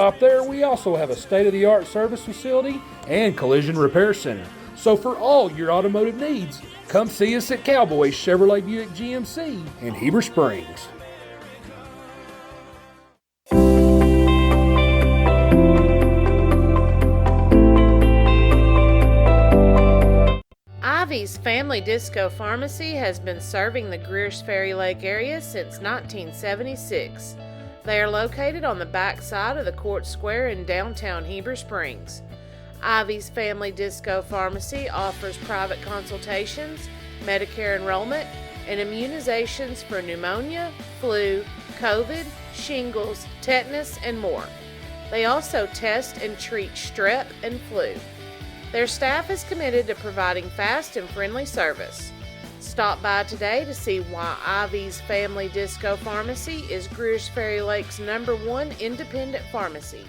Up there, we also have a state-of-the-art service facility and collision repair center. So for all your automotive needs, come see us at Cowboy Chevrolet Buick GMC in Heber Springs. Ivy's Family Disco Pharmacy has been serving the Greers Ferry Lake area since 1976. They are located on the back side of the Court Square in downtown Heber Springs. Ivy's Family Disco Pharmacy offers private consultations, Medicare enrollment, and immunizations for pneumonia, flu, COVID, shingles, tetanus, and more. They also test and treat strep and flu. Their staff is committed to providing fast and friendly service. Stop by today to see why Ivy's Family Disco Pharmacy is Greers Ferry Lake's #1 independent pharmacy.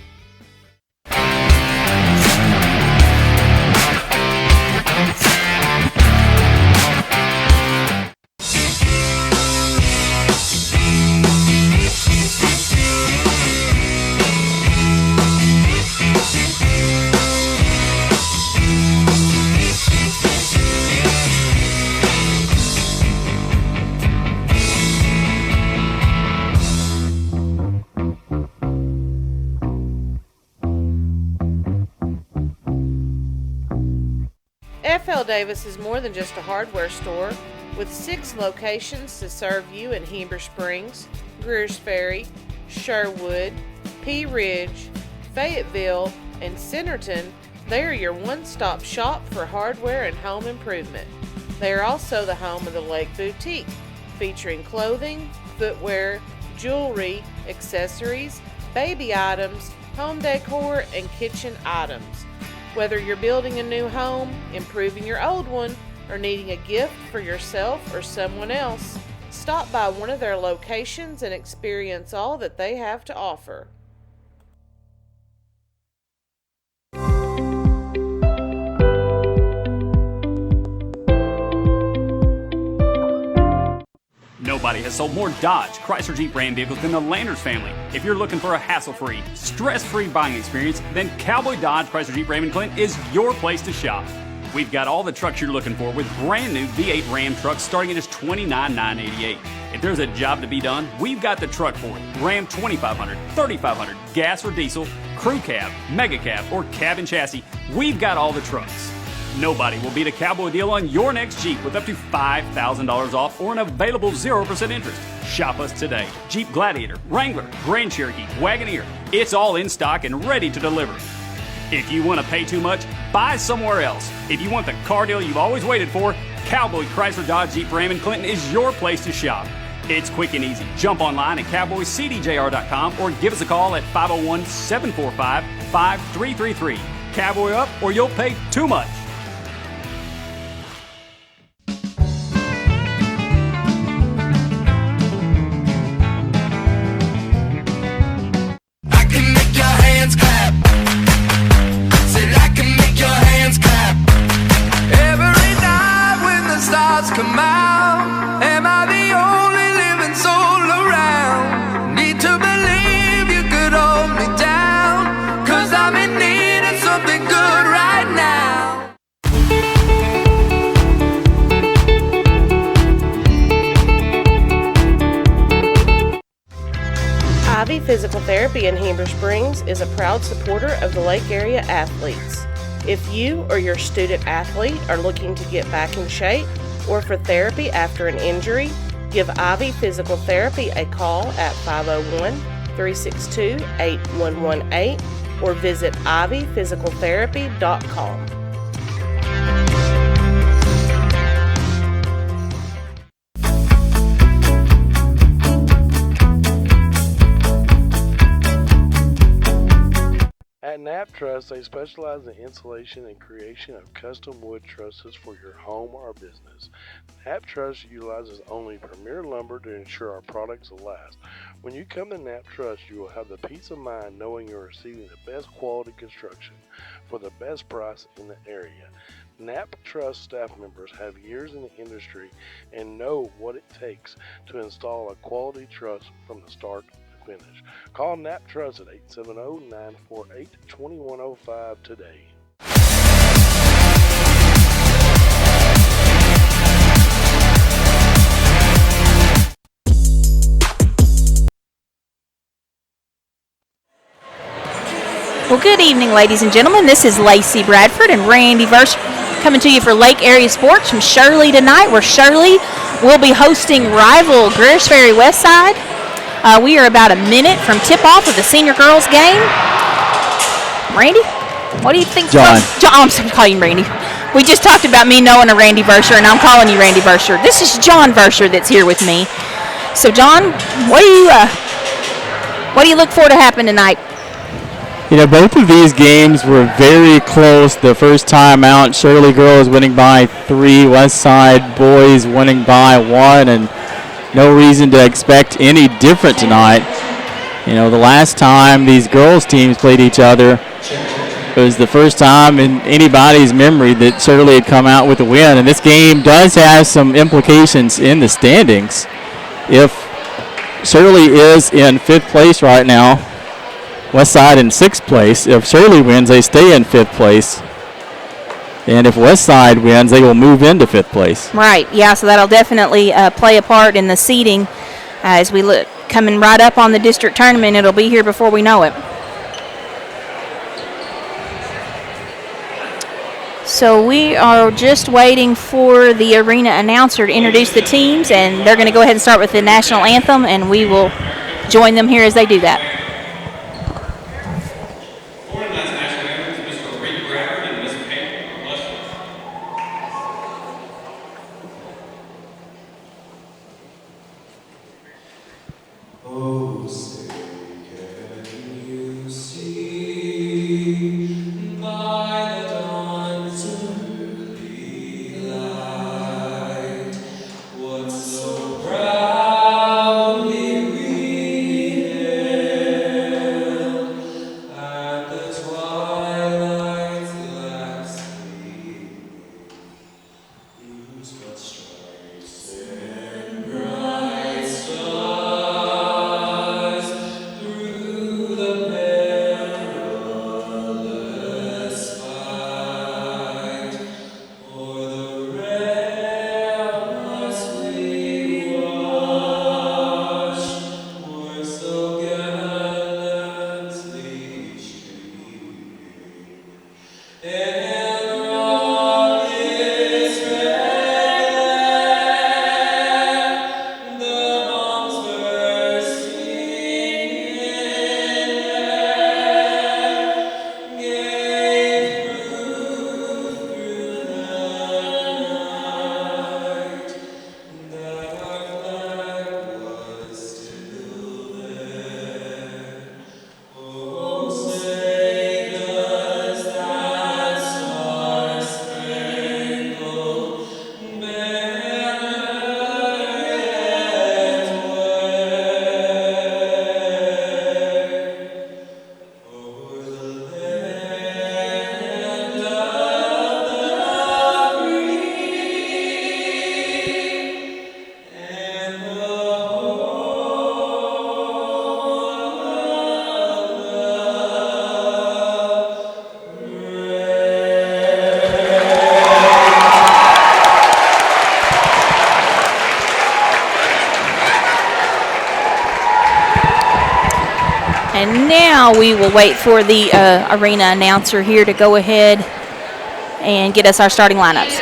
F.L. Davis is more than just a hardware store, with 6 locations to serve you in Heber Springs, Greers Ferry, Sherwood, Pea Ridge, Fayetteville, and Centerton. They are your one-stop shop for hardware and home improvement. They are also the home of the Lake Boutique, featuring clothing, footwear, jewelry, accessories, baby items, home decor, and kitchen items. Whether you're building a new home, improving your old one, or needing a gift for yourself or someone else, stop by one of their locations and experience all that they have to offer. Nobody has sold more Dodge, Chrysler, Jeep, Ram vehicles than the Landers family. If you're looking for a hassle-free, stress-free buying experience, then Cowboy Dodge, Chrysler, Jeep, Ram, and Clinton is your place to shop. We've got all the trucks you're looking for with brand new V8 Ram trucks starting at just $29,988. If there's a job to be done, we've got the truck for it. Ram 2500, 3500, gas or diesel, crew cab, mega cab, or cab and chassis, we've got all the trucks. Nobody will beat a Cowboy deal on your next Jeep with up to $5,000 off or an available 0% interest. Shop us today. Jeep Gladiator, Wrangler, Grand Cherokee, Wagoneer. It's all in stock and ready to deliver. If you want to pay too much, buy somewhere else. If you want the car deal you've always waited for, Cowboy Chrysler Dodge Jeep Ram and Clinton is your place to shop. It's quick and easy. Jump online at cowboycdjr.com or give us a call at 501-745-5333. Cowboy up or you'll pay too much. Come out, am I the only living soul around? Need to believe you could hold me down, 'cause I'm in need of something good right now. Ivy Physical Therapy in Heber Springs is a proud supporter of the Lake Area athletes. If you or your student athlete are looking to get back in shape, or for therapy after an injury, give Ivy Physical Therapy a call at 501-362-8118 or visit ivyphysicaltherapy.com. At Knapp Truss, they specialize in installation and creation of custom wood trusses for your home or business. Knapp Truss utilizes only premier lumber to ensure our products will last. When you come to Knapp Truss, you will have the peace of mind knowing you're receiving the best quality construction for the best price in the area. Knapp Truss staff members have years in the industry and know what it takes to install a quality truss from the start to finish. Call Nap Trust at 870-948-2105 today. Well, good evening, ladies and gentlemen. This is Lacey Bradford and Randy Verse coming to you for Lake Area Sports from Shirley tonight, where Shirley will be hosting rival Greers Ferry Westside. We are about a minute from tip-off of the senior girls game. Randy, what do you think? John. I'm sorry to call you Randy. We just talked about me knowing a Randy Versher, and I'm calling you Randy Versher. This is John Versher that's here with me. So, John, what do you look for to happen tonight? You know, both of these games were very close the first time out. Shirley girls winning by 3, Westside boys winning by 1, and no reason to expect any different tonight. You know, the last time these girls teams played each other, it was the first time in anybody's memory that Shirley had come out with a win, and this game does have some implications in the standings. If Shirley is in 5th place right now, Westside in 6th place. If Shirley wins, they stay in 5th place. And if Westside wins, they will move into 5th place. Right, yeah, so that'll definitely play a part in the seeding as we look coming right up on the district tournament. It'll be here before we know it. So we are just waiting for the arena announcer to introduce the teams, and they're going to go ahead and start with the national anthem, and we will join them here as they do that. And now we will wait for the arena announcer here to go ahead and get us our starting lineups.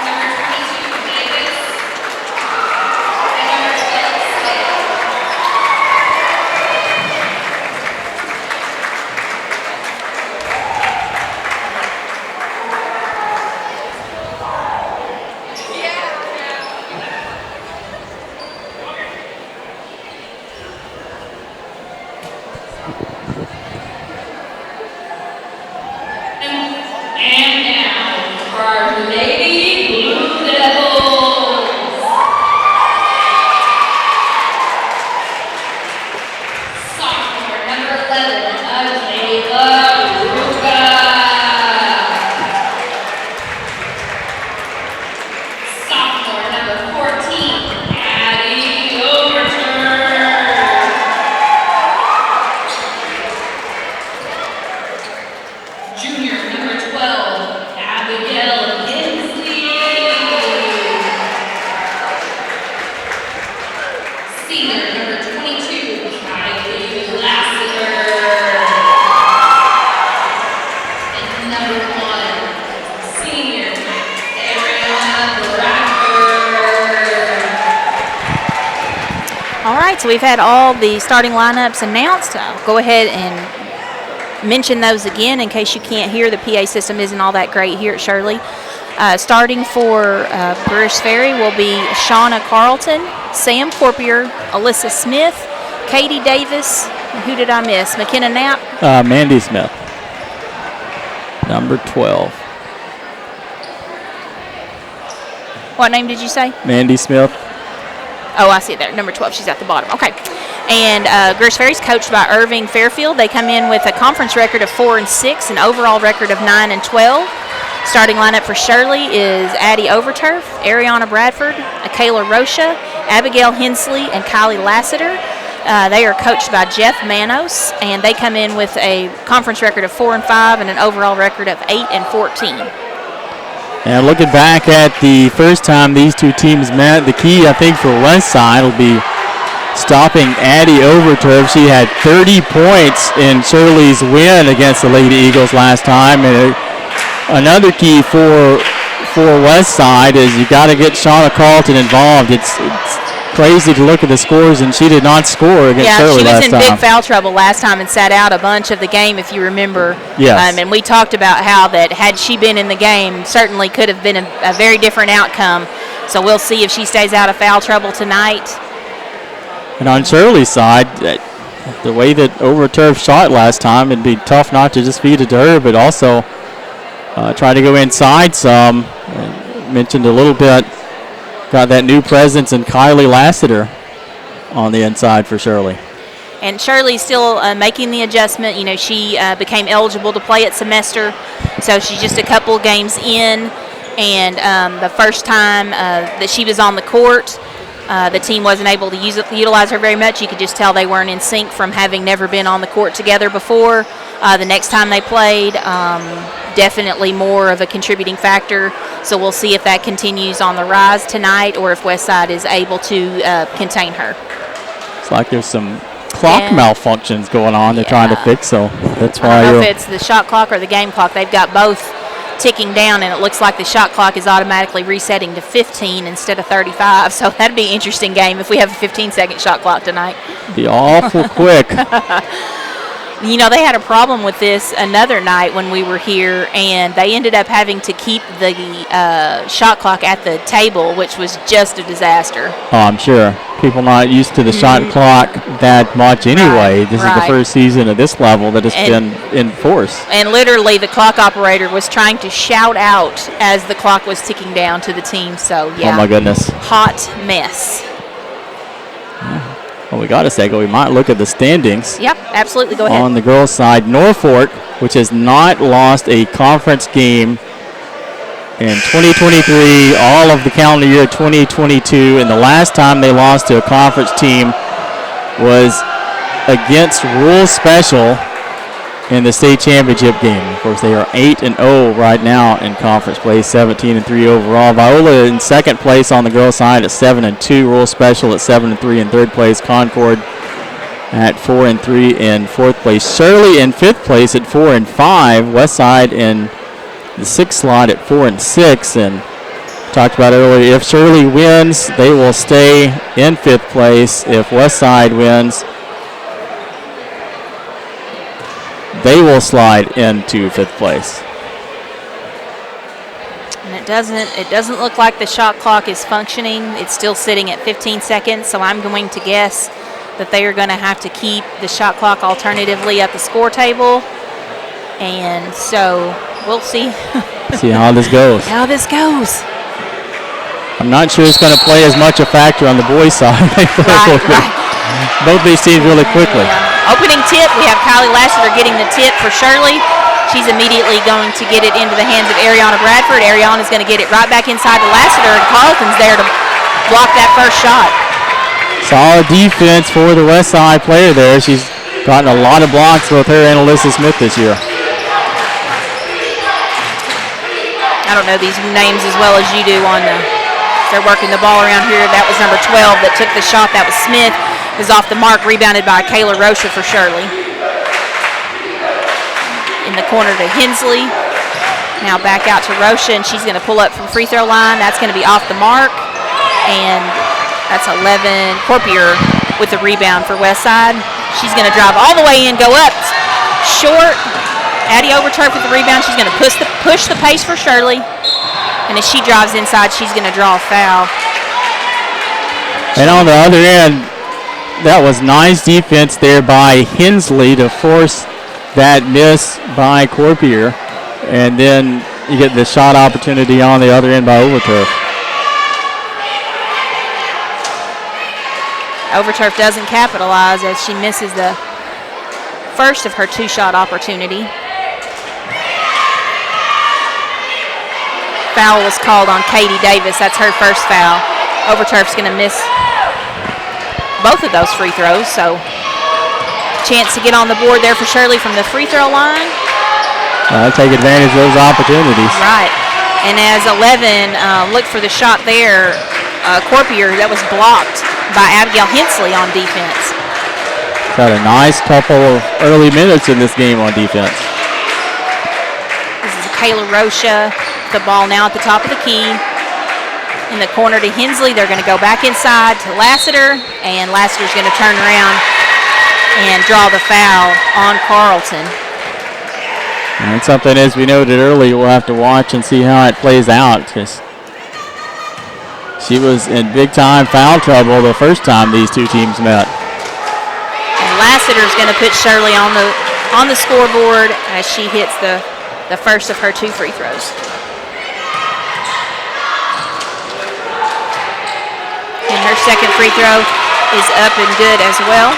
Number 22, Davis. right, so we've had all the starting lineups announced. I'll go ahead and mention those again in case you can't hear. The PA system isn't all that great here at Shirley. Starting for Bruce Ferry will be Shauna Carlton, Sam Corpier, Alyssa Smith, Katie Davis. Who did I miss? McKenna Knapp? Mandy Smith, number 12. What name did you say? Mandy Smith. Oh, I see it there. Number 12. She's at the bottom. Okay. And Gersh Ferry's coached by Irving Fairfield. They come in with a conference record of 4-6, an overall record of 9-12. Starting lineup for Shirley is Addie Overturf, Ariana Bradford, Kayla Rocha, Abigail Hensley, and Kylie Lassiter. They are coached by Jeff Manos, and they come in with a conference record of 4-5 and an overall record of 8-14. And looking back at the first time these two teams met, the key, I think, for Westside will be stopping Addie Overturf. She had 30 points in Shirley's win against the Lady Eagles last time. And another key for Westside is you got to get Shauna Carlton involved. It's crazy to look at the scores, and she did not score against Shirley last time. She was in big foul trouble last time and sat out a bunch of the game, if you remember. Yes. And we talked about how that had she been in the game, certainly could have been a very different outcome. So we'll see if she stays out of foul trouble tonight. And on Shirley's side, the way that Overturf shot last time, it'd be tough not to just feed it to her, but also try to go inside some. Mentioned a little bit. Got that new presence in Kylie Lassiter on the inside for Shirley. And Shirley's still making the adjustment. You know, she became eligible to play at semester, so she's just a couple games in. And the first time that she was on the court, the team wasn't able to utilize her very much. You could just tell they weren't in sync from having never been on the court together before. The next time they played, definitely more of a contributing factor. So we'll see if that continues on the rise tonight or if Westside is able to contain her. It's like there's some clock malfunctions going on they're trying to fix, so that's why. I don't know if it's the shot clock or the game clock. They've got both ticking down, and it looks like the shot clock is automatically resetting to 15 instead of 35. So that'd be an interesting game if we have a 15-second shot clock tonight. Be awful quick. You know, they had a problem with this another night when we were here, and they ended up having to keep the shot clock at the table, which was just a disaster. Oh, I'm sure. People not used to the shot clock that much anyway. Right, this is the first season at this level that it's been in force. And literally the clock operator was trying to shout out as the clock was ticking down to the team. So, yeah. Oh, my goodness. Hot mess. Well, we got a second. We might look at the standings. Yep, absolutely. Go ahead. On the girls' side, Norfolk, which has not lost a conference game in 2023, all of the calendar year 2022, and the last time they lost to a conference team was against Rural Special in the state championship game. Of course, they are 8-0 right now in conference play, 17-3 overall. Viola in second place on the girls' side at 7-2. Rural Special at 7-3 in third place. Concord at 4-3 in fourth place. Shirley in fifth place at 4-5. Westside in the sixth slot at 4-6. And talked about earlier, if Shirley wins, they will stay in fifth place. If Westside wins, they will slide into fifth place. And it doesn't look like the shot clock is functioning. It's still sitting at 15 seconds, so I'm going to guess that they are going to have to keep the shot clock alternatively at the score table. And so we'll see. See how this goes. I'm not sure it's going to play as much a factor on the boys' side. Both these teams really quickly. Opening tip, we have Kylie Lassiter getting the tip for Shirley. She's immediately going to get it into the hands of Ariana Bradford. Ariana's going to get it right back inside to Lassiter, and Carlton's there to block that first shot. Solid defense for the Westside player there. She's gotten a lot of blocks, both her and Alyssa Smith this year. I don't know these names as well as you do on the... They're working the ball around here. That was number 12 that took the shot. That was Smith. Is off the mark, rebounded by Kayla Rocha for Shirley. In the corner to Hensley. Now back out to Rocha, and she's going to pull up from free throw line. That's going to be off the mark. And that's 11. Corpier with the rebound for Westside. She's going to drive all the way in, go up, short. Addie Overturf with the rebound. She's going to push the pace for Shirley. And as she drives inside, she's going to draw a foul. And on the other end, that was nice defense there by Hensley to force that miss by Corpier. And then you get the shot opportunity on the other end by Overturf. Overturf doesn't capitalize as she misses the first of her two-shot opportunity. Foul was called on Katie Davis. That's her first foul. Overturf's going to miss both of those free throws, so chance to get on the board there for Shirley from the free throw line. Take advantage of those opportunities. Right. And as 11 looked for the shot there, Corpier, that was blocked by Abigail Hensley on defense. Got a nice couple of early minutes in this game on defense. This is Kayla Rocha. The ball now at the top of the key. In the corner to Hensley. They're going to go back inside to Lassiter, and Lassiter's going to turn around and draw the foul on Carlton. And something, as we noted earlier, we'll have to watch and see how it plays out, because she was in big-time foul trouble the first time these two teams met. And Lassiter's going to put Shirley on the scoreboard as she hits the first of her two free throws. And her second free throw is up and good as well.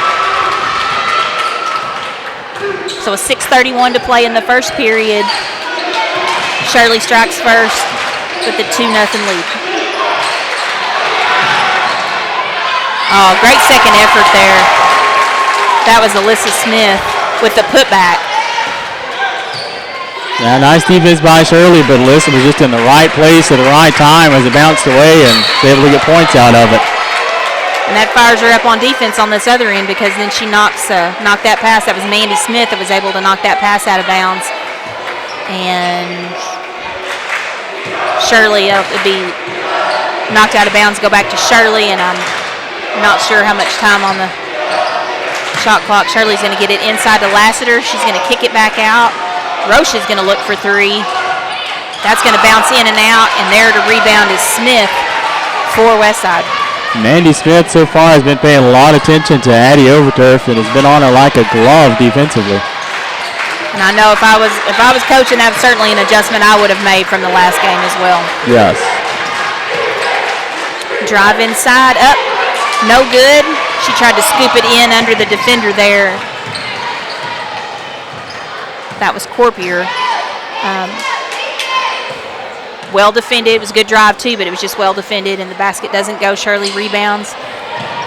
So a 6:31 to play in the first period. Shirley strikes first with the 2-0 lead. Oh, great second effort there. That was Alyssa Smith with the putback. Yeah, nice defense by Shirley, but Alyssa was just in the right place at the right time as it bounced away and was able to get points out of it. And that fires her up on defense on this other end, because then she knocked that pass. That was Mandy Smith that was able to knock that pass out of bounds. And Shirley will be knocked out of bounds, go back to Shirley, and I'm not sure how much time on the shot clock. Shirley's going to get it inside to Lassiter. She's going to kick it back out. Roche is going to look for three. That's going to bounce in and out, and there to rebound is Smith for Westside. Mandy Smith so far has been paying a lot of attention to Addie Overturf and has been on her like a glove defensively. And I know if I was coaching, that's certainly an adjustment I would have made from the last game as well. Yes. Drive inside, up, no good. She tried to scoop it in under the defender there. That was Corpier. Well defended. It was a good drive too, but it was just well defended, and the basket doesn't go. Shirley rebounds.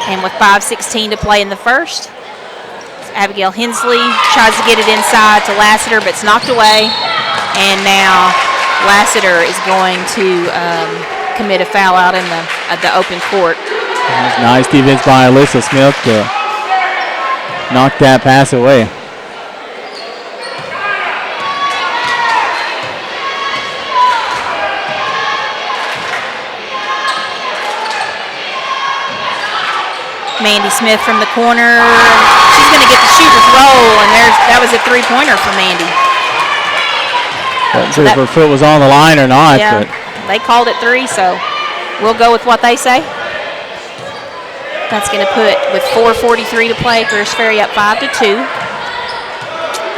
And with 5:16 to play in the first, Abigail Hensley tries to get it inside to Lassiter, but it's knocked away. And now Lassiter is going to commit a foul out in the open court. Nice defense by Alyssa Smith to knock that pass away. Mandy Smith from the corner. She's going to get the shooter's roll, and that was a three-pointer for Mandy. Wasn't sure if her foot was on the line or not. Yeah, but they called it three, so we'll go with what they say. That's going to put, with 4:43 to play, Greers Ferry up 5-2.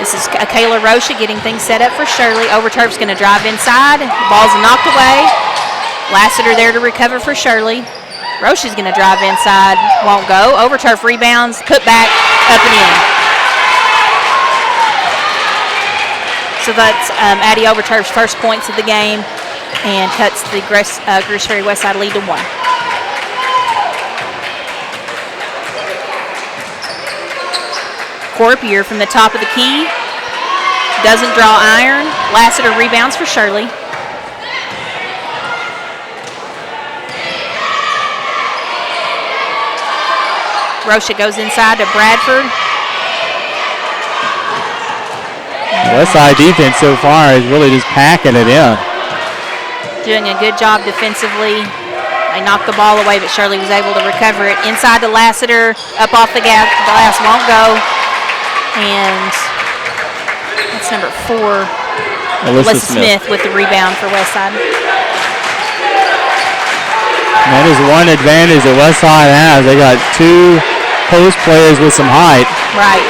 This is Kayla Rocha getting things set up for Shirley. Overturf's going to drive inside. The ball's knocked away. Lassiter there to recover for Shirley. Rocha's going to drive inside, won't go. Overturf rebounds, put back, up and in. So that's Addie Overturf's first points of the game and cuts the Greers Ferry Westside lead to 1. Corpier from the top of the key. Doesn't draw iron. Lassiter rebounds for Shirley. Rocha goes inside to Bradford. Westside defense so far is really just packing it in. Doing a good job defensively. They knocked the ball away, but Shirley was able to recover it. Inside to Lassiter, up off the glass, won't go. And that's number 4, Alyssa Smith with the rebound for Westside. That is one advantage that Westside has. They got 2 post players with some height. Right.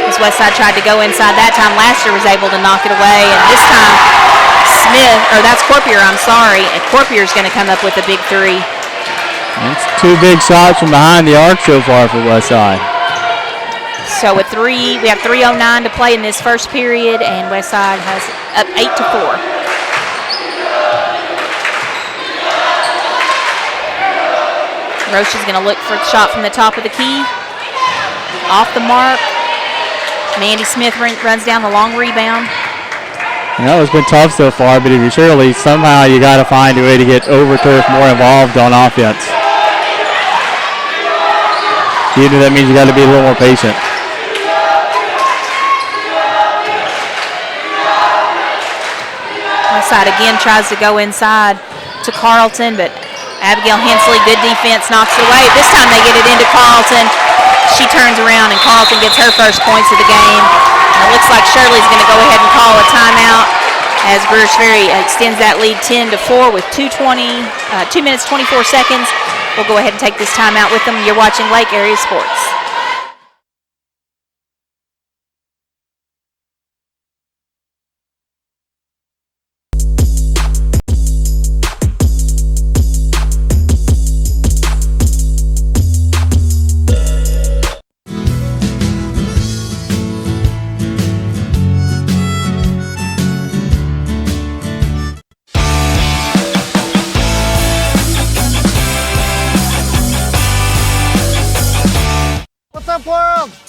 As Westside tried to go inside that time, Lassiter was able to knock it away, and this time that's Corpier, I'm sorry. And Corpier's going to come up with a big 3. That's 2 big shots from behind the arc so far for Westside. So with we have 3:09 to play in this first period, and Westside has up 8-4. Roche is going to look for the shot from the top of the key. Off the mark. Mandy Smith runs down the long rebound. You know, it's been tough so far, but if you're Shirley, somehow you got to find a way to get Overturf more involved on offense. Even if that means you got to be a little more patient. Westside again tries to go inside to Carlton, but Abigail Hensley, good defense, knocks it away. This time they get it into Carlton. She turns around and Carlton gets her first points of the game. And it looks like Shirley's going to go ahead and call a timeout as Greers Ferry extends that lead 10-4 with 2 minutes 24 seconds. We'll go ahead and take this timeout with them. You're watching Lake Area Sports.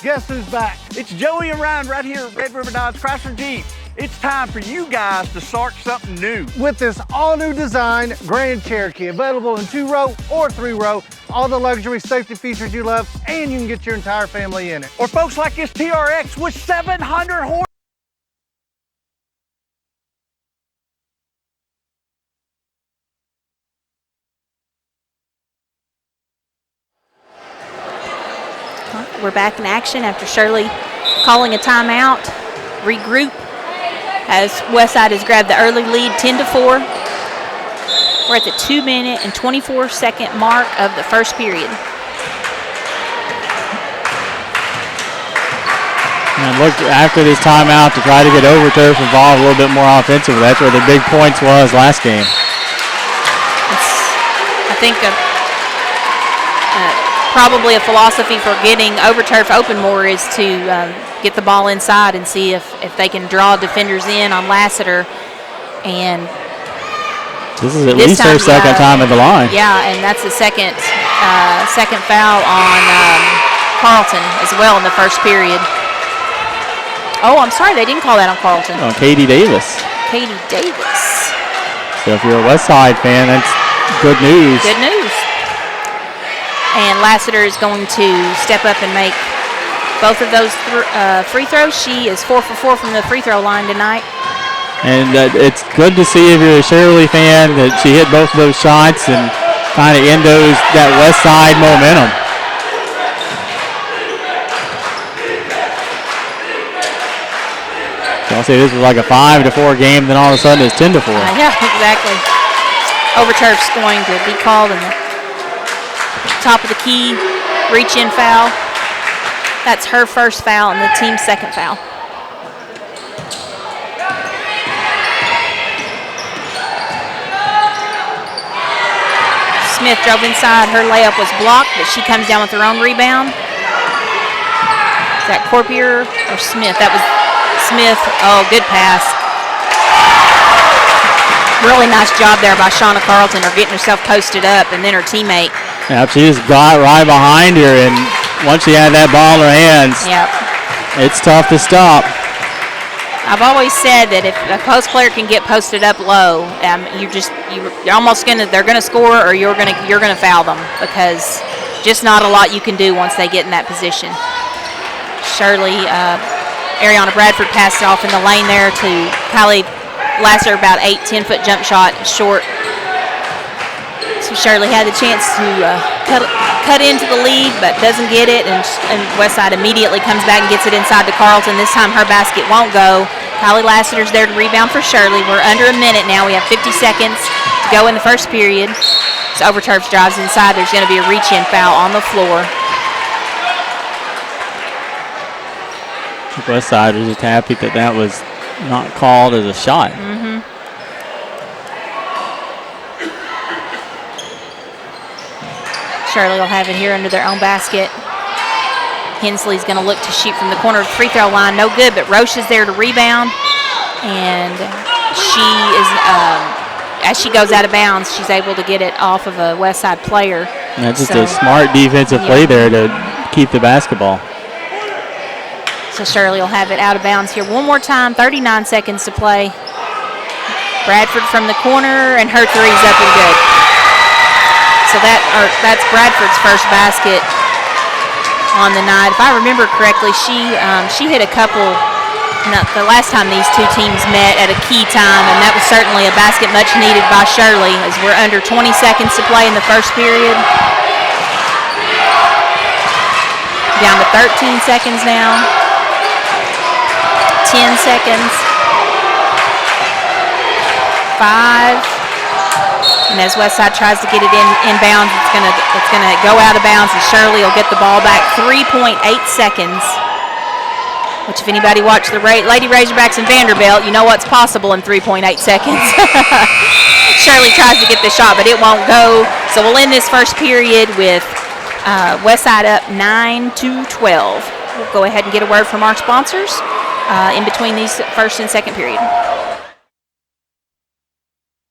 Guess who's back? It's Joey and Ryan right here at Red River Dodge Chrysler Jeep. It's time for you guys to start something new. With this all-new design, Grand Cherokee, available in 2-row or 3-row, all the luxury safety features you love, and you can get your entire family in it. Or folks like this TRX with 700 horse. We're back in action after Shirley calling a timeout. Regroup as Westside has grabbed the early lead 10-4. We're at the 2-minute and 24-second mark of the first period. And look, after this timeout to try to get Overturf involved a little bit more offensively. That's where the big points was last game. I think probably a philosophy for getting Overturf open more is to get the ball inside and see if they can draw defenders in on Lassiter. And this is at least her second time at the line. Yeah, and that's the second foul on Carlton as well in the first period. Oh, I'm sorry, they didn't call that on Carlton. Oh, Katie Davis. Katie Davis. So if you're a Westside fan, that's good news. Good news. And Lassiter is going to step up and make both of those free throws. She is 4 for 4 from the free throw line tonight. And it's good to see if you're a Shirley fan that she hit both of those shots and kind of endos that Westside momentum. So I'll say this was like a 5-4 game, then all of a sudden it's 10-4. Yeah, exactly. Overturf's going to be called in the top of the key, reach in foul. That's her first foul and the team's second foul. Smith drove inside. Her layup was blocked, but she comes down with her own rebound. Is that Corpier or Smith? That was Smith. Oh, good pass. Really nice job there by Shauna Carlton, or getting herself posted up, and then her teammate. Yeah, she just got right behind her, and once she had that ball in her hands, it's tough to stop. I've always said that if a post player can get posted up low, you're almost they're gonna score, or you're gonna foul them, because just not a lot you can do once they get in that position. Shirley, Ariana Bradford passed it off in the lane there to Kylie Lassiter, about 8-10 foot jump shot short. So Shirley had the chance to cut into the lead, but doesn't get it, and Westside immediately comes back and gets it inside to Carlton. This time her basket won't go. Kylie Lassiter's there to rebound for Shirley. We're under a minute now. We have 50 seconds to go in the first period. So Overturf drives inside. There's going to be a reach-in foul on the floor. Westside was just happy that was not called as a shot. Mm-hmm. Shirley will have it here under their own basket. Hensley's going to look to shoot from the corner of the free throw line. No good, but Roche is there to rebound. And she is, as she goes out of bounds, she's able to get it off of a Westside player. And that's just a smart defensive play there to keep the basketball. So Shirley will have it out of bounds here one more time. 39 seconds to play. Bradford from the corner, and her three's up and good. So that's Bradford's first basket on the night. If I remember correctly, she hit a couple the last time these two teams met at a key time, and that was certainly a basket much needed by Shirley as we're under 20 seconds to play in the first period. Down to 13 seconds now. 10 seconds. 5. And as Westside tries to get it in bounds, it's gonna go out of bounds, and Shirley will get the ball back. 3.8 seconds. Which, if anybody watched the Lady Razorbacks and Vanderbilt, you know what's possible in 3.8 seconds. Shirley tries to get the shot, but it won't go. So we'll end this first period with Westside up 9-12. We'll go ahead and get a word from our sponsors in between these first and second period.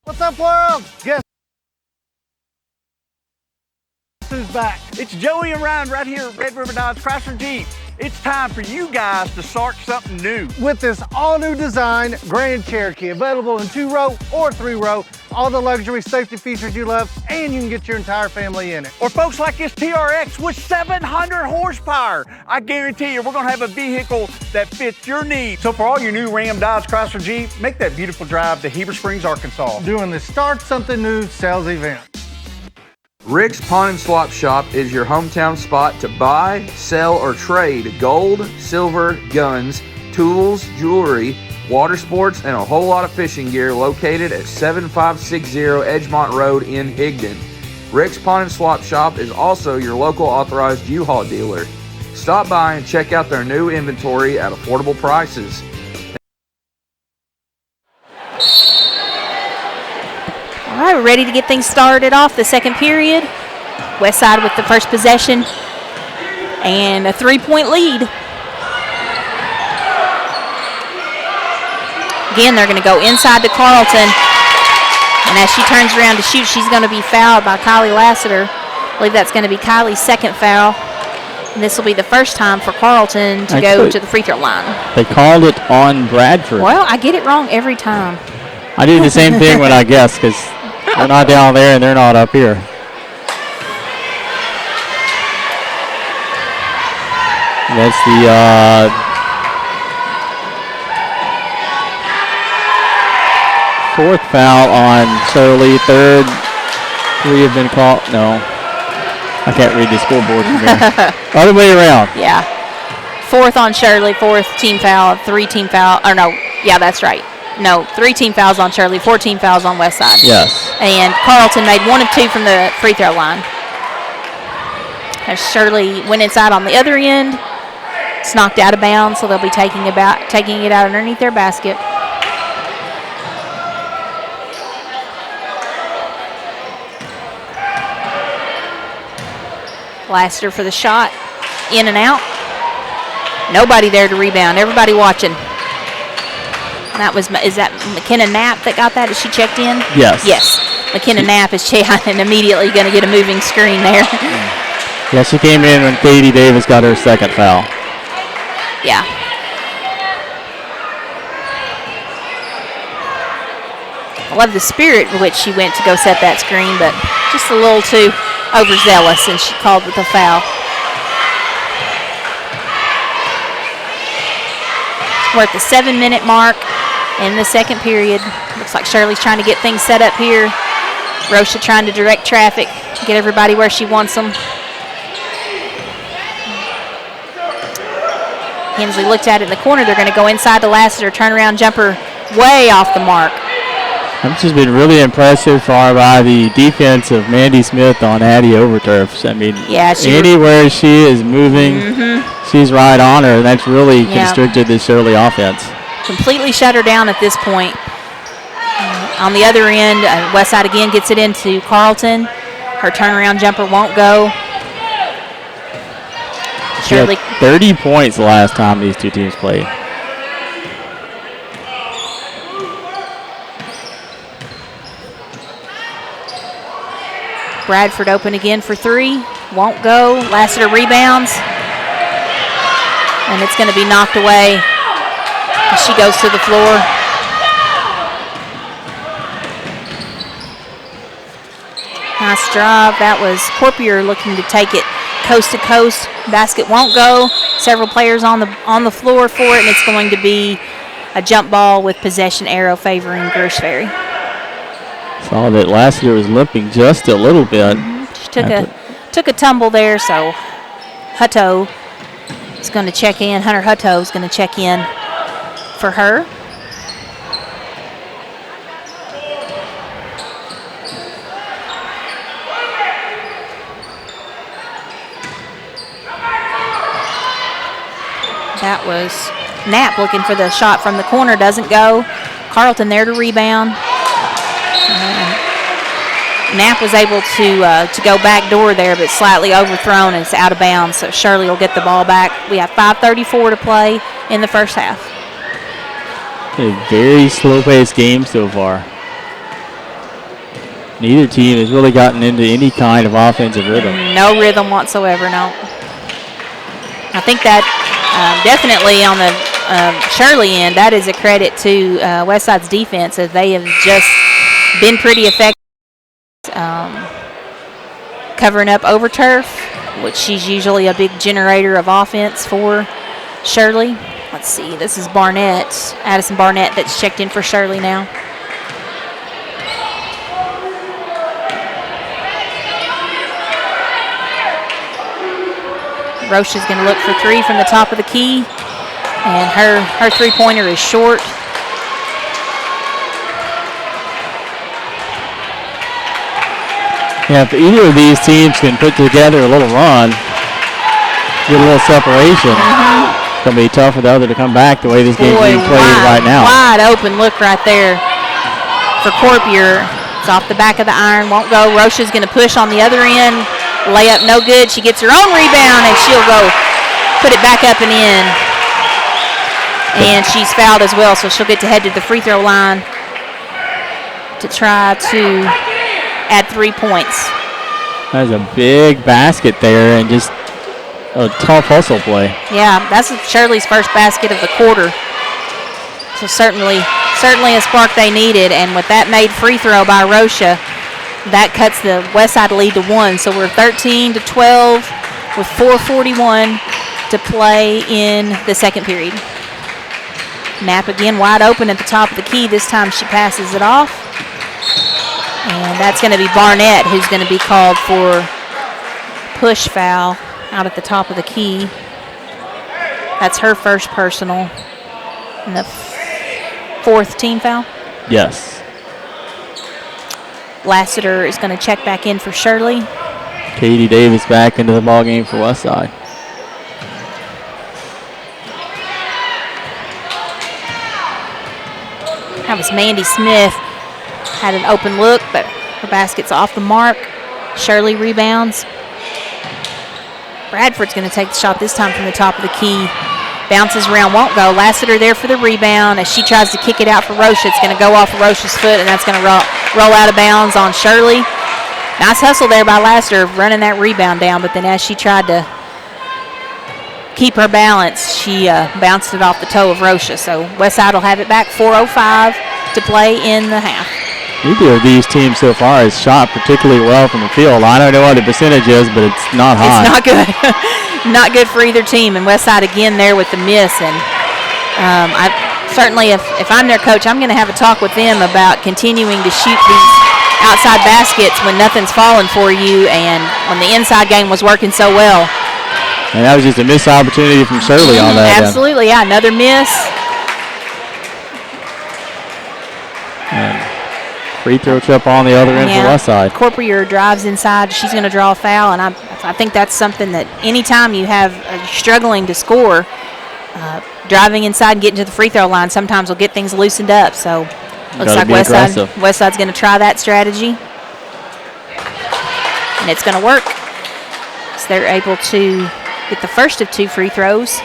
What's up, world? Guess who's back? It's Joey and Ryan right here at Red River Dodge Chrysler Jeep. It's time for you guys to start something new. With this all-new design Grand Cherokee, available in 2-row or 3-row, all the luxury safety features you love, and you can get your entire family in it. Or folks like this TRX with 700 horsepower. I guarantee you we're gonna have a vehicle that fits your needs. So for all your new Ram, Dodge, Chrysler, Jeep, make that beautiful drive to Heber Springs, Arkansas. Doing the Start Something New sales event. Rick's Pawn and Swap Shop is your hometown spot to buy, sell, or trade gold, silver, guns, tools, jewelry, water sports, and a whole lot of fishing gear located at 7560 Edgemont Road in Higdon. Rick's Pawn and Swap Shop is also your local authorized U-Haul dealer. Stop by and check out their new inventory at affordable prices. All right, we're ready to get things started off the second period. Westside with the first possession and a 3-point lead. Again, they're going to go inside to Carlton. And as she turns around to shoot, she's going to be fouled by Kylie Lassiter. I believe that's going to be Kylie's second foul. And this will be the first time for Carlton to go to the free throw line. They called it on Bradford. Well, I get it wrong every time. I do the same thing when I guess, because they're not down there and they're not up here. That's the fourth foul on Shirley. Third, 3 have been called. No, I can't read the scoreboard from here. Other way around. Yeah. Fourth on Shirley, 4th team foul, 3 team foul. Or no, yeah, that's right. No, 3 team fouls on Shirley, 4 team fouls on Westside. Yes. And Carlton made 1 of 2 from the free throw line. As Shirley went inside on the other end, it's knocked out of bounds, so they'll be taking it out underneath their basket. Lassiter for the shot, in and out. Nobody there to rebound. Everybody watching. Is that McKenna Knapp that got that? Is she checked in? Yes. Yes. McKenna Knapp is and immediately going to get a moving screen there. Yeah, she came in when Katie Davis got her second foul. Yeah. I love the spirit in which she went to go set that screen, but just a little too overzealous, and she called with a foul. We're at the 7-minute mark in the second period. Looks like Shirley's trying to get things set up here. Rocha trying to direct traffic, get everybody where she wants them. Hensley looked at it in the corner. They're going to go inside the Lassiter turnaround jumper way off the mark. I've just been really impressed so far by the defense of Mandy Smith on Addie Overturf. I mean, anywhere she is moving, she's right on her, and that's really constricted the Shirley offense. Completely shut her down at this point. On the other end, Westside again gets it into Carlton. Her turnaround jumper won't go. Shirley 30 points the last time these two teams played. Bradford open again for three. Won't go. Lassiter rebounds. And it's going to be knocked away as she goes to the floor. Nice drive. That was Corpier looking to take it coast to coast. Basket won't go. Several players on the floor for it, and it's going to be a jump ball with possession arrow favoring Grush Ferry. Saw that Lassiter was limping just a little bit. She took a tumble there, so Hutto is going to check in. Hunter Hutto is going to check in for her. That was Knapp looking for the shot from the corner. Doesn't go. Carlton there to rebound. Knapp was able to go back door there, but slightly overthrown and it's out of bounds. So Shirley will get the ball back. We have 5:34 to play in the first half. A very slow-paced game so far. Neither team has really gotten into any kind of offensive rhythm. No rhythm whatsoever, no. I think that definitely on the Shirley end, that is a credit to Westside's defense, as they have just been pretty effective covering up Overturf, which she's usually a big generator of offense for Shirley. Let's see, this is Barnett, Addison Barnett, that's checked in for Shirley now. Roche is going to look for three from the top of the key, and her three-pointer is short. Yeah, if either of these teams can put together a little run, get a little separation, it's going to be tough for the other to come back the way this game's being played right now. Wide open look right there for Corpier. It's off the back of the iron, won't go. Roche is going to push on the other end. Layup no good. She gets her own rebound, and she'll go put it back up and in. And she's fouled as well, so she'll get to head to the free throw line to try to add 3 points. That's a big basket there and just a tough hustle play. Yeah, that's Shirley's first basket of the quarter. So certainly a spark they needed, and with that made free throw by Rocha, that cuts the Westside lead to 1. So we're 13-12 with 4:41 to play in the second period. Knapp again wide open at the top of the key. This time she passes it off. And that's going to be Barnett, who's going to be called for push foul out at the top of the key. That's her first personal. And the fourth team foul? Yes. Lassiter is going to check back in for Shirley. Katie Davis back into the ballgame for Westside. That was Mandy Smith. Had an open look, but her basket's off the mark. Shirley rebounds. Bradford's going to take the shot this time from the top of the key. Bounces around, won't go. Lassiter there for the rebound. As she tries to kick it out for Rocha, it's going to go off of Rocha's foot, and that's going to roll out of bounds on Shirley. Nice hustle there by Lassiter, running that rebound down, but then as she tried to keep her balance, she bounced it off the toe of Rocha. So Westside will have it back, 4:05 to play in the half. Neither of these teams so far has shot particularly well from the field. I don't know what the percentage is, but it's not high. It's not good. Not good for either team. And Westside again there with the miss. And I certainly, if I'm their coach, I'm going to have a talk with them about continuing to shoot outside baskets when nothing's falling for you and when the inside game was working so well. And that was just a missed opportunity from Shirley on that. Absolutely, yeah, another miss. And free throw trip on the other end for West Side. Corpier drives inside. She's going to draw a foul, and I think that's something that anytime you have struggling to score, driving inside and getting to the free throw line sometimes will get things loosened up. So looks like West Side's going to try that strategy, and it's going to work. So they're able to get the first of 2 free throws.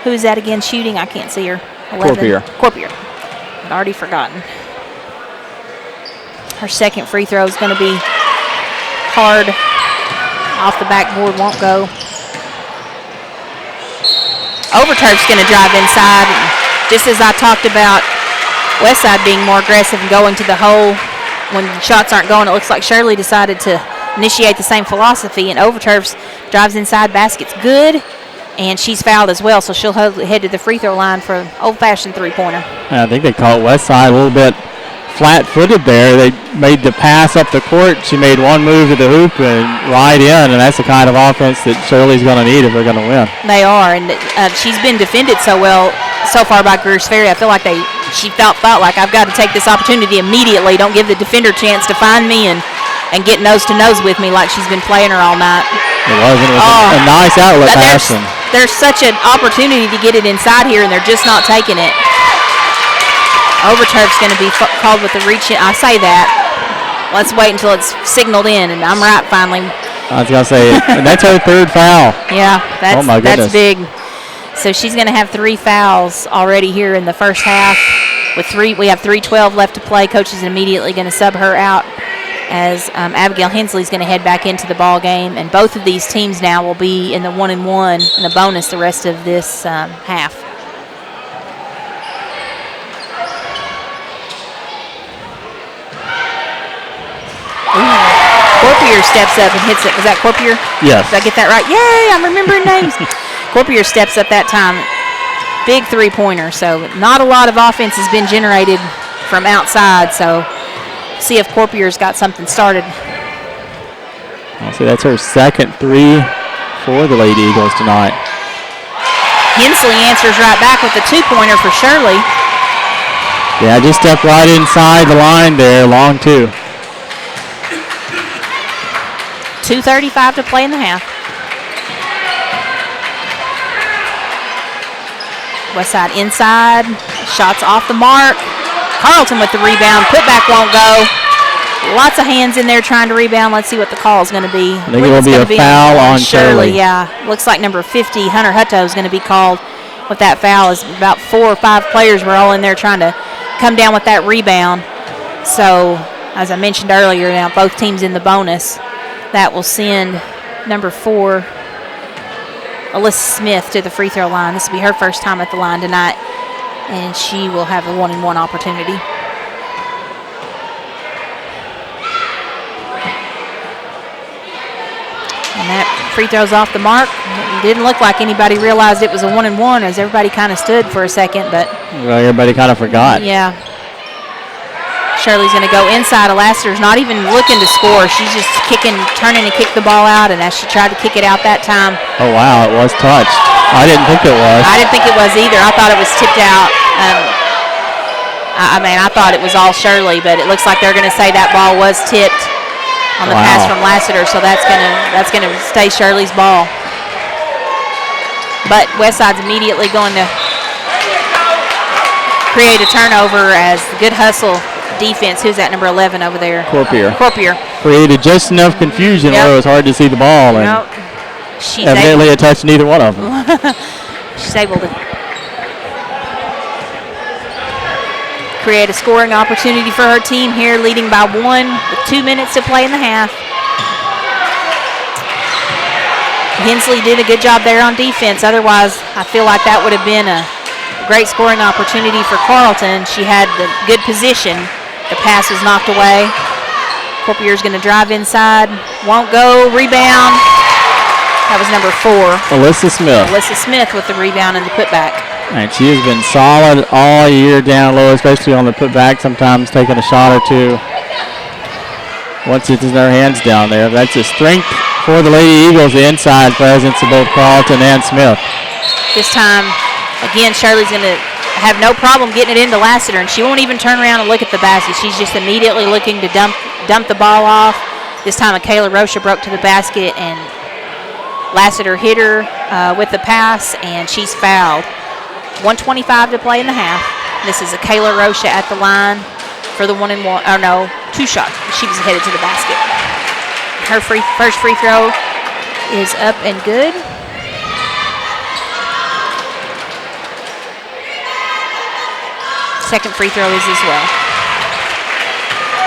Who is that again shooting? I can't see her. 11. Corpier. I'd already forgotten. Her second free throw is going to be hard. Off the backboard, won't go. Overturf's going to drive inside. And just as I talked about Westside being more aggressive and going to the hole when shots aren't going, it looks like Shirley decided to initiate the same philosophy, and Overturf's drives inside, basket's good, and she's fouled as well, so she'll head to the free throw line for an old-fashioned three-pointer. I think they caught Westside a little bit flat-footed there. They made the pass up the court. She made one move to the hoop and right in, and that's the kind of offense that Shirley's going to need if they're going to win. They are, and she's been defended so well so far by Greers Ferry. I feel like she felt like I've got to take this opportunity immediately. Don't give the defender a chance to find me and get nose-to-nose with me like she's been playing her all night. It was a nice outlet pass. There's such an opportunity to get it inside here, and they're just not taking it. Overturf's going to be called with the reach in. I say that. Let's wait until it's signaled in, and I'm right finally. I was going to say, and that's her third foul. Yeah, that's big. So she's going to have 3 fouls already here in the first half. We have 3:12 left to play. Coach is immediately going to sub her out as Abigail Hensley's going to head back into the ball game, and both of these teams now will be in the 1-and-1 and the bonus the rest of this half. Corpier steps up and hits it. Was that Corpier? Yes. Did I get that right? Yay, I'm remembering names. Corpier steps up that time. Big three-pointer, so not a lot of offense has been generated from outside, so see if Corpier's got something started. I'll say that's her second 3 for the Lady Eagles tonight. Hensley answers right back with the 2-pointer for Shirley. Yeah, just stepped right inside the line there, long 2. 2:35 to play in the half. Westside inside, shots off the mark. Carlton with the rebound, putback won't go. Lots of hands in there trying to rebound. Let's see what the call is going to be. I think it will be a foul on Shirley. Yeah, looks like number 50, Hunter Hutto, is going to be called with that foul. As about 4 or 5 players were all in there trying to come down with that rebound. So, as I mentioned earlier, now both teams in the bonus. That will send number 4, Alyssa Smith, to the free throw line. This will be her first time at the line tonight, and she will have a 1-and-1 opportunity. And that free throw's off the mark. It didn't look like anybody realized it was a 1-and-1 as everybody kind of stood for a second, but well, everybody kind of forgot. Yeah. Shirley's going to go inside. Lassiter's not even looking to score. She's just turning to kick the ball out, and as she tried to kick it out that time. Oh, wow, it was touched. I didn't think it was. I didn't think it was either. I thought it was tipped out. I thought it was all Shirley, but it looks like they're going to say that ball was tipped on the pass from Lassiter, so that's going to stay Shirley's ball. But Westside's immediately going to create a turnover as the good hustle defense. Who's that, number 11 over there? Corpier. Created just enough confusion where it was hard to see the ball, and evidently it touched neither one of them. She's able to create a scoring opportunity for her team here, leading by 1 with 2 minutes to play in the half. Hensley did a good job there on defense. Otherwise, I feel like that would have been a great scoring opportunity for Carlton. She had the good position. The pass was knocked away. Corpier's going to drive inside. Won't go. Rebound. That was number 4. Alyssa Smith with the rebound and the putback. And she has been solid all year down low, especially on the putback, sometimes taking a shot or two. once it's in their hands down there. That's a strength for the Lady Eagles, the inside presence of both Carlton and Smith. This time, again, Shirley's going to have no problem getting it into Lassiter, and she won't even turn around and look at the basket. She's just immediately looking to dump the ball off. This time, Kayla Rocha broke to the basket, and Lassiter hit her with the pass, and she's fouled. 1:25 to play in the half. This is Kayla Rocha at the line for the 1-and-1, or no, 2 shots. She was headed to the basket. Her first free throw is up and good. Second free throw is as well.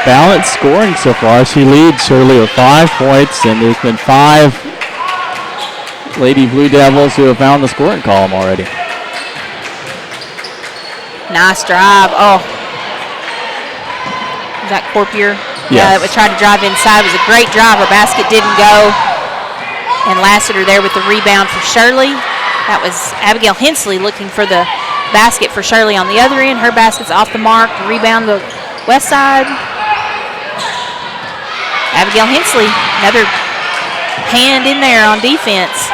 Balanced scoring so far. She leads Shirley with 5 points, and there's been 5 Lady Blue Devils who have found the scoring column already. Nice drive. Oh. Is that Corpier? Yes. Yeah, that tried to drive inside. It was a great drive. Her basket didn't go. And Lassiter there with the rebound for Shirley. That was Abigail Hensley looking for the basket for Shirley on the other end. Her basket's off the mark. Rebound the west side. Abigail Hensley, another hand in there on defense.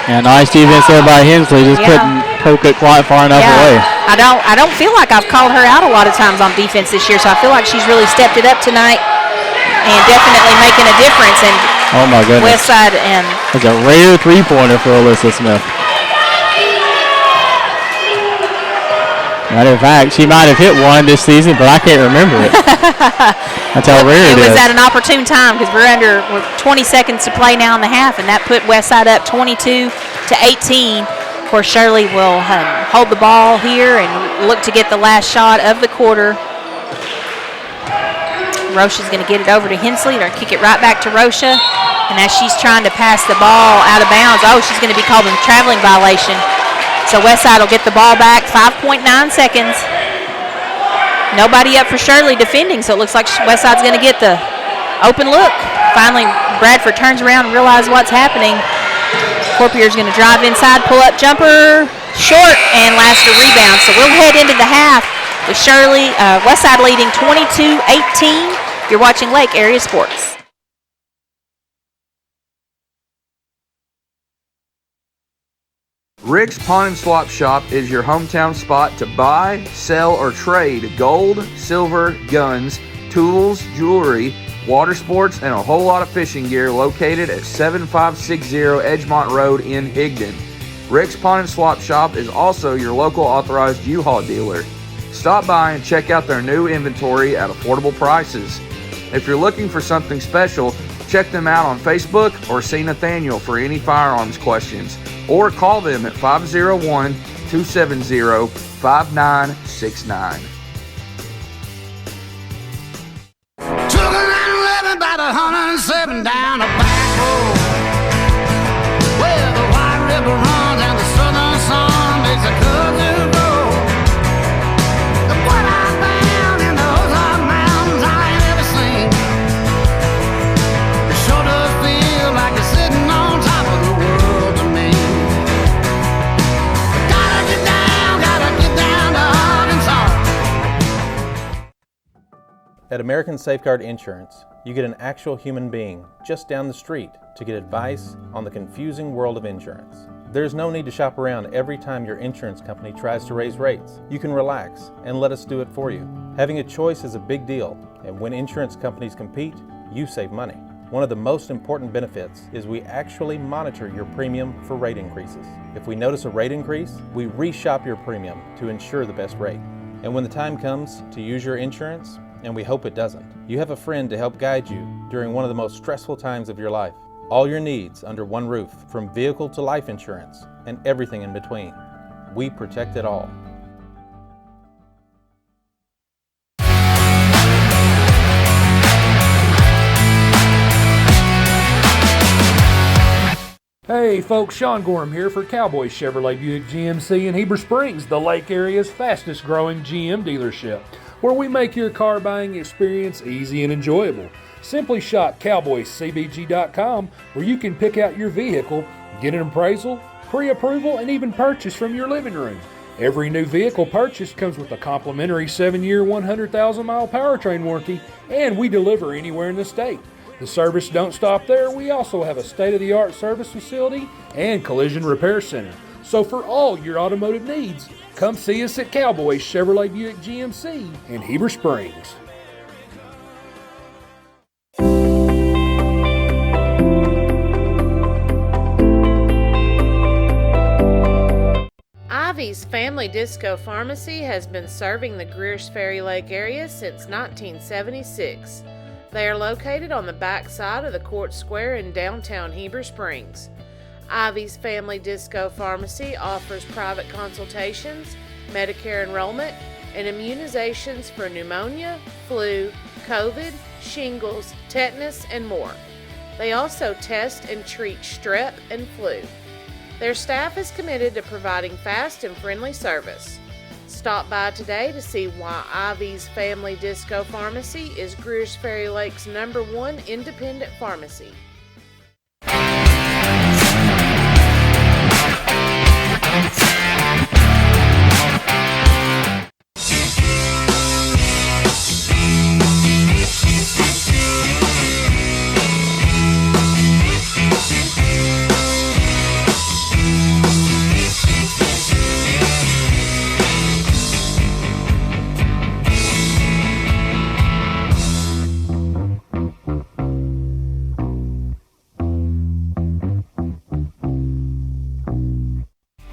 Yeah, nice defense there by Hensley. Just couldn't poke it quite far enough away. I don't feel like I've called her out a lot of times on defense this year, so I feel like she's really stepped it up tonight and definitely making a difference. And oh my goodness. West side and that's a rare 3-pointer for Alyssa Smith. Matter of fact, she might have hit one this season, but I can't remember it. That's how rare it is. It was at an opportune time because we're 20 seconds to play now in the half, and that put Westside up 22-18. Of course, Shirley will hold the ball here and look to get the last shot of the quarter. Rocha's going to get it over to Hensley. They're going to kick it right back to Rocha. And as she's trying to pass the ball out of bounds, she's going to be called a traveling violation. So Westside will get the ball back, 5.9 seconds. Nobody up for Shirley defending, so it looks like Westside's going to get the open look. Finally, Bradford turns around and realizes what's happening. Corpier's going to drive inside, pull up jumper, short, and Lassiter rebound. So we'll head into the half with Shirley, Westside leading 22-18. You're watching Lake Area Sports. Rick's Pawn and Swap Shop is your hometown spot to buy, sell, or trade gold, silver, guns, tools, jewelry, water sports, and a whole lot of fishing gear located at 7560 Edgemont Road in Higdon. Rick's Pawn and Swap Shop is also your local authorized U-Haul dealer. Stop by and check out their new inventory at affordable prices. If you're looking for something special, check them out on Facebook or see Nathaniel for any firearms questions, or call them at 501-270-5969. Took a 911 about 107 down a back road, where the White River runs and the southern sun makes a cousin grow. Look what I found in the Ozark Mountains I ain't ever seen. It sure does feel like you're sitting on top of the world to me. Gotta get down to Arkansas. At American Safeguard Insurance, you get an actual human being just down the street to get advice on the confusing world of insurance. There's no need to shop around every time your insurance company tries to raise rates. You can relax and let us do it for you. Having a choice is a big deal, and when insurance companies compete, you save money. One of the most important benefits is we actually monitor your premium for rate increases. If we notice a rate increase, we reshop your premium to ensure the best rate. And when the time comes to use your insurance, and we hope it doesn't, you have a friend to help guide you during one of the most stressful times of your life. All your needs under one roof, from vehicle to life insurance, and everything in between. We protect it all. Hey folks, Sean Gorham here for Cowboys Chevrolet Buick GMC in Heber Springs, the Lake Area's fastest growing GM dealership, where we make your car buying experience easy and enjoyable. Simply shop cowboyscbg.com, where you can pick out your vehicle, get an appraisal, pre-approval, and even purchase from your living room. Every new vehicle purchased comes with a complimentary 7-year, 100,000-mile powertrain warranty, and we deliver anywhere in the state. The service don't stop there. We also have a state-of-the-art service facility and collision repair center. So for all your automotive needs, come see us at Cowboy Chevrolet Buick GMC in Heber Springs. Ivy's Family Disco Pharmacy has been serving the Greers Ferry Lake area since 1976. They are located on the back side of the Court Square in downtown Heber Springs. Ivy's Family Disco Pharmacy offers private consultations, Medicare enrollment, and immunizations for pneumonia, flu, COVID, shingles, tetanus, and more. They also test and treat strep and flu. Their staff is committed to providing fast and friendly service. Stop by today to see why Ivy's Family Disco Pharmacy is Greers Ferry Lake's #1 independent pharmacy.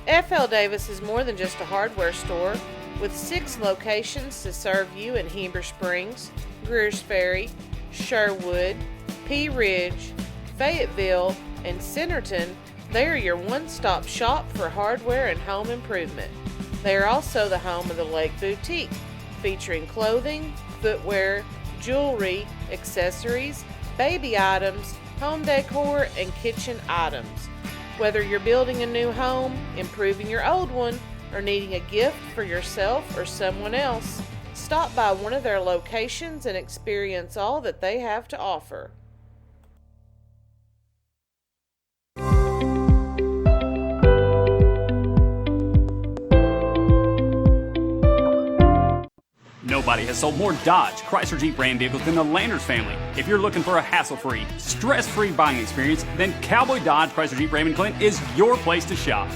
F.L. Davis is more than just a hardware store, with 6 locations to serve you in Heber Springs, Greers Ferry, Sherwood, Pea Ridge, Fayetteville, and Centerton. They are your one-stop shop for hardware and home improvement. They are also the home of the Lake Boutique, featuring clothing, footwear, jewelry, accessories, baby items, home decor, and kitchen items. Whether you're building a new home, improving your old one, or needing a gift for yourself or someone else, stop by one of their locations and experience all that they have to offer. Nobody has sold more Dodge, Chrysler Jeep Ram vehicles than the Landers family. If you're looking for a hassle-free, stress-free buying experience, then Cowboy Dodge, Chrysler Jeep Ram in Clinton is your place to shop.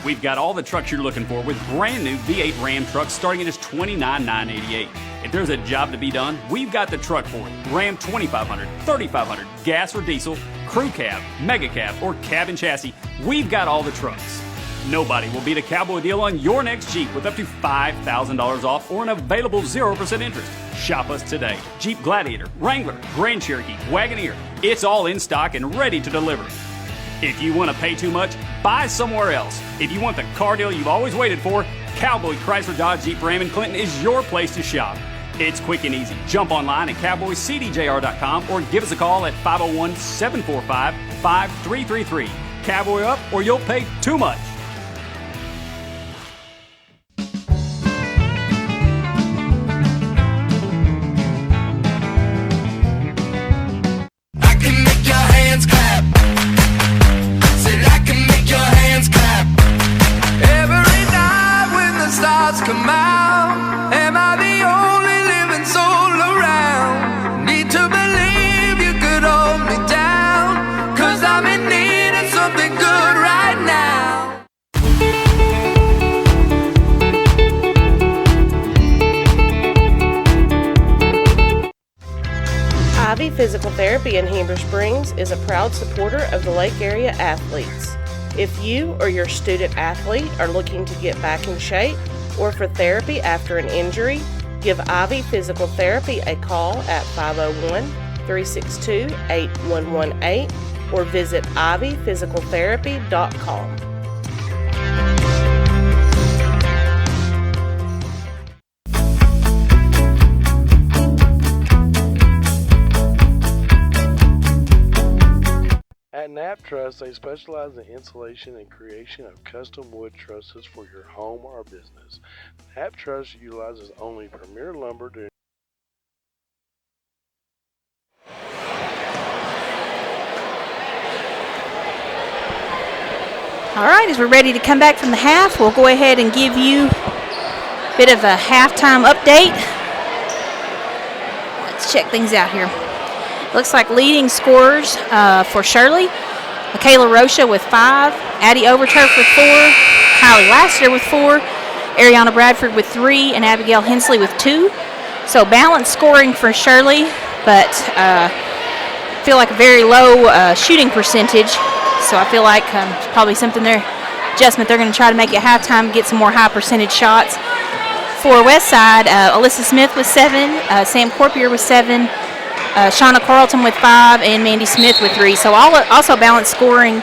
We've got all the trucks you're looking for with brand new V8 Ram trucks starting at just $29,988. If there's a job to be done, we've got the truck for it. Ram 2500, 3500, gas or diesel, crew cab, mega cab, or cab and chassis, we've got all the trucks. Nobody will beat a Cowboy deal on your next Jeep with up to $5,000 off or an available 0% interest. Shop us today. Jeep Gladiator, Wrangler, Grand Cherokee, Wagoneer. It's all in stock and ready to deliver. If you want to pay too much, buy somewhere else. If you want the car deal you've always waited for, Cowboy Chrysler Dodge Jeep Ram in Clinton is your place to shop. It's quick and easy. Jump online at cowboycdjr.com or give us a call at 501-745-5333. Cowboy up or you'll pay too much. Come out, am I the only living soul around? Need to believe you could hold me down, 'cause I'm in need of something good right now. Ivy Physical Therapy in Heber Springs is a proud supporter of the Lake Area athletes. If you or your student athlete are looking to get back in shape, or for therapy after an injury, give Ivy Physical Therapy a call at 501-362-8118 or visit ivyphysicaltherapy.com. At Knapp Truss, they specialize in installation and creation of custom wood trusses for your home or business. Knapp Truss utilizes only premier lumber to All right, as we're ready to come back from the half, we'll go ahead and give you a bit of a halftime update. Let's check things out here. Looks like leading scorers for Shirley, Michaela Rocha with 5, Addie Overturf with 4, Kylie Lassiter with 4, Ariana Bradford with 3, and Abigail Hensley with 2. So balanced scoring for Shirley, but feel like a very low shooting percentage. So I feel like probably something adjustment they're going to try to make at halftime, get some more high percentage shots. For Westside, Alyssa Smith with 7, Sam Corpier with 7, Shauna Carlton with 5, and Mandy Smith with 3. So also balanced scoring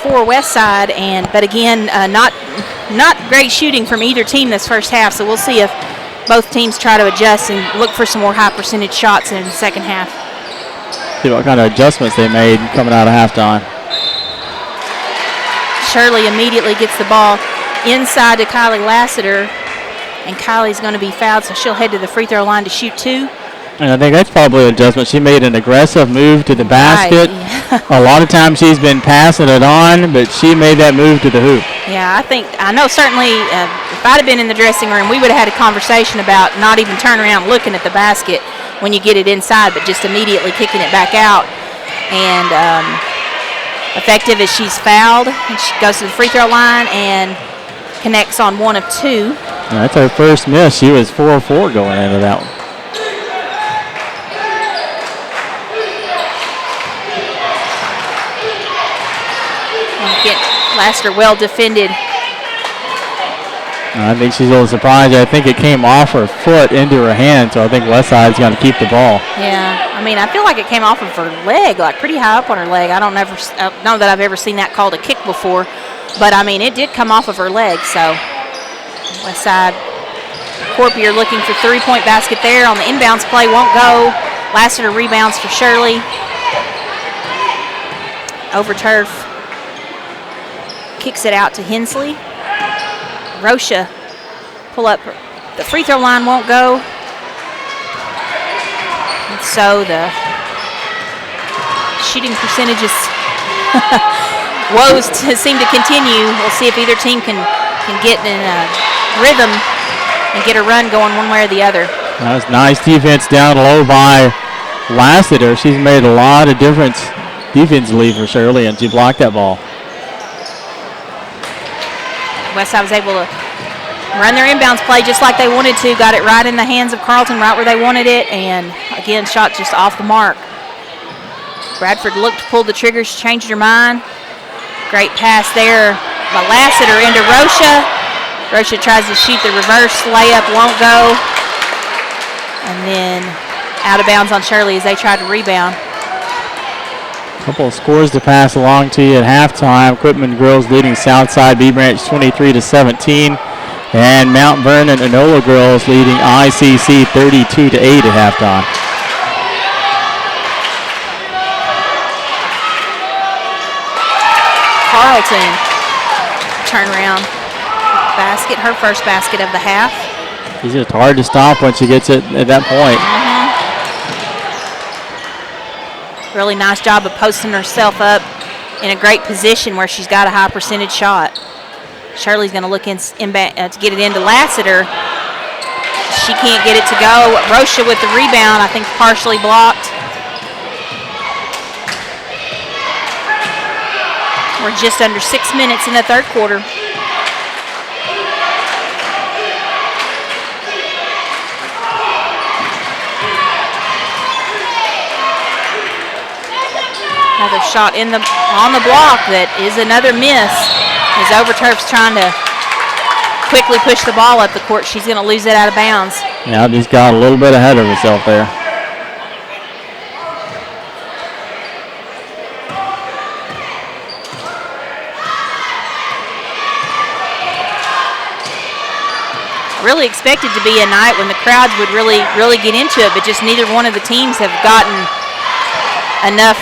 for Westside, but again, not great shooting from either team this first half. So we'll see if both teams try to adjust and look for some more high percentage shots in the second half. See what kind of adjustments they made coming out of halftime. Shirley immediately gets the ball inside to Kylie Lassiter, and Kylie's going to be fouled, so she'll head to the free throw line to shoot 2. And I think that's probably an adjustment. She made an aggressive move to the basket. Right. A lot of times she's been passing it on, but she made that move to the hoop. Yeah, I know certainly if I'd have been in the dressing room, we would have had a conversation about not even turning around looking at the basket when you get it inside, but just immediately kicking it back out. And effective as she's fouled, and she goes to the free throw line and connects on 1 of 2. That's her first miss. She was 4-4 going into that one. Lassiter well defended. I think she's a little surprised. I think it came off her foot into her hand, so I think Westside's going to keep the ball. Yeah, I mean, I feel like it came off of her leg, like pretty high up on her leg. I don't know that I've ever seen that called a kick before, but I mean, it did come off of her leg. So Westside, Corpier looking for three-point basket there on the inbounds play, won't go. Lassiter rebounds for Shirley. Overturf kicks it out to Hensley. Rocha pull up. The free throw line won't go. And so the shooting percentages woes seem to continue. We'll see if either team can get in a rhythm and get a run going one way or the other. That was nice defense down low by Lassiter. She's made a lot of difference defensively for Shirley, and she blocked that ball. Westside was able to run their inbounds play just like they wanted to, got it right in the hands of Carlton, right where they wanted it, and again, shot just off the mark. Bradford looked, pulled the triggers, changed her mind. Great pass there by Lassiter into Rocha. Rocha tries to shoot the reverse layup, won't go. And then out of bounds on Shirley as they tried to rebound. Couple of scores to pass along to you at halftime. Quitman girls leading Southside B Branch 23-17, and Mount Vernon Enola girls leading ICC 32-8 at halftime. Carlton turnaround basket, her first basket of the half. It's just hard to stop when she gets it at that point. Really nice job of posting herself up in a great position where she's got a high percentage shot. Shirley's going to look to get it into Lassiter. She can't get it to go. Rocha with the rebound, I think partially blocked. We're just under 6 minutes in the third quarter. Another shot on the block that is another miss. As Overturf's trying to quickly push the ball up the court, she's going to lose it out of bounds. Yeah, just got a little bit ahead of herself there. Really expected to be a night when the crowds would really get into it, but just neither one of the teams have gotten enough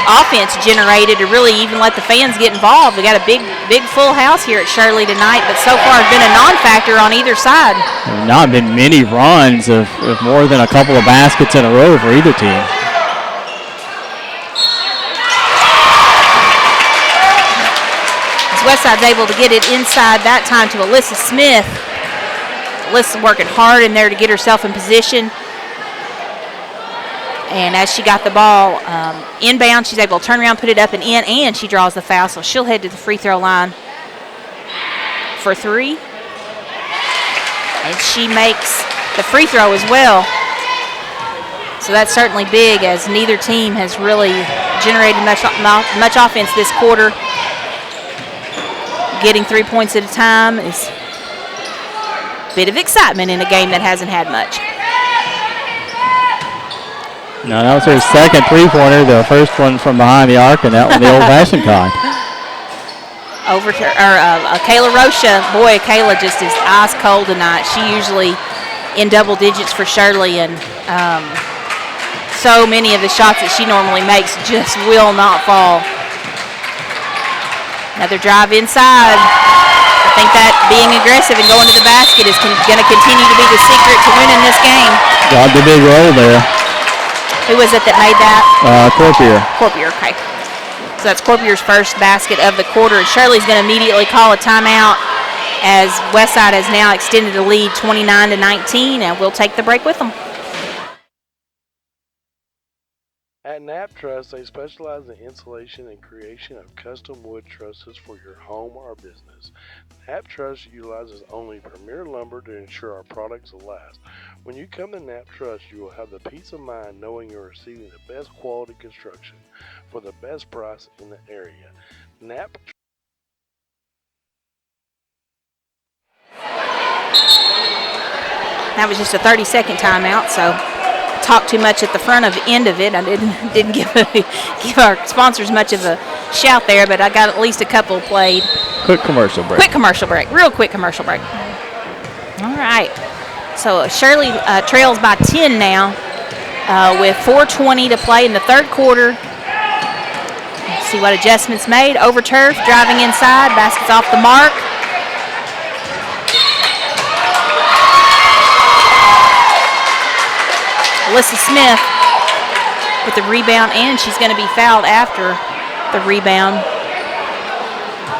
offense generated to really even let the fans get involved. We got a big full house here at Shirley tonight, but so far it's been a non-factor on either side. There have not been many runs of more than a couple of baskets in a row for either team. Westside's able to get it inside that time to Alyssa Smith. Alyssa working hard in there to get herself in position. And as she got the ball inbound, she's able to turn around, put it up and in, and she draws the foul. So she'll head to the free throw line for 3. And she makes the free throw as well. So that's certainly big, as neither team has really generated much offense this quarter. Getting 3 points at a time is a bit of excitement in a game that hasn't had much. No, that was her second three-pointer, the first one from behind the arc, and that one the old-fashioned kind. Kayla Rocha, boy, Kayla just is ice cold tonight. She usually in double digits for Shirley, and so many of the shots that she normally makes just will not fall. Another drive inside. I think that being aggressive and going to the basket is going to continue to be the secret to winning this game. Got the big roll there. Who was it that made that? Corpier. Corpier, okay. So that's Corpier's first basket of the quarter. And Shirley's going to immediately call a timeout, as Westside has now extended the lead 29-19, and we'll take the break with them. At Knapp Truss, they specialize in installation and creation of custom wood trusses for your home or business. Knapp Truss utilizes only premier lumber to ensure our products will last. When you come to Knapp Truss, you will have the peace of mind knowing you're receiving the best quality construction for the best price in the area. Knapp. That was just a 30-second timeout, so talked too much at the front of the end of it. I didn't give our sponsors much of a shout there, but I got at least a couple played. Quick commercial break. Real quick commercial break. All right. So Shirley trails by 10 now with 4:20 to play in the third quarter. Let's see what adjustments made. Over turf, driving inside, basket's off the mark. Alyssa Smith with the rebound, and she's going to be fouled after the rebound.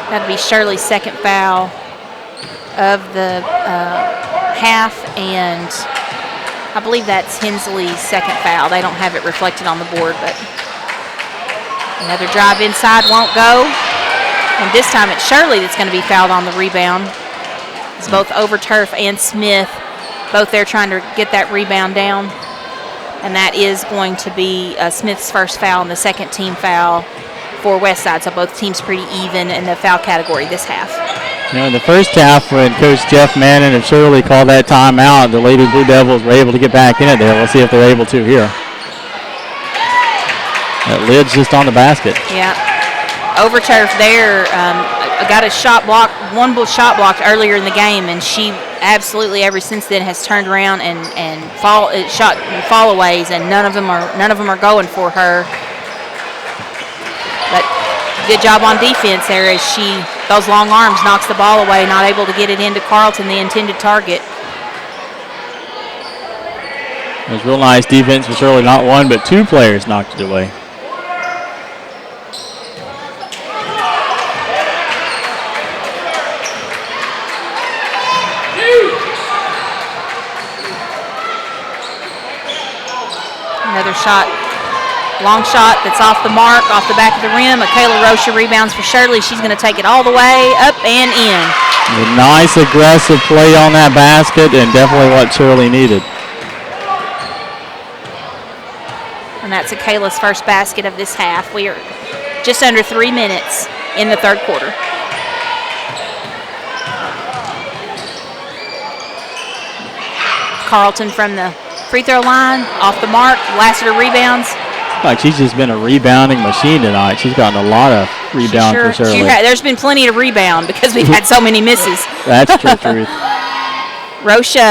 That'll be Shirley's second foul of the half, and I believe that's Hensley's second foul. They don't have it reflected on the board, but another drive inside won't go. And this time it's Shirley that's going to be fouled on the rebound. It's both Overturf and Smith, both there trying to get that rebound down. And that is going to be Smith's first foul and the second team foul for Westside. So both teams pretty even in the foul category this half. You know, in the first half, when Coach Jeff Manning and Shirley called that timeout, the Lady Blue Devils were able to get back in it there. We'll see if they're able to here. That lid's just on the basket. Yeah. Overturf there got a shot block, one shot blocked earlier in the game, and she absolutely ever since then has turned around and shot fallaways, and none of them are going for her. But good job on defense there, as those long arms knocks the ball away, not able to get it into Carlton, the intended target. It was real nice defense for Shirley. Not one, but two players knocked it away. Another shot, long shot that's off the mark, off the back of the rim. Kayla Rocha rebounds for Shirley. She's going to take it all the way up and in. A nice aggressive play on that basket, and definitely what Shirley needed. And that's Kayla's first basket of this half. We are just under 3 minutes in the third quarter. Carlton from the free throw line, off the mark. Lassiter rebounds. Like she's just been a rebounding machine tonight. She's gotten a lot of rebound for Shirley. There's been plenty to rebound because we've had so many misses. That's true. Rocha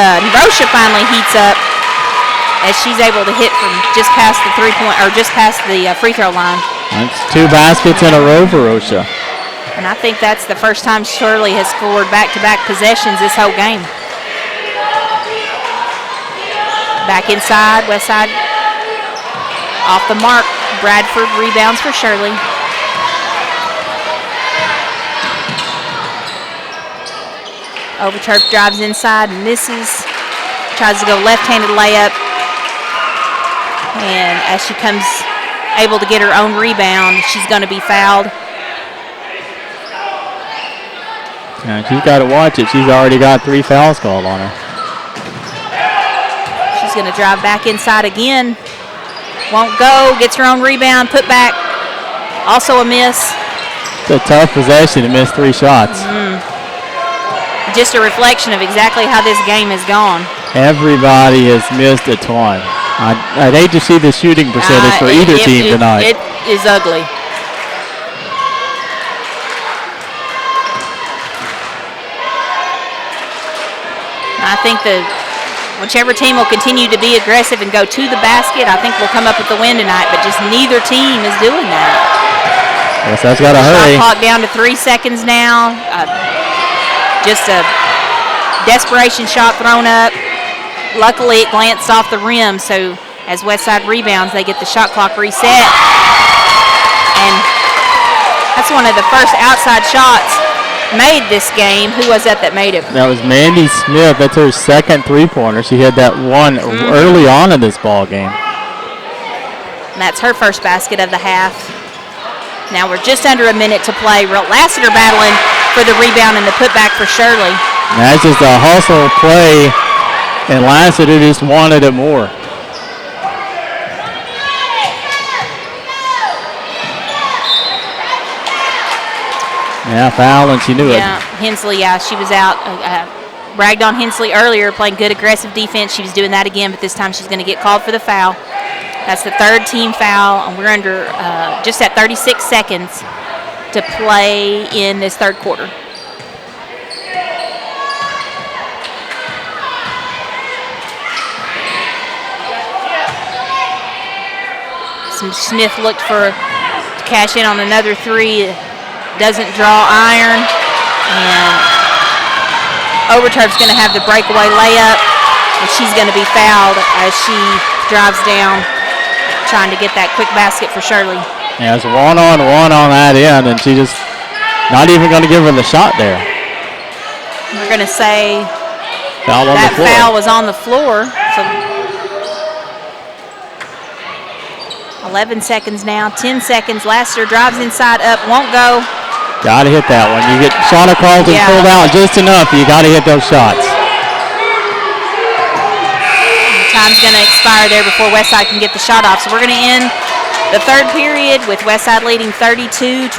finally heats up as she's able to hit from just past the free throw line. That's 2 baskets in a row for Rocha. And I think that's the first time Shirley has scored back-to-back possessions this whole game. Back inside, Westside off the mark. Bradford rebounds for Shirley. Overturf drives inside and misses. Tries to go left-handed layup. And as she comes able to get her own rebound, she's going to be fouled. And she's got to watch it. She's already got 3 fouls called on her. She's going to drive back inside again. Won't go. Gets her own rebound. Put back. Also a miss. It's a tough possession to miss 3 shots. Just a reflection of exactly how this game has gone. Everybody has missed a ton. I'd hate to see the shooting percentage for either team tonight. It is ugly. I think whichever team will continue to be aggressive and go to the basket, I think we'll come up with the win tonight, but just neither team is doing that. Yes, that's got to hurry. Shot clock down to 3 seconds now. Just a desperation shot thrown up. Luckily, it glanced off the rim, so as Westside rebounds, they get the shot clock reset. And that's one of the first outside shots made this game. Who was that made it? That was Mandy Smith. That's her second three-pointer. She had that one early on in this ball game. And that's her first basket of the half. Now we're just under a minute to play. Lassiter battling for the rebound and the putback for Shirley. And that's just a hustle play, and Lassiter just wanted it more. Yeah, foul, and she knew it. Yeah, Hensley, she was out. Bragged on Hensley earlier, playing good aggressive defense. She was doing that again, but this time she's going to get called for the foul. That's the third team foul, and we're under just at 36 seconds to play in this third quarter. Smith looked to cash in on another 3. Doesn't draw iron, and Overturf's going to have the breakaway layup, and she's going to be fouled as she drives down, trying to get that quick basket for Shirley. Yeah, it's one-on-one on that end, and she just not even going to give her the shot there. We're going to say foul that foul was on the floor. So 11 seconds now, 10 seconds. Lassiter drives inside, up, won't go. Got to hit that one. You get Shauna Carlton pulled out just enough. You got to hit those shots. Time's going to expire there before Westside can get the shot off. So we're going to end the third period with Westside leading 32-25.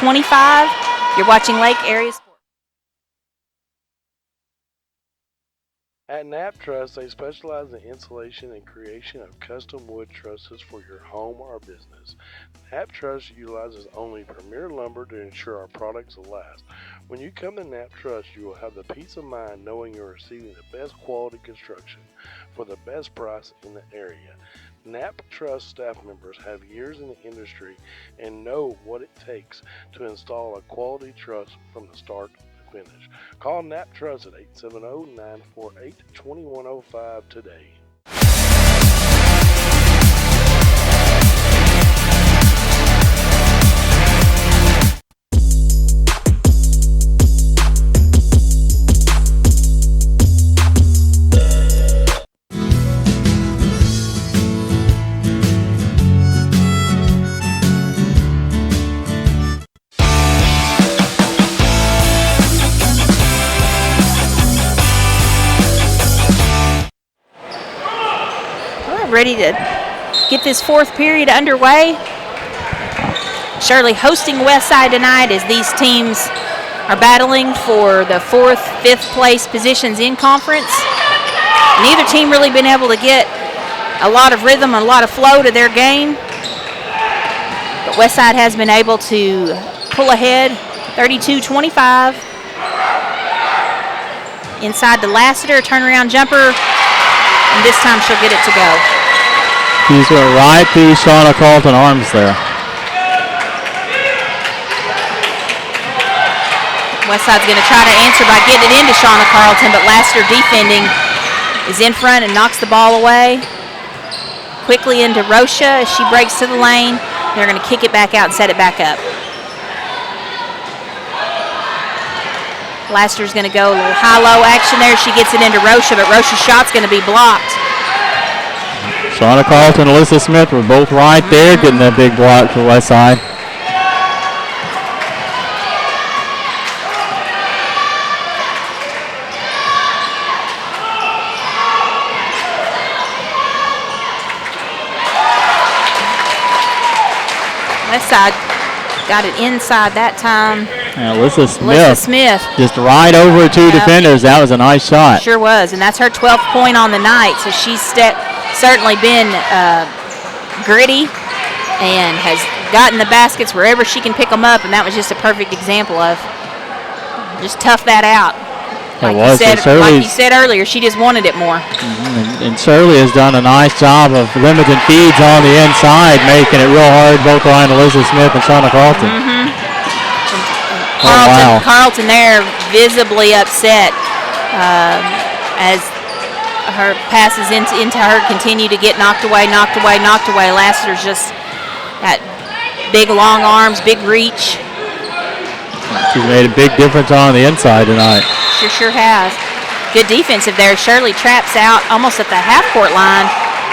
You're watching Lake Area Sports. At Knapp Truss, they specialize in installation and creation of custom wood trusses for your home or business. Knapp Truss utilizes only premier lumber to ensure our products will last. When you come to Knapp Truss, you will have the peace of mind knowing you're receiving the best quality construction for the best price in the area. Knapp Truss staff members have years in the industry and know what it takes to install a quality truss from the start to finish. Call Knapp Truss at 870-948-2105 today. Ready to get this fourth period underway. Shirley hosting Westside tonight as these teams are battling for the 4th, 5th place positions in conference. Neither team really been able to get a lot of rhythm and a lot of flow to their game. But Westside has been able to pull ahead 32-25. Inside to Lassiter, turnaround jumper, and this time she'll get it to go. He's went right through Shauna Carlton arms there. Westside's going to try to answer by getting it into Shauna Carlton, but Lassiter defending is in front and knocks the ball away. Quickly into Rocha as she breaks to the lane. They're going to kick it back out and set it back up. Lassiter's going to go a little high-low action there. She gets it into Rocha, but Rocha's shot's going to be blocked. Shauna Carlton and Alyssa Smith were both right there, getting that big block for Westside. Westside got it inside that time. And Alyssa Smith just right over two defenders. That was a nice shot. Sure was, and that's her 12th point on the night. So she's certainly been gritty and has gotten the baskets wherever she can pick them up, and that was just a perfect example of just tough that out. Like you said earlier, she just wanted it more. And Shirley has done a nice job of limiting feeds on the inside, making it real hard both on Alyssa Smith and Shauna Carlton. Carlton there visibly upset as her passes into her continue to get knocked away. Lassiter's just got big long arms, big reach. She's made a big difference on the inside tonight. Sure has. Good defensive there. Shirley traps out almost at the half-court line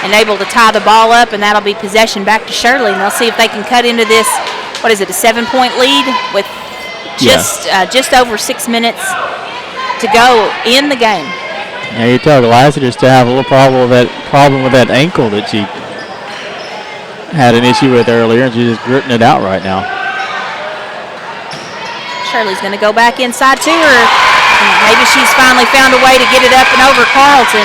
and able to tie the ball up, and that'll be possession back to Shirley. And they'll see if they can cut into this, a 7-point lead with just over 6 minutes to go in the game. Yeah, you tell Lassiter to have a little problem with that ankle that she had an issue with earlier, and she's just gritting it out right now. Shirley's going to go back inside to her. Maybe she's finally found a way to get it up and over Carlton.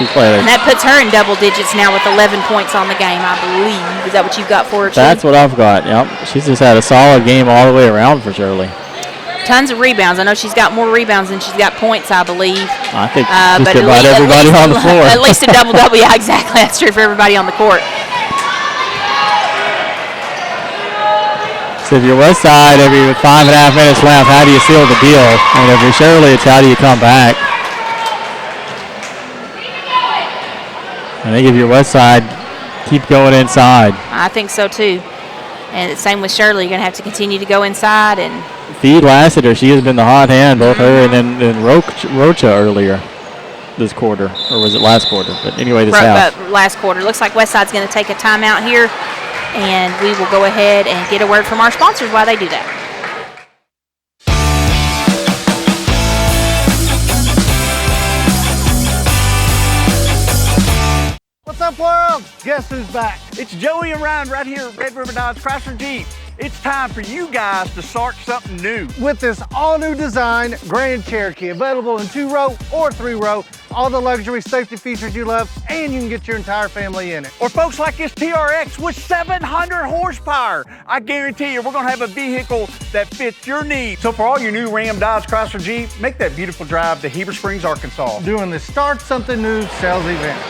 And that puts her in double digits now with 11 points on the game, I believe. Is that what you've got for her, too? That's what I've got, yep. She's just had a solid game all the way around for Shirley. Tons of rebounds. I know she's got more rebounds than she's got points, I believe. I think just about everybody on the floor. At least a double-double, yeah, exactly. That's true for everybody on the court. So if you're Westside, with 5.5 minutes left, how do you seal the deal? And if you're Shirley, it's how do you come back? I think if you're Westside, keep going inside. I think so too. And the same with Shirley. You're going to have to continue to go inside and feed Lassiter. She has been the hot hand, both her and then Rocha earlier this quarter, or was it last quarter? But anyway, this half. Last quarter. Looks like Westside's going to take a timeout here. And we will go ahead and get a word from our sponsors while they do that. What's up, world? Guess who's back? It's Joey and Ryan right here at Red River Dodge Chrysler Jeep. It's time for you guys to start something new. With this all-new design Grand Cherokee, available in 2-row or 3-row, all the luxury safety features you love, and you can get your entire family in it. Or folks like this TRX with 700 horsepower. I guarantee you we're going to have a vehicle that fits your needs. So for all your new Ram, Dodge, Chrysler, Jeep, make that beautiful drive to Heber Springs, Arkansas. Doing the Start Something New sales event.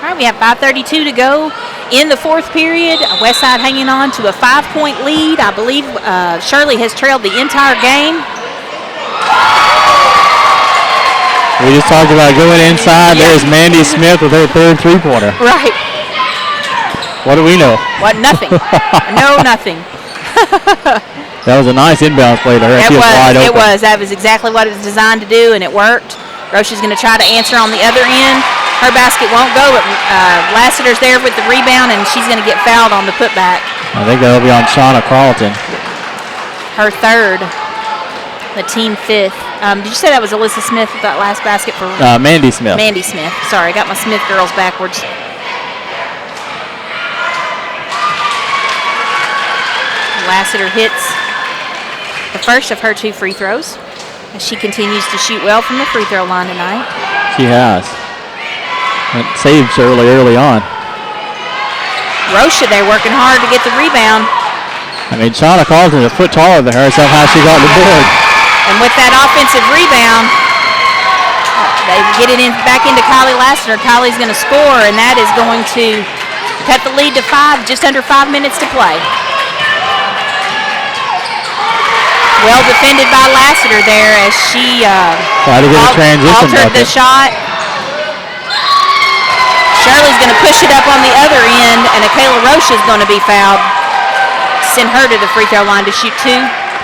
All right, we have 5:32 to go in the fourth period. Westside hanging on to a 5-point lead. I believe Shirley has trailed the entire game. We just talked about going inside. Yeah. There's Mandy Smith with her third three-pointer. Right. What do we know? What? Nothing. No, nothing. That was a nice inbound play to her. She was wide open. It was. That was exactly what it was designed to do, and it worked. Rocha's going to try to answer on the other end. Her basket won't go, but Lassiter's there with the rebound, and she's going to get fouled on the putback. I think that'll be on Shauna Carlton. Her third, the team fifth. Did you say that was Alyssa Smith with that last basket for? Mandy Smith. Mandy Smith. Sorry, I got my Smith girls backwards. Lassiter hits the first of her 2 free throws as she continues to shoot well from the free throw line tonight. She has. It saved Shirley early on. Rocha there working hard to get the rebound. I mean, Shauna Carlton is a foot taller than her. Somehow she got the board. And with that offensive rebound, they get it back into Kylie Lassiter. Kylie's going to score, and that is going to cut the lead to 5, just under 5 minutes to play. Well defended by Lassiter there as she tried to get a transition altered the shot. Shirley's going to push it up on the other end, and Akayla Rocha is going to be fouled. Send her to the free throw line to shoot 2.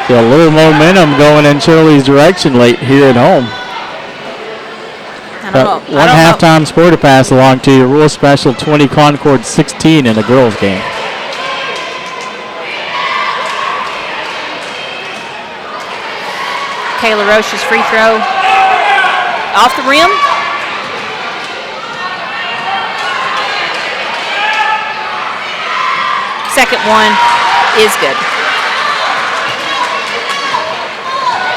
So a little momentum going in Shirley's direction late here at home. One halftime score to pass along to you. Rule special 20, Concord 16 in a girls game. Kayla Rocha's free throw off the rim. Second one is good.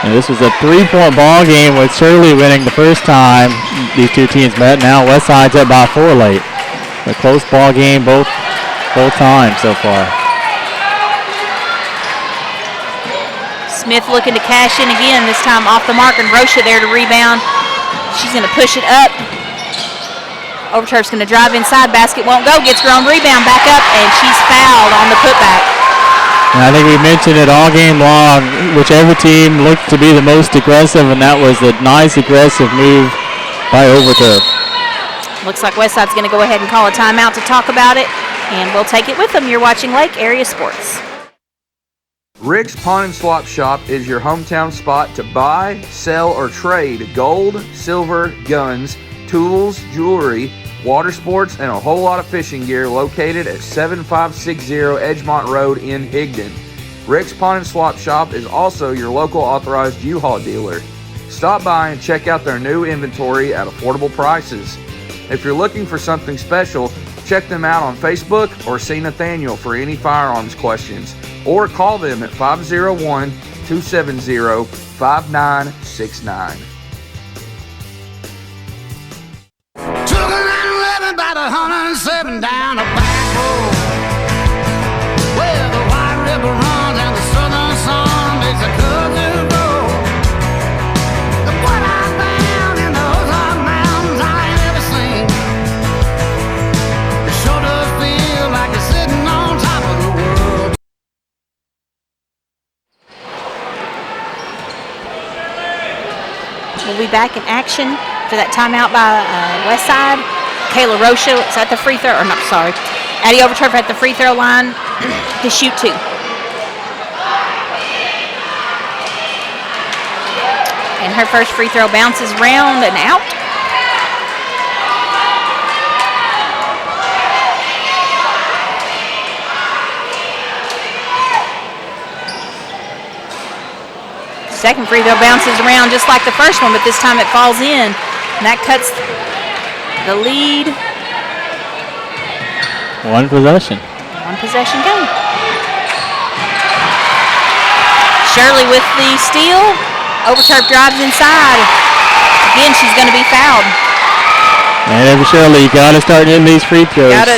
And this was a 3-point ball game with Shirley winning the first time these two teams met. Now Westside's up by 4 late. A close ball game both times so far. Smith looking to cash in again, this time off the mark, and Rocha there to rebound. She's going to push it up. Overturf's going to drive inside, basket won't go, gets her own rebound back up, and she's fouled on the putback. And I think we mentioned it all game long, whichever team looked to be the most aggressive, and that was a nice aggressive move by Overturf. Looks like Westside's going to go ahead and call a timeout to talk about it, and we'll take it with them. You're watching Lake Area Sports. Rick's Pawn and Swap Shop is your hometown spot to buy, sell, or trade gold, silver, guns, tools, jewelry, water sports, and a whole lot of fishing gear located at 7560 Edgemont Road in Higdon. Rick's Pawn and Swap Shop is also your local authorized U-Haul dealer. Stop by and check out their new inventory at affordable prices. If you're looking for something special, check them out on Facebook or see Nathaniel for any firearms questions, or call them at 501-270-5969. About 107 down a back road, where the White River runs and the southern sun makes a cousin grow. The what I found in those hot mountains I ain't ever seen. It sure does feel like you're sitting on top of the world. We'll be back in action for that timeout by Westside. Kayla Rocha is at the free throw, or not, sorry. Addie Overturf at the free throw line to shoot 2. And her first free throw bounces round and out. Second free throw bounces around just like the first one, but this time it falls in. And that cuts the lead. One possession game. Shirley with the steal. Overturf drives inside. Again, she's going to be fouled. And every Shirley, you got to start hitting these free throws. Got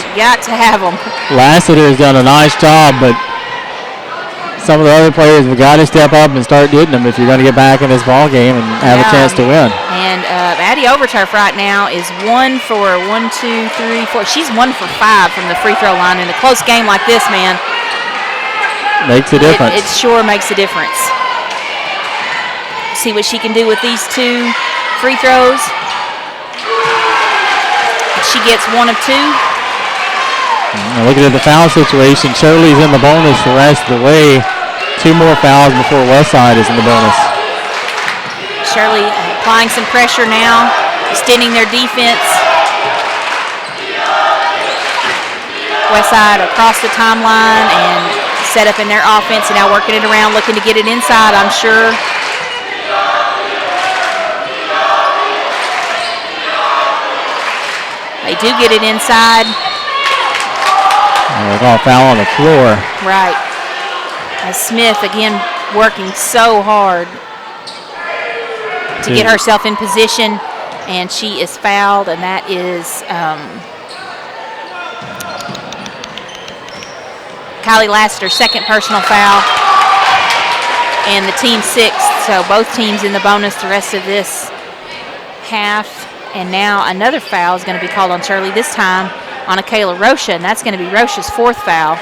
to have them. Lassiter has done a nice job, but some of the other players have got to step up and start hitting them if you're going to get back in this ball game and have a chance to win. And Addie Overturf right now is 1 for 1, 2, 3, 4. She's 1 for 5 from the free throw line. In a close game like this, man, makes a difference. It sure makes a difference. See what she can do with these 2 free throws. She gets 1 of 2. Now looking at the foul situation, Shirley's in the bonus the rest of the way. 2 more fouls before Westside is in the bonus. Shirley applying some pressure now, extending their defense. Westside across the timeline and set up in their offense, and now working it around, looking to get it inside, I'm sure. They do get it inside. They're going to foul on the floor. Right. As Smith, again, working so hard to get herself in position, and she is fouled, and that is Kylie Lassiter's second personal foul, and the team 6th, so both teams in the bonus the rest of this half. And now another foul is going to be called on Shirley, this time on Akayla Rocha, and that's going to be Rocha's 4th foul.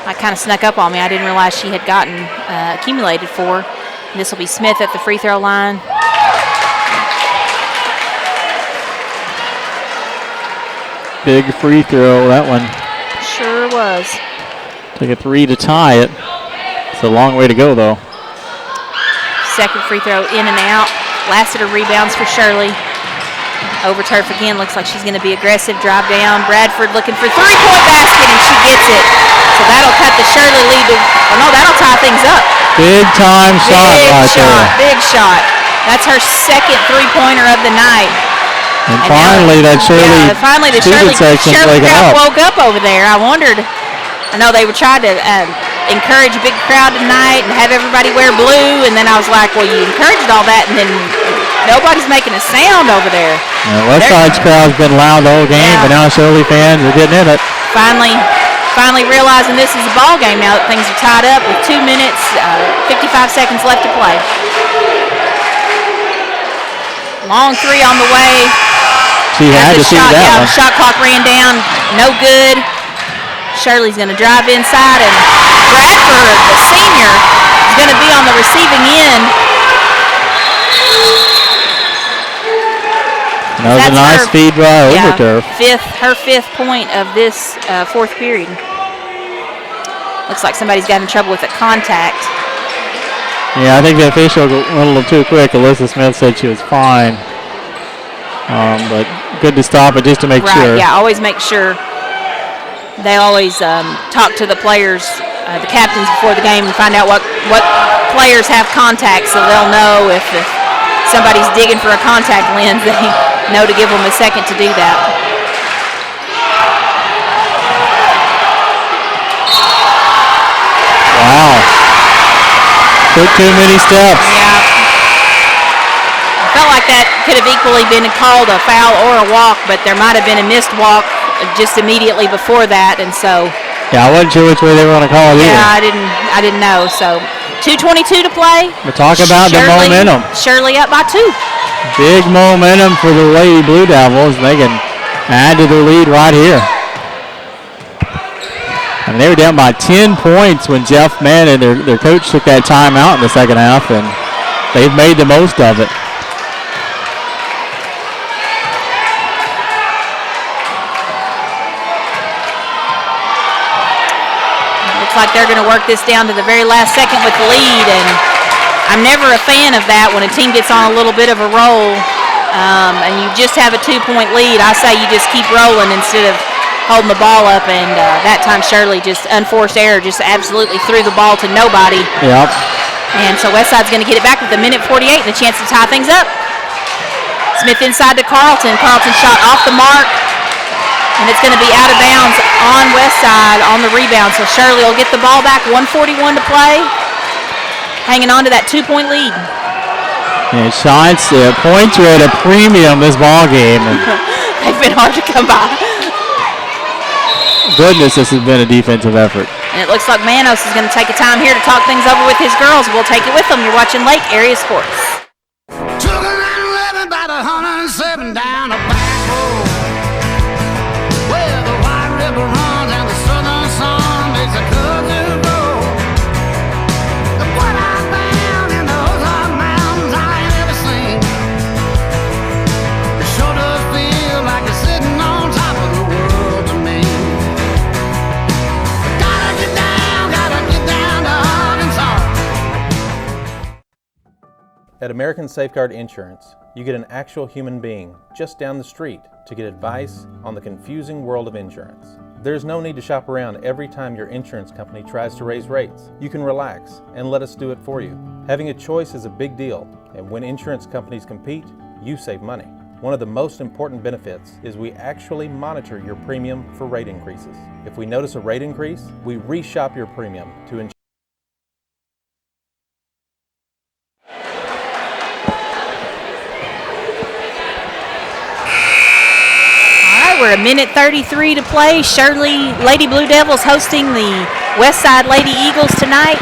That kind of snuck up on me. I didn't realize she had gotten accumulated 4. This will be Smith at the free throw line. Big free throw, that one. Sure was. Took a 3 to tie it. It's a long way to go, though. Second free throw in and out. Last set of rebounds for Shirley. Over turf again. Looks like she's going to be aggressive. Drive down. Bradford looking for three-point basket, and she gets it. So that'll cut the Shirley lead. Oh, no, that'll tie things up. Big time shot right there. Big shot. That's her second three-pointer of the night. And finally, that Shirley student section crowd woke up over there. I wondered. I know they were trying to encourage a big crowd tonight and have everybody wear blue, and then I was like, well, you encouraged all that, and then nobody's making a sound over there. Yeah, West Side's crowd's been loud the whole game, but now Shirley fans are getting in it. Finally realizing this is a ball game now that things are tied up with 2 minutes, 55 seconds left to play. Long three on the way. She had to see that one. The shot clock ran down. No good. Shirley's going to drive inside, and Bradford, the senior, is going to be on the receiving end. That was a nice feed by over turf. Her fifth point of this fourth period. Looks like somebody's got in trouble with a contact. Yeah, I think the official went a little too quick. Alyssa Smith said she was fine. But good to stop it just to make sure. Yeah, always make sure. They always talk to the players, the captains before the game, and find out what players have contacts, so they'll know if somebody's digging for a contact lens, they know to give them a second to do that. Wow. Took too many steps. Yeah. I felt like that could have equally been called a foul or a walk, but there might have been a missed walk just immediately before that, and so. Yeah, I wasn't sure which way they were going to call it either. Yeah, I didn't know. So 2:22 to play. But talk about the momentum. Shirley up by 2. Big momentum for the Lady Blue Devils. They can add to their lead right here. And they were down by 10 points when Jeff Mann and their coach took that timeout in the second half, and they've made the most of it. Looks like they're going to work this down to the very last second with the lead, and I'm never a fan of that when a team gets on a little bit of a roll and you just have a 2-point lead. I say you just keep rolling instead of holding the ball up, and that time Shirley just unforced error, just absolutely threw the ball to nobody. Yep. And so Westside's going to get it back with 1:48 and a chance to tie things up. Smith inside to Carlton. Carlton shot off the mark, and it's going to be out of bounds on Westside on the rebound. So Shirley will get the ball back, 1:41 to play, hanging on to that 2-point lead. And shots, points are at a premium this ball game. They've been hard to come by. Goodness, this has been a defensive effort. And it looks like Manos is going to take a time here to talk things over with his girls. We'll take it with them. You're watching Lake Area Sports. Took a 911 by the 107 down a back road, where the White River runs and the southern sun makes a cousin grow. Look what I found in the Ozark Mountains I ain't ever seen. It sure does feel like it's sitting on top of the world to me. Gotta get down to Arkansas. At American Safeguard Insurance, you get an actual human being just down the street to get advice on the confusing world of insurance. There's no need to shop around every time your insurance company tries to raise rates. You can relax and let us do it for you. Having a choice is a big deal, and when insurance companies compete, you save money. One of the most important benefits is we actually monitor your premium for rate increases. If we notice a rate increase, we reshop your premium to ensure. We're 1:33 to play. Shirley Lady Blue Devils hosting the Westside Lady Eagles tonight.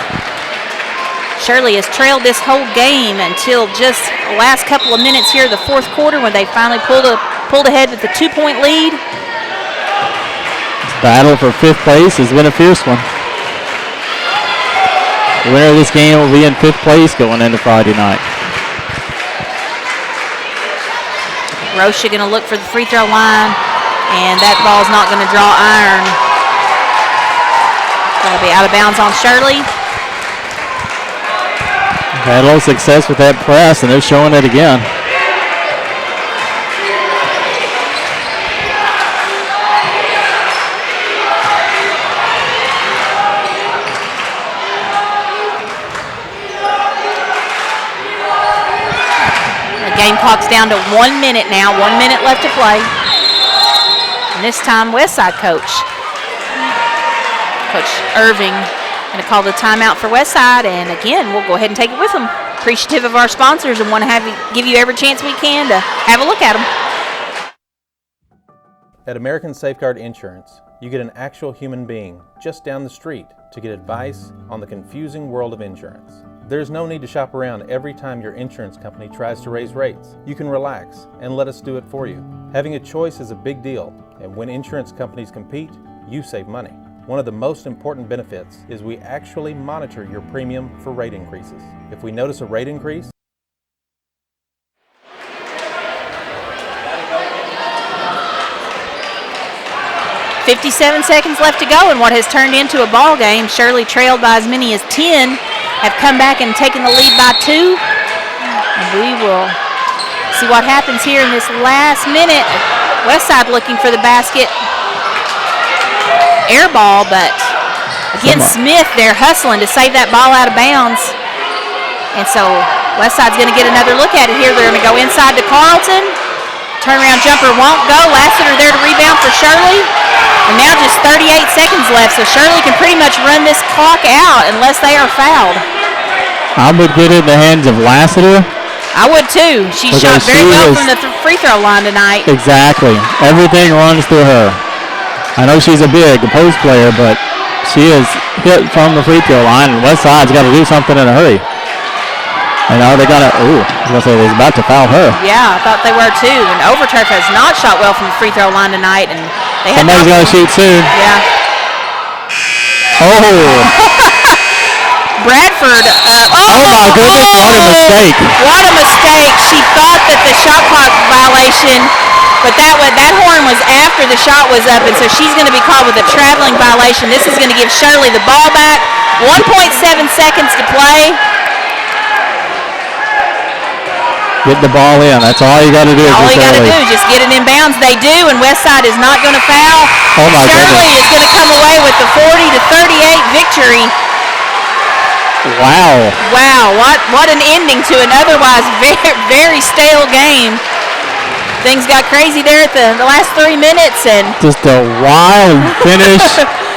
Shirley has trailed this whole game until just the last couple of minutes here, the fourth quarter, when they finally pulled ahead with the 2-point lead. This battle for 5th place has been a fierce one. The winner of this game will be in 5th place going into Friday night. Rocha going to look for the free throw line. And that ball's not going to draw iron. That'll be out of bounds on Shirley. Had a little success with that press, and they're showing it again. The game clock's down to 1 minute now. 1 minute left to play. And this time, Westside Coach Irving, going to call the timeout for Westside, and again, we'll go ahead and take it with them. Appreciative of our sponsors and want to give you every chance we can to have a look at them. At American Safeguard Insurance, you get an actual human being just down the street to get advice on the confusing world of insurance. There's no need to shop around every time your insurance company tries to raise rates. You can relax and let us do it for you. Having a choice is a big deal, and when insurance companies compete, you save money. One of the most important benefits is we actually monitor your premium for rate increases. If we notice a rate increase, .57 seconds left to go in what has turned into a ball game. Shirley, trailed by as many as 10, have come back and taken the lead by 2. And we will see what happens here in this last minute. Westside looking for the basket. Air ball, but again, Smith there hustling to save that ball out of bounds. And so Westside's going to get another look at it here. They're going to go inside to Carlton. Turnaround jumper won't go. Lassiter there to rebound for Shirley. And now just 38 seconds left, so Shirley can pretty much run this clock out unless they are fouled. I would get it in the hands of Lassiter. I would too. She shot very well from the free throw line tonight. Exactly. Everything runs through her. I know she's a big post player, but she is hit from the free throw line, and Westside's got to do something in a hurry. And now they got to, I was going to say, they was about to foul her. Yeah, I thought they were too. And Overturf has not shot well from the free throw line tonight, and they had somebody's got to shoot soon. Yeah. Oh. Bradford. Oh my goodness, what a mistake. What a mistake. She thought that the shot clock violation, but that horn was after the shot was up, and so she's going to be called with a traveling violation. This is going to give Shirley the ball back. 1.7 seconds to play. Get the ball in. That's all you got to do. All you got to do is just get it in bounds. They do, and Westside is not going to foul. Oh my Shirley goodness. is going to come away with the 40-38 victory. Wow. Wow, what an ending to an otherwise very, very stale game. Things got crazy there at the last 3 minutes, and just a wild finish.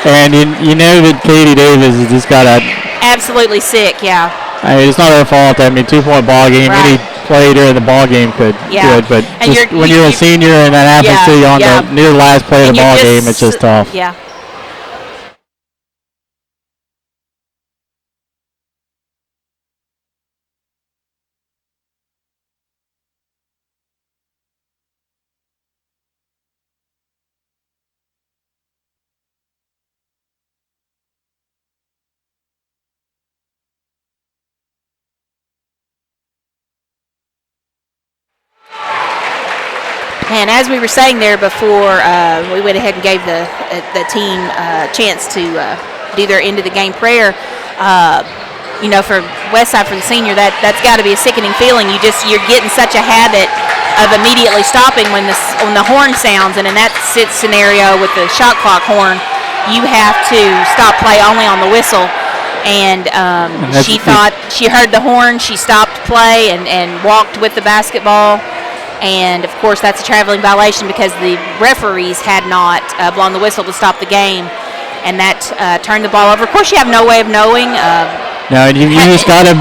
And you know that Katie Davis has just got a absolutely sick, yeah. I mean, it's not her fault. I mean, 2-point ball game. Right. Any play during the ball game could do it, but just when you're a senior and that happens to you on the near last play of the ball game, it's just tough. Yeah. And as we were saying there before, we went ahead and gave the team a chance to do their end of the game prayer. For Westside, for the senior, that's got to be a sickening feeling. You're getting such a habit of immediately stopping when the horn sounds, and in that scenario with the shot clock horn, you have to stop play only on the whistle. And she thought she heard the horn, she stopped play and walked with the basketball. And, of course, that's a traveling violation because the referees had not blown the whistle to stop the game. And that turned the ball over. Of course, you have no way of knowing. No, you just got to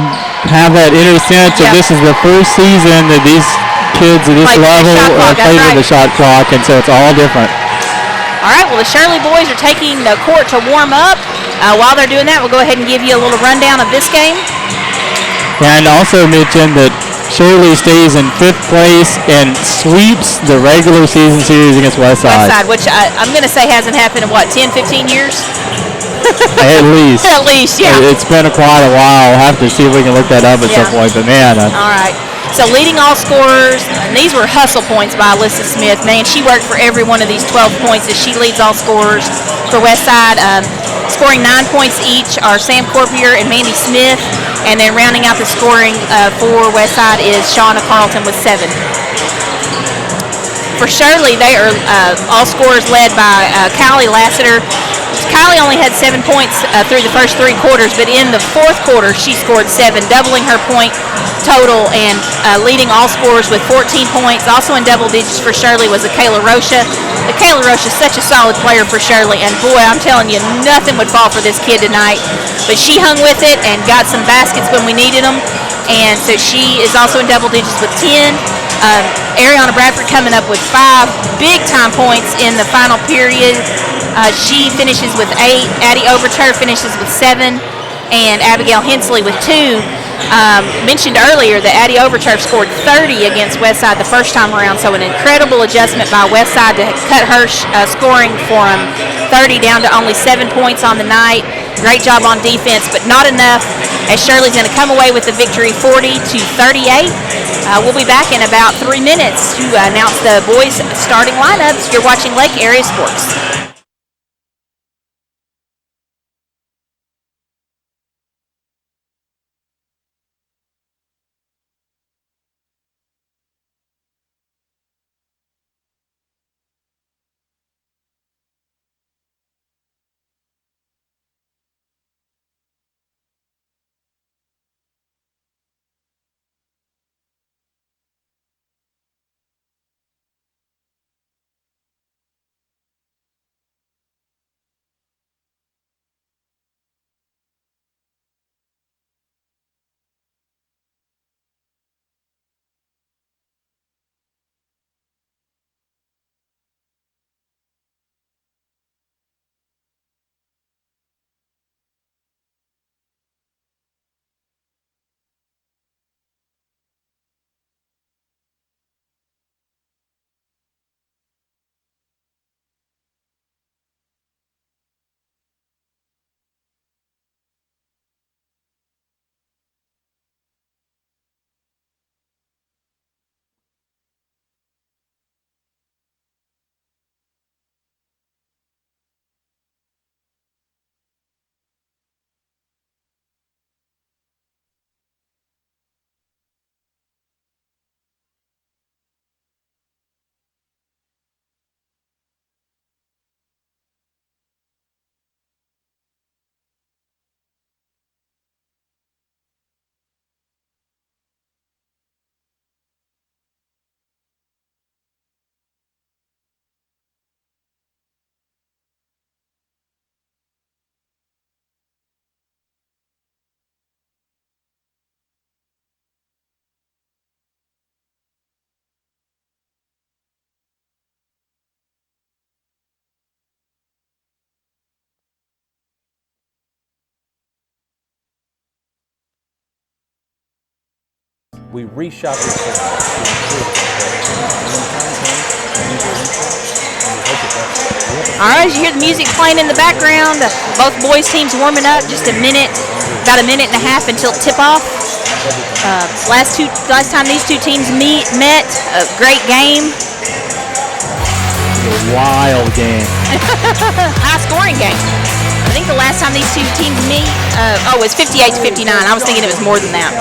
have that inner sense of this is the first season that these kids at this level are playing with the shot clock, and so it's all different. All right, well, the Shirley boys are taking the court to warm up. While they're doing that, we'll go ahead and give you a little rundown of this game. And also mention that Shirley stays in 5th place and sweeps the regular season series against Westside. Which I'm going to say hasn't happened in, 10, 15 years? At least. At least, yeah. It's been quite a while. We'll have to see if we can look that up at some point. But, man. All right. So leading all scorers, and these were hustle points by Alyssa Smith. Man, she worked for every one of these 12 points as she leads all scorers for Westside. Scoring 9 points each are Sam Corpier and Mandy Smith, and then rounding out the scoring for Westside is Shauna Carlton with 7. For Shirley, they are all scorers led by Kylie Lassiter. Kylie only had 7 points through the first 3 quarters, but in the fourth quarter, she scored 7, doubling her point total and leading all scorers with 14 points. Also in double digits for Shirley was Kayla Rocha. Kayla Rocha is such a solid player for Shirley, and boy, I'm telling you, nothing would fall for this kid tonight. But she hung with it and got some baskets when we needed them, and so she is also in double digits with 10. Ariana Bradford coming up with 5 big-time points in the final period. She finishes with 8. Addie Overturf finishes with 7. And Abigail Hensley with 2. Mentioned earlier that Addie Overturf scored 30 against Westside the first time around, so an incredible adjustment by Westside to cut her scoring from 30 down to only 7 points on the night. Great job on defense, but not enough, as Shirley's going to come away with the victory 40-38. We'll be back in about 3 minutes to announce the boys' starting lineups. You're watching Lake Area Sports. We reshot the equipment to improve it. All right, as you hear the music playing in the background, both boys teams warming up. Just about a minute and a half until tip-off. Last time these two teams met, a great game. A wild game. High-scoring game. I think the last time these two teams meet, it was 58-59. I was thinking it was more than that.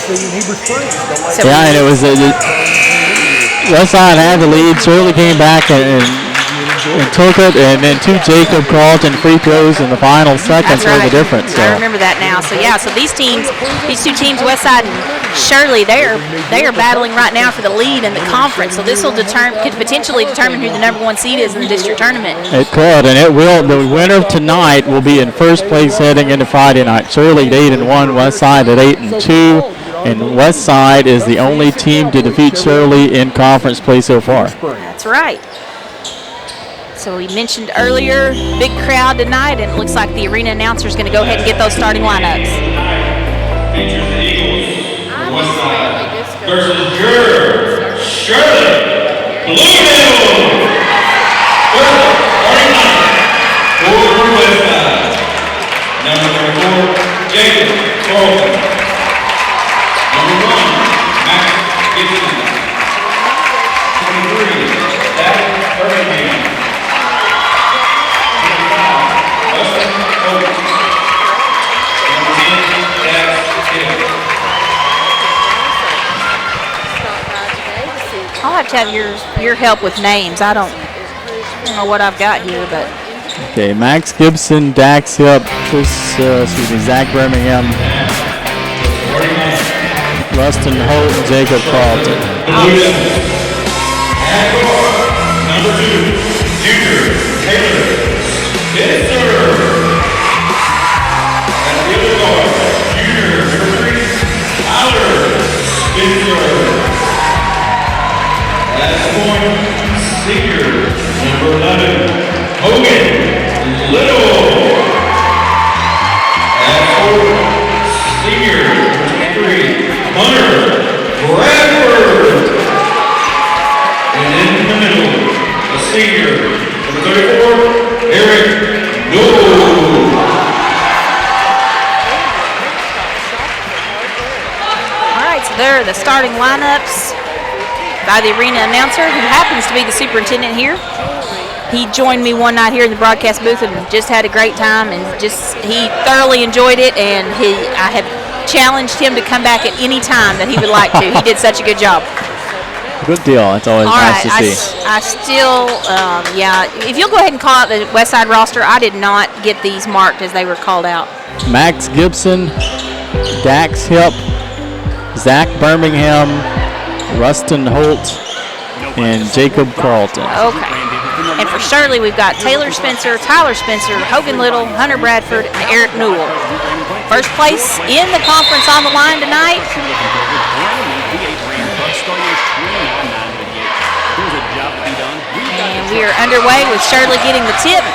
So yeah, and it was Westside had the lead. Shirley came back and took it, and then 2 Jacob Carlton free throws in the final seconds were the difference. So. I remember that now. So yeah, so these two teams, Westside and Shirley, they are battling right now for the lead in the conference. So this could potentially determine who the number 1 seed is in the district tournament. It could, and it will. The winner of tonight will be in first place heading into Friday night. Shirley at 8-1, Westside at 8-2. And Westside is the only team to defeat Shirley in conference play so far. That's right. So we mentioned earlier, big crowd tonight, and it looks like the arena announcer is going to go ahead and get those starting lineups. Features the Eagles, Westside versus Shirley, Blue Hills. Starting lineup for Westside. Number 4, Jacob Carlton. Number 1, to have your help with names. I don't know what I've got here, but. Okay, Max Gibson, Dax Hill, Zach Birmingham, Rustin Holt, and Jacob Carlton. Number 2, junior Taylor Spencer. And the other guard, junior number 3, Tyler Spencer. Last point, senior number 11, Hogan Little. Last four, senior number 23, Hunter Bradford. And in the middle, a senior, number 34, Eric Newell. All right, so there are the starting lineups by the arena announcer, who happens to be the superintendent here. He joined me one night here in the broadcast booth and just had a great time, and he thoroughly enjoyed it, and I have challenged him to come back at any time that he would like to. He did such a good job. Good deal. It's always nice to see. I still, if you'll go ahead and call out the West Side roster, I did not get these marked as they were called out. Max Gibson, Dax Hip, Zach Birmingham, Rustin Holt, and Jacob Carlton. Okay. And for Shirley, we've got Taylor Spencer, Tyler Spencer, Hogan Little, Hunter Bradford, and Eric Newell. First place in the conference on the line tonight. And we are underway with Shirley getting the tip.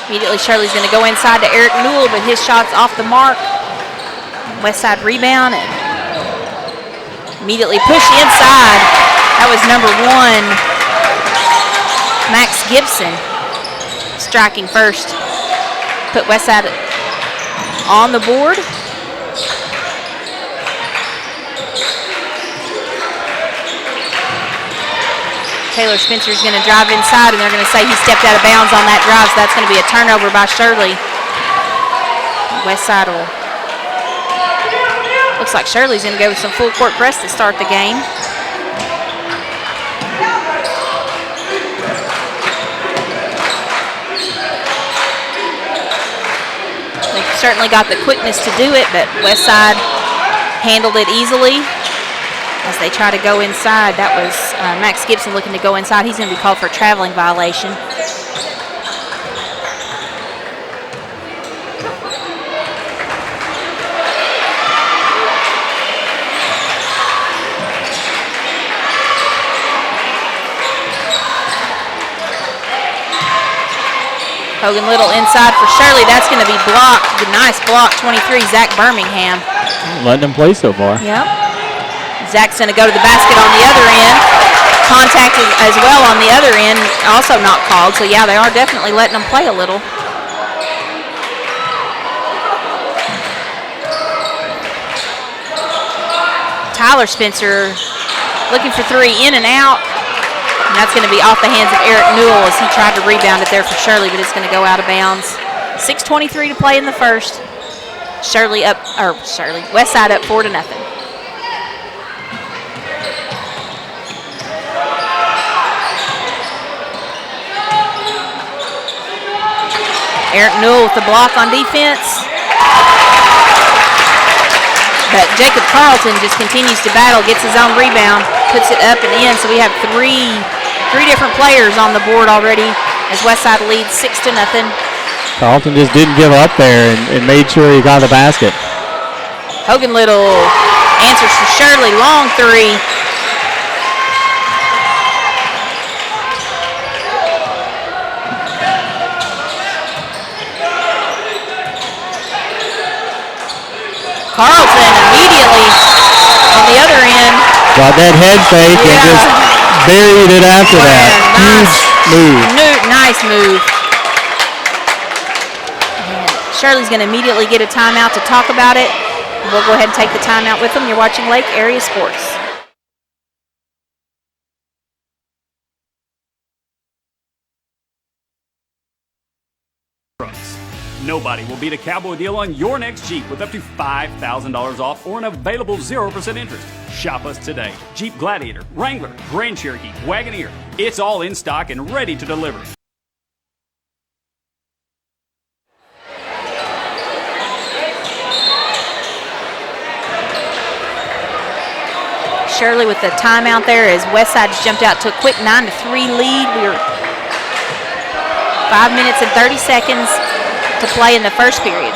Immediately, Shirley's going to go inside to Eric Newell, but his shot's off the mark. West Side rebound and immediately pushed inside. That was number 1, Max Gibson, striking first. Put West Side on the board. Taylor Spencer's going to drive inside, and they're going to say he stepped out of bounds on that drive, so that's going to be a turnover by Shirley. West Side will. Looks like Shirley's going to go with some full court press to start the game. They've certainly got the quickness to do it, but West Side handled it easily. As they try to go inside, that was Max Gibson looking to go inside. He's going to be called for a traveling violation. Hogan Little inside for Shirley. That's going to be blocked. Nice block, 23, Zach Birmingham. Letting them play so far. Yep. Zach's going to go to the basket on the other end. Contacted as well on the other end, also not called. So, yeah, they are definitely letting them play a little. Tyler Spencer looking for 3, in and out. And that's going to be off the hands of Eric Newell as he tried to rebound it there for Shirley, but it's going to go out of bounds. 6:23 to play in the first. West Side up 4-0. Eric Newell with the block on defense. But Jacob Carlton just continues to battle, gets his own rebound, puts it up and in. So we have three different players on the board already as Westside leads 6-0. Carlton just didn't give up there and made sure he got the basket. Hogan Little answers for Shirley, long 3. Carlton immediately on the other end. Got that head fake and just buried it after that. Huge move. Nice move. And Shirley's going to immediately get a timeout to talk about it. We'll go ahead and take the timeout with them. You're watching Lake Area Sports. trucks. Nobody will beat a Cowboy deal on your next Jeep with up to $5,000 off or an available 0% interest. Shop us today. Jeep Gladiator, Wrangler, Grand Cherokee, Wagoneer. It's all in stock and ready to deliver. Shirley with the timeout there as Westside's jumped out to a quick 9-3 lead. We are 5 minutes and 30 seconds to play in the first period.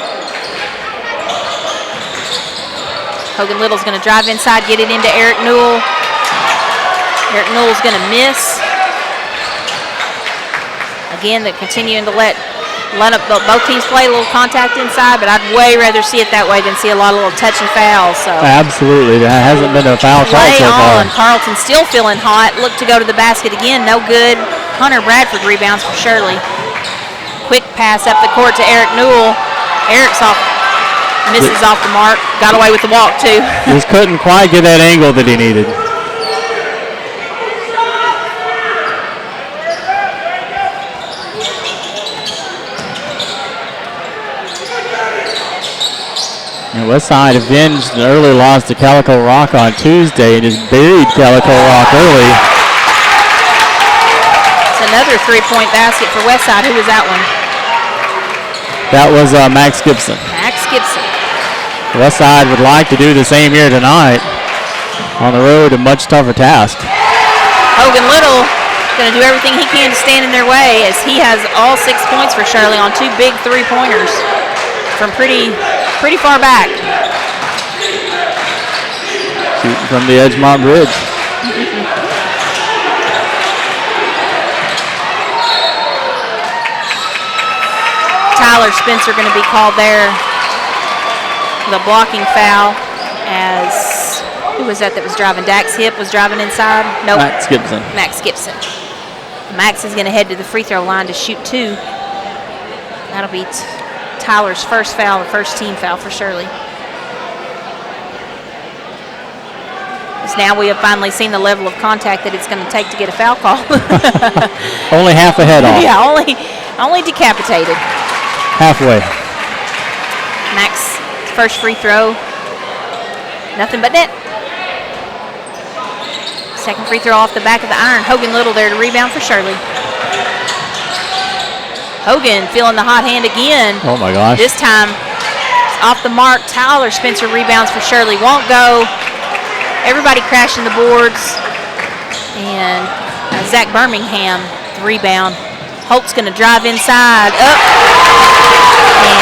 Hogan Little's going to drive inside, get it into Eric Newell. Eric Newell's going to miss. Again, they're continuing to let up both teams play a little contact inside, but I'd way rather see it that way than see a lot of little touch and fouls. So absolutely, there hasn't been a foul call so far. Carlton still feeling hot. Look to go to the basket again, no good. Hunter Bradford rebounds for Shirley. Quick pass up the court to Eric Newell. Eric's misses off the mark. Got away with the walk too. Just couldn't quite get that angle that he needed. And Westside avenged an early loss to Calico Rock on Tuesday and just buried Calico Rock early. It's another three-point basket for Westside. Who was that one? That was Max Gibson. Max Gibson. Westside would like to do the same here tonight. On the road, a much tougher task. Hogan Little going to do everything he can to stand in their way as he has all 6 points for Shirley on 2 big three-pointers from pretty far back. Shooting from the Edgemont Bridge. Tyler Spencer going to be called there. The blocking foul as, who was that was driving? Dax Hip was driving inside? Nope. Max Gibson. Max Gibson. Max is going to head to the free throw line to shoot 2. That'll be Tyler's first foul, the first team foul for Shirley. As now we have finally seen the level of contact that it's going to take to get a foul call. Only half a head off. Yeah, only decapitated. Halfway. Max, first free throw. Nothing but net. Second free throw off the back of the iron. Hogan Little there to rebound for Shirley. Hogan feeling the hot hand again. Oh my gosh. This time off the mark. Tyler Spencer rebounds for Shirley. Won't go. Everybody crashing the boards. And Zach Birmingham, the rebound. Holt's going to drive inside. Up. And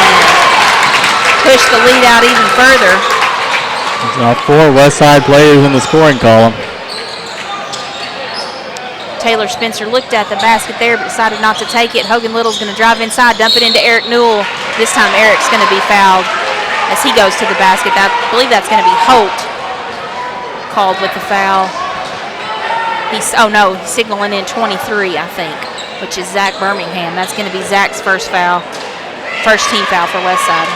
push the lead out even further. There's now 4 Westside players in the scoring column. Taylor Spencer looked at the basket there but decided not to take it. Hogan Little's going to drive inside, dump it into Eric Newell. This time Eric's going to be fouled as he goes to the basket. I believe that's going to be Holt called with the foul. He's signaling in 23, I think, which is Zach Birmingham. That's going to be Zach's first foul, first team foul for Westside.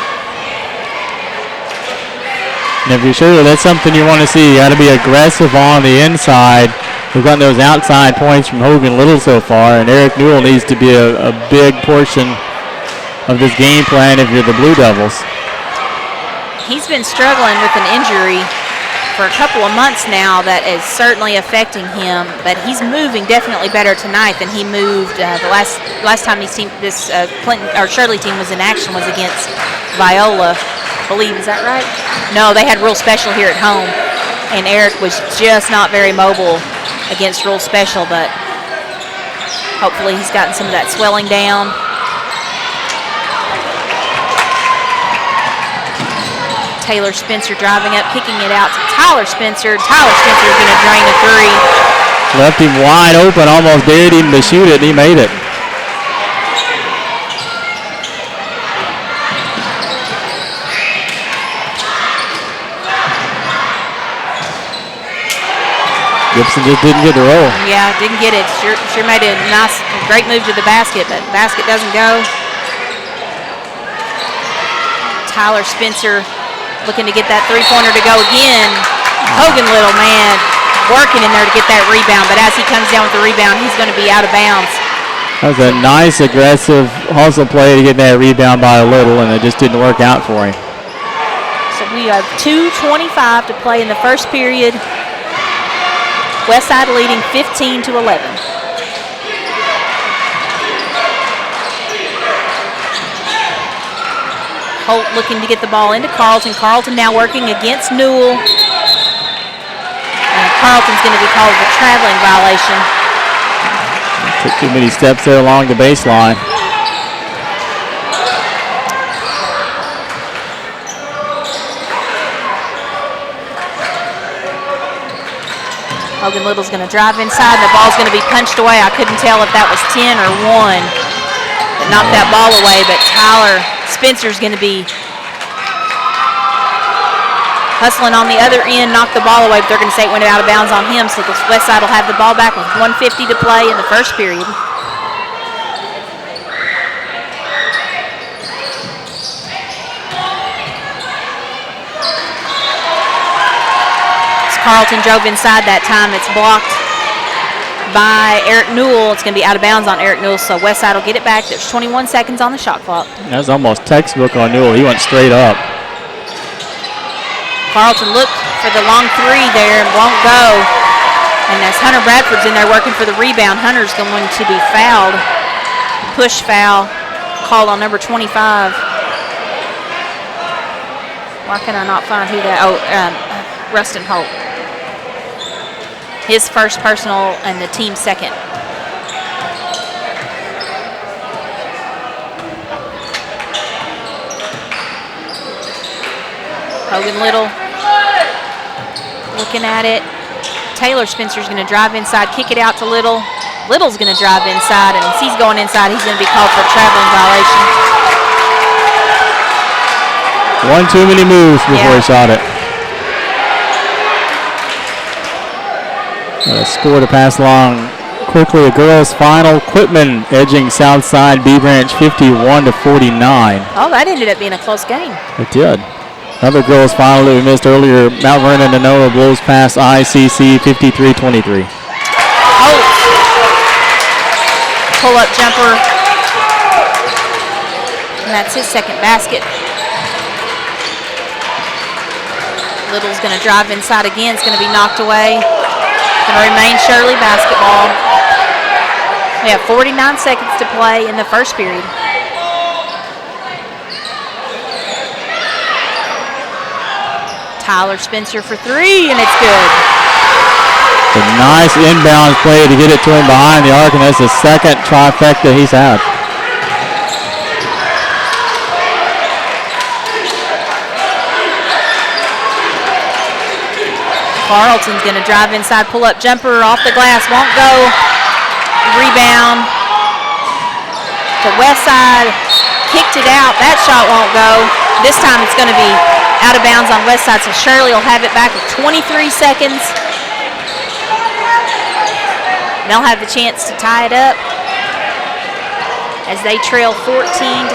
And if you're sure that's something you want to see, you got to be aggressive on the inside. We've gotten those outside points from Hogan Little so far, and Eric Newell needs to be a big portion of this game plan if you're the Blue Devils. He's been struggling with an injury for a couple of months now that is certainly affecting him, but he's moving definitely better tonight than he moved the last time Clinton or Shirley team was in action was against Viola, I believe. Is that right? No, they had Real Special here at home, and Eric was just not very mobile against Real Special, but hopefully he's gotten some of that swelling down. Taylor Spencer driving up, kicking it out to Tyler Spencer. Tyler Spencer is going to drain a 3. Left him wide open, almost dared him to shoot it, and he made it. Gibson just didn't get the roll. Yeah, didn't get it. Sure made a great move to the basket, but the basket doesn't go. Tyler Spencer looking to get that three-pointer to go again. Hogan Little, man, working in there to get that rebound, but as he comes down with the rebound, he's going to be out of bounds. That was a nice, aggressive hustle play to get that rebound by a little, and it just didn't work out for him. So we have 2:25 to play in the first period. Westside leading 15-11. Holt looking to get the ball into Carlton. Carlton now working against Newell. And Carlton's going to be called for traveling violation. Took too many steps there along the baseline. Hogan Little's going to drive inside. The ball's going to be punched away. I couldn't tell if that was 10 or 1 that knocked that ball away, but Tyler Spencer's going to be hustling on the other end, knocked the ball away, but they're going to say it went out of bounds on him, so the Westside will have the ball back with 1:50 to play in the first period. As Carlton drove inside that time, it's blocked by Eric Newell. It's going to be out of bounds on Eric Newell, so Westside will get it back. There's 21 seconds on the shot clock. That was almost textbook on Newell. He went straight up. Carlton looked for the long three there and won't go. And as Hunter Bradford's in there working for the rebound, Hunter's going to be fouled. Push foul called on number 25. Why can I not find who that? Oh, Rustin Holt. His first personal and the team's second. Hogan Little looking at it. Taylor Spencer's going to drive inside, kick it out to Little. Little's going to drive inside, and as he's going inside, he's going to be called for a traveling violation. One too many moves before he shot it. Got a score to pass along quickly. A girls' final. Quitman edging Southside B Branch 51-49. Oh, that ended up being a close game. It did. Another girls' final that we missed earlier. Mount Vernon and Noah blows past ICC 53-23. Holt. Pull-up jumper. And that's his second basket. Little's going to drive inside again. It's going to be knocked away. Going to remain Shirley basketball. We have 49 seconds to play in the first period. Tyler Spencer for three, and it's good. A nice inbound play to get it to him behind the arc, and that's the second trifecta he's had. Carlton's going to drive inside, pull-up jumper off the glass, won't go. Rebound. The Westside kicked it out. That shot won't go. This time it's going to be out of bounds on Westside, so Shirley will have it back with 23 seconds. They'll have the chance to tie it up as they trail 14-17.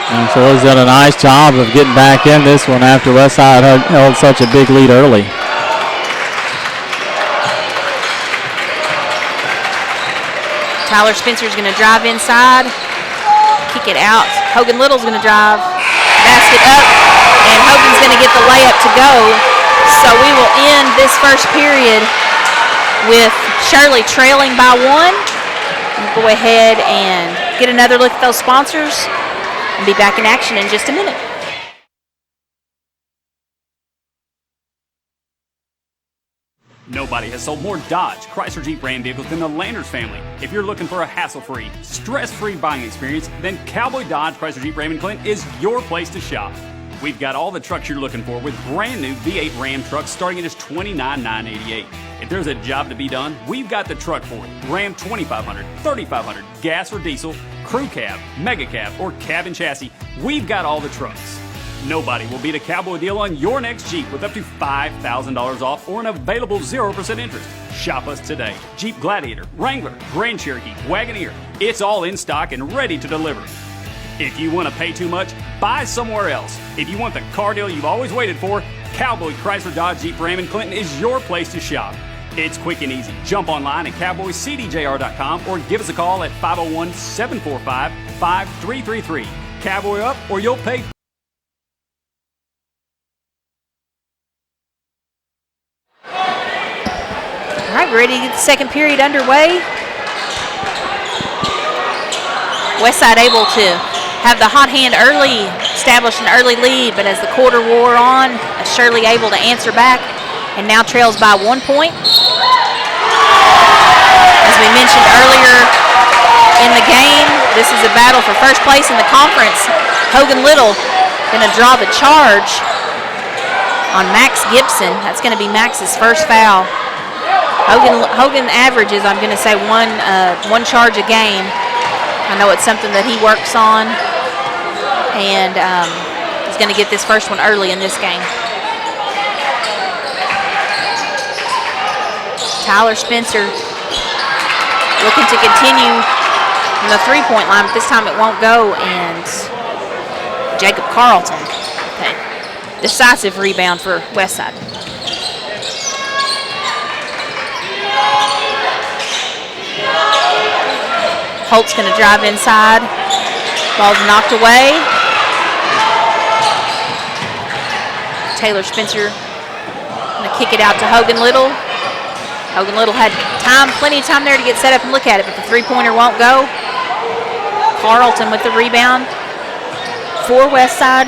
And so he's done a nice job of getting back in this one after Westside held such a big lead early. Tyler Spencer's going to drive inside, kick it out. Hogan Little's going to drive, basket up, and Hogan's going to get the layup to go. So we will end this first period with Shirley trailing by one. We'll go ahead and get another look at those sponsors and be back in action in just a minute. Nobody has sold more Dodge, Chrysler Jeep Ram vehicles than the Landers family. If you're looking for a hassle-free, stress-free buying experience, then Cowboy Dodge, Chrysler Jeep Ram in Clinton is your place to shop. We've got all the trucks you're looking for with brand new V8 Ram trucks starting at just $29,988. If there's a job to be done, we've got the truck for it. Ram 2500, 3500, gas or diesel, crew cab, mega cab, or cab and chassis, we've got all the trucks. Nobody will beat a Cowboy deal on your next Jeep with up to $5,000 off or an available 0% interest. Shop us today. Jeep Gladiator, Wrangler, Grand Cherokee, Wagoneer. It's all in stock and ready to deliver. If you want to pay too much, buy somewhere else. If you want the car deal you've always waited for, Cowboy Chrysler Dodge Jeep Ram in Clinton is your place to shop. It's quick and easy. Jump online at cowboyscdjr.com or give us a call at 501-745-5333. Cowboy up or you'll pay. All right, we're ready to get the second period underway. Westside able to have the hot hand early, establish an early lead, but as the quarter wore on, Shirley able to answer back and now trails by 1 point. As we mentioned earlier in the game, this is a battle for first place in the conference. Hogan Little going to draw the charge on Max Gibson. That's going to be Max's first foul. Hogan averages, I'm going to say, one charge a game. I know it's something that he works on, and he's going to get this first one early in this game. Tyler Spencer looking to continue from the three-point line, but this time it won't go, and Jacob Carlton, okay, decisive rebound for Westside. Holt's going to drive inside. Ball's knocked away. Taylor Spencer going to kick it out to Hogan Little. Hogan Little had plenty of time there to get set up and look at it, but the three-pointer won't go. Carlton with the rebound for Westside.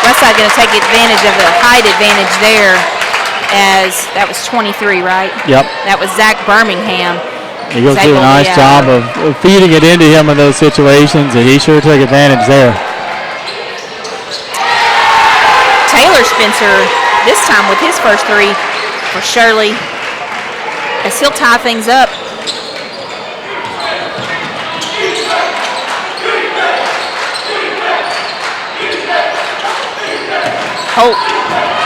Westside going to take advantage of the height advantage there, as that was 23, right? Yep. That was Zach Birmingham. Eagles do a nice job of feeding it into him in those situations, and he sure took advantage there. Taylor Spencer, this time with his first three for Shirley, as he'll tie things up. Holt,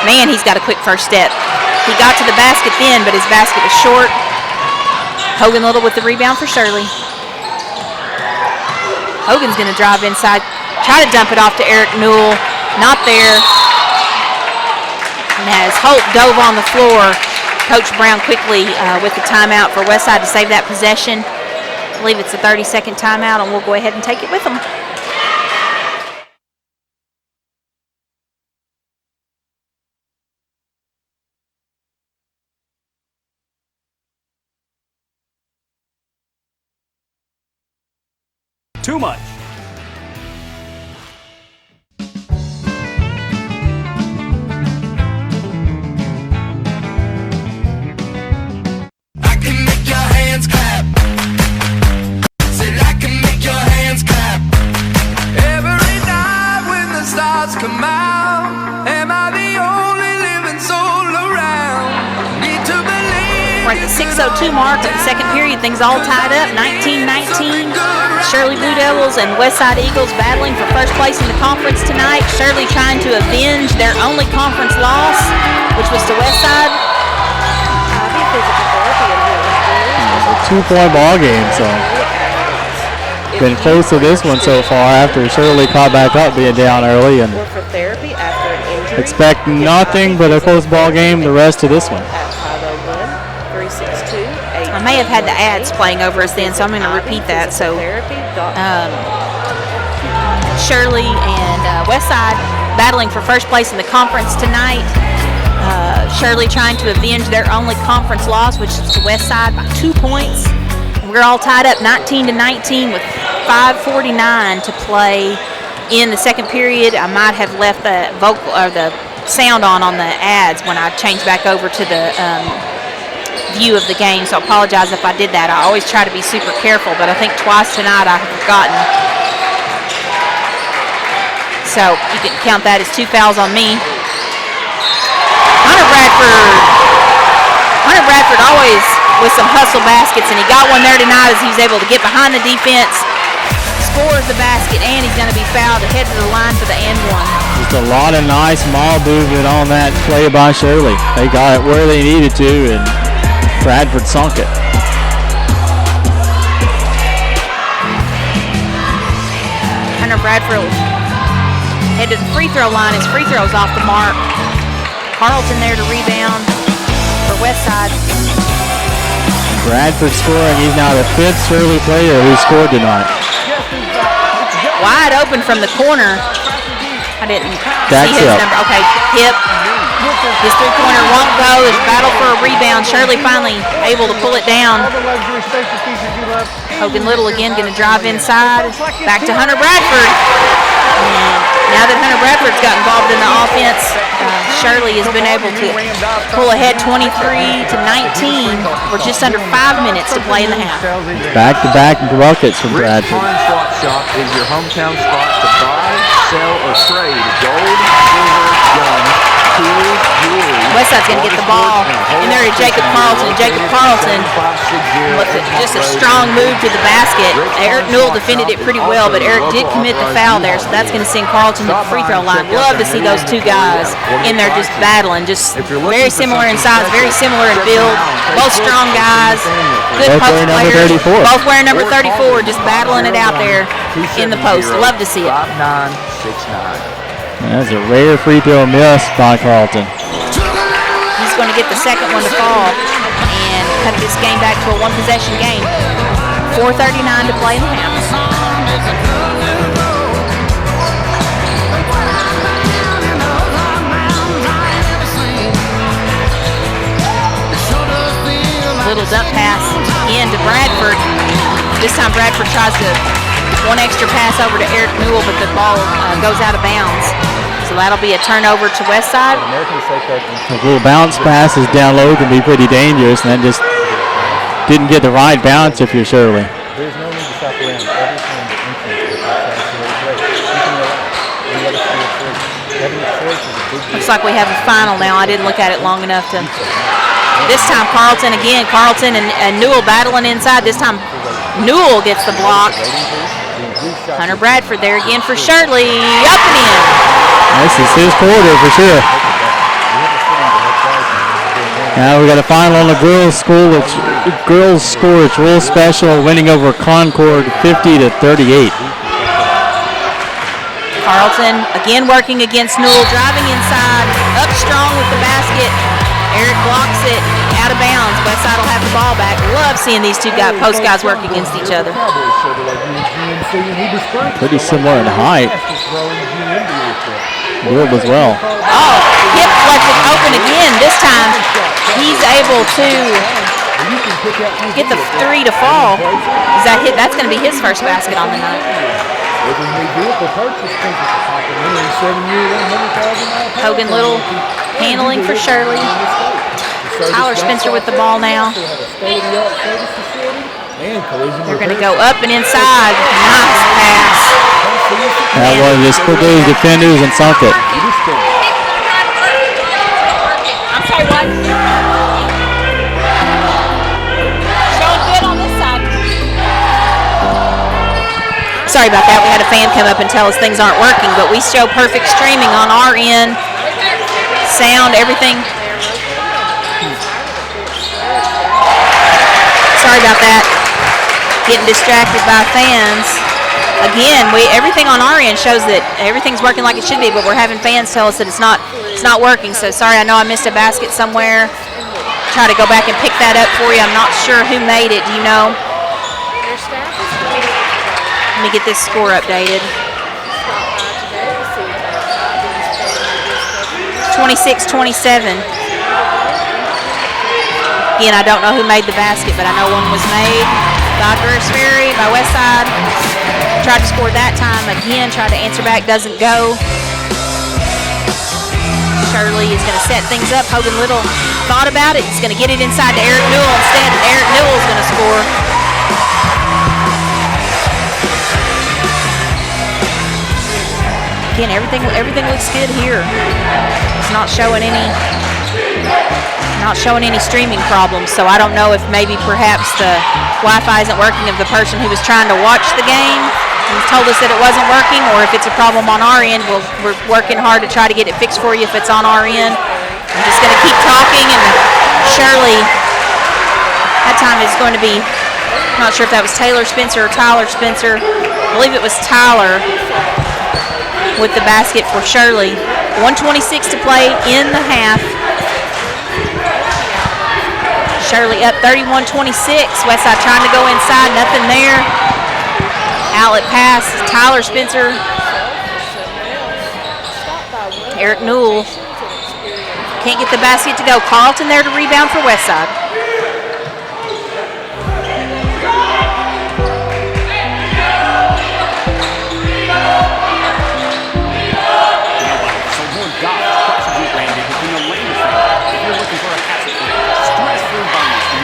man, he's got a quick first step. He got to the basket then, but his basket was short. Hogan Little with the rebound for Shirley. Hogan's going to drive inside, try to dump it off to Eric Newell. Not there. And as Holt dove on the floor, Coach Brown quickly with the timeout for Westside to save that possession. I believe it's a 30-second timeout, and we'll go ahead and take it with them. Too much. I can make your hands clap. Said I can make your hands clap. Every night when the stars come out, am I the only living soul around? Need to believe. We're at the 6:02 mark of the second period. Things all tied up, 19-19. Shirley Blue Devils and Westside Eagles battling for first place in the conference tonight. Shirley trying to avenge their only conference loss, which was to Westside. It's a 2-point ball game, so been close to this one so far after Shirley caught back up being down early, and expect nothing but a close ball game the rest of this one. I may have had the ads playing over us then, so I'm going to repeat that. So Shirley and Westside battling for first place in the conference tonight. Shirley trying to avenge their only conference loss, which is to Westside by 2 points. And we're all tied up 19-19 with 5:49 to play in the second period. I might have left the vocal or the sound on the ads when I changed back over to the view of the game, so I apologize if I did that. I always try to be super careful, but I think twice tonight I have forgotten. So you can count that as 2 fouls on me. Hunter Bradford always with some hustle baskets, and he got one there tonight as he was able to get behind the defense, scores the basket, and he's going to be fouled to head to the line for the and one. Just a lot of nice ball movement on that play by Shirley. They got it where they needed to, and Bradford sunk it. Hunter Bradford will head to the free throw line. His free throw's off the mark. Carlton there to rebound for Westside. Bradford scoring. He's now the 5th Shirley player who scored tonight. Wide open from the corner. I didn't That's see his up. number. Okay, Hip. His three-pointer won't go. His battle for a rebound. Shirley finally able to pull it down. Hogan Little again going to drive inside. Back to Hunter Bradford. And now that Hunter Bradford's got involved in the offense, Shirley has been able to pull ahead 23-19 with just under 5 minutes to play in the half. Back-to-back buckets from Rick's Bradford. Pawn Swap Shop is your hometown spot to buy, sell, or trade gold, silver, guns, tools, jewelry. Westside's going to get the ball in there to Jacob Carlton. Jacob Carlton with just a strong move to the basket. Eric Newell defended it pretty well, but Eric did commit the foul there, so that's going to send Carlton to the free throw line. Love to see those two guys in there just battling, just very similar in size, very similar in build. Both strong guys, good Both post wearing number players. 34. Both wearing number 34, just battling it out there in the post. Love to see it. 5969. That's a rare free throw miss by Carlton. He's going to get the second one to fall and cut this game back to a one-possession game. 4:39 to play in the half. Little dump pass again to Bradford. This time Bradford tries to one extra pass over to Eric Newell, but the ball goes out of bounds. So that'll be a turnover to Westside. A little bounce passes down low can be pretty dangerous, and then just didn't get the right bounce if you're Shirley. There's no need to shop around every time the entrance is you can relax. You let us do it free. Having a choice is a big deal. Looks like we have a final now. I didn't look at it long enough to. This time Carlton again. Carlton and Newell battling inside. This time Newell gets the block. Hunter Bradford there again for Shirley. Up and in. This is his quarter for sure. Now we got a final on the girls' score. Girls score. It's real special, winning over Concord 50-38. Carlton again working against Newell, driving inside, up strong with the basket. Eric blocks it out of bounds. Westside will have the ball back. Love seeing these two post guys work against each other. Pretty similar in height. Good as well. Oh, Hip left it open again. This time he's able to get the three to fall. Is that hit? That's going to be his first basket on the night. Hogan Little handling for Shirley. Tyler Spencer with the ball now. They're going to go up and inside. Nice pass. That one just put those defenders and sunk it. I'm sorry, what? Showing good on this side. Sorry about that. We had a fan come up and tell us things aren't working, but we show perfect streaming on our end. Sound, everything. Sorry about that. Getting distracted by fans. Again, everything on our end shows that everything's working like it should be, but we're having fans tell us that it's not working. So sorry, I know I missed a basket somewhere. Try to go back and pick that up for you. I'm not sure who made it. Do you know? Let me get this score updated. 26-27. Again, I don't know who made the basket, but I know one was made by Greers Ferry, by Westside. Tried to score that time again, tried to answer back, doesn't go. Shirley is going to set things up. Hogan Little thought about it. He's going to get it inside to Eric Newell instead. Eric Newell is going to score. Again, everything looks good here. It's not showing any streaming problems, so I don't know if maybe perhaps the Wi-Fi isn't working of the person who was trying to watch the game and told us that it wasn't working, or if it's a problem on our end. We're working hard to try to get it fixed for you if it's on our end. I'm just going to keep talking, and Shirley, that time is going to be, I'm not sure if that was Taylor Spencer or Tyler Spencer. I believe it was Tyler with the basket for Shirley. 1:26 to play in the half. Shirley up 31-26. Westside trying to go inside, nothing there. Outlet pass, Tyler Spencer. Eric Newell can't get the basket to go. Carlton there to rebound for Westside.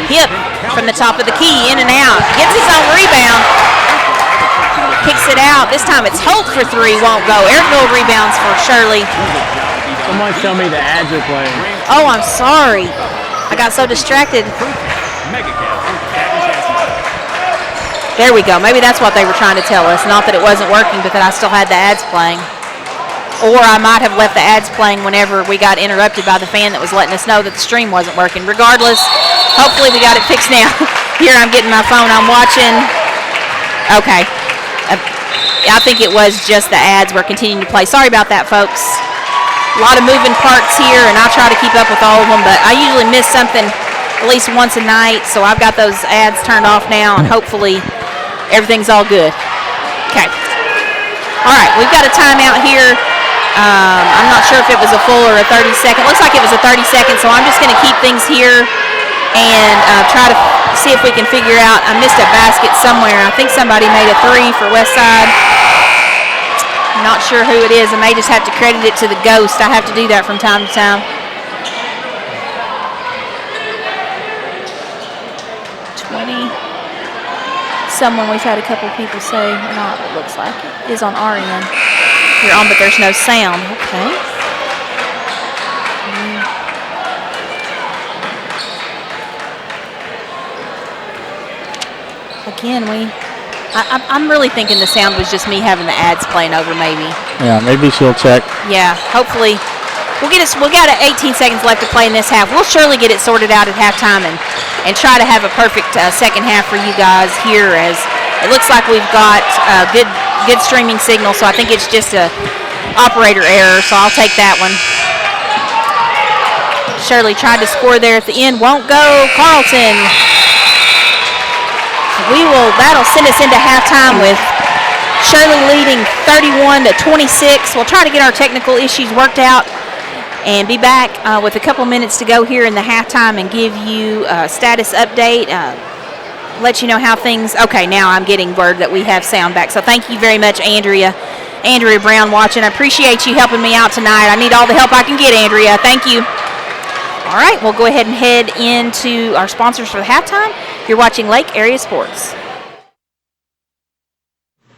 Hip from the top of the key, in and out. Gets his own rebound. Kicks it out. This time it's Holt for three, won't go. Eric Newell rebounds for Shirley. Someone tell me the ads are playing. Oh, I'm sorry. I got so distracted. There we go. Maybe that's what they were trying to tell us. Not that it wasn't working, but that I still had the ads playing. Or I might have left the ads playing whenever we got interrupted by the fan that was letting us know that the stream wasn't working. Regardless, hopefully we got it fixed now. Here I'm getting my phone. I'm watching. Okay. I think it was just the ads were continuing to play. Sorry about that, folks. A lot of moving parts here, and I try to keep up with all of them, but I usually miss something at least once a night, so I've got those ads turned off now, and hopefully everything's all good. Okay. All right, we've got a timeout here. I'm not sure if it was a full or a 30-second. Looks like it was a 30-second, so I'm just going to keep things here and try to see if we can figure out. I missed a basket somewhere. I think somebody made a three for Westside. I'm not sure who it is. I may just have to credit it to the ghost. I have to do that from time to time. 20. Someone we've had a couple people say, not it looks like it, is on our end. You're on, but there's no sound. Okay. Again, I'm really thinking the sound was just me having the ads playing over, maybe. Yeah, maybe she'll check. Yeah, hopefully. We got 18 seconds left to play in this half. We'll surely get it sorted out at halftime and try to have a perfect second half for you guys here, as it looks like we've got good streaming signal, so I think it's just a operator error, so I'll take that one. Shirley tried to score there at the end, won't go. Carlton. That'll send us into halftime with Shirley leading 31-26. We'll try to get our technical issues worked out and be back with a couple minutes to go here in the halftime and give you a status update. Let you know how things. Okay, now I'm getting word that we have sound back. So thank you very much, Andrea Brown watching. I appreciate you helping me out tonight. I need all the help I can get, Andrea. Thank you. All right, we'll go ahead and head into our sponsors for the halftime. You're watching Lake Area Sports.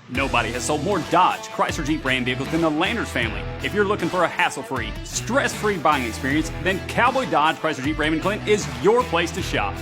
Nobody has sold more Dodge, Chrysler Jeep Ram vehicles than the Landers family. If you're looking for a hassle-free, stress-free buying experience, then Cowboy Dodge, Chrysler Jeep Ram in Clinton is your place to shop.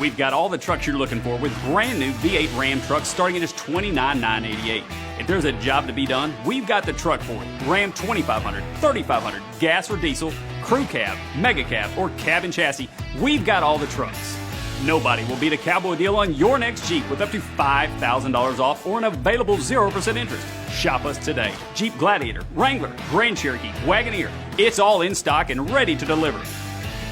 We've got all the trucks you're looking for with brand new V8 Ram trucks starting at just $29,988. If there's a job to be done, we've got the truck for it. Ram 2500, 3500, gas or diesel, crew cab, mega cab, or cab and chassis, we've got all the trucks. Nobody will beat a Cowboy deal on your next Jeep with up to $5,000 off or an available 0% interest. Shop us today. Jeep Gladiator, Wrangler, Grand Cherokee, Wagoneer, it's all in stock and ready to deliver.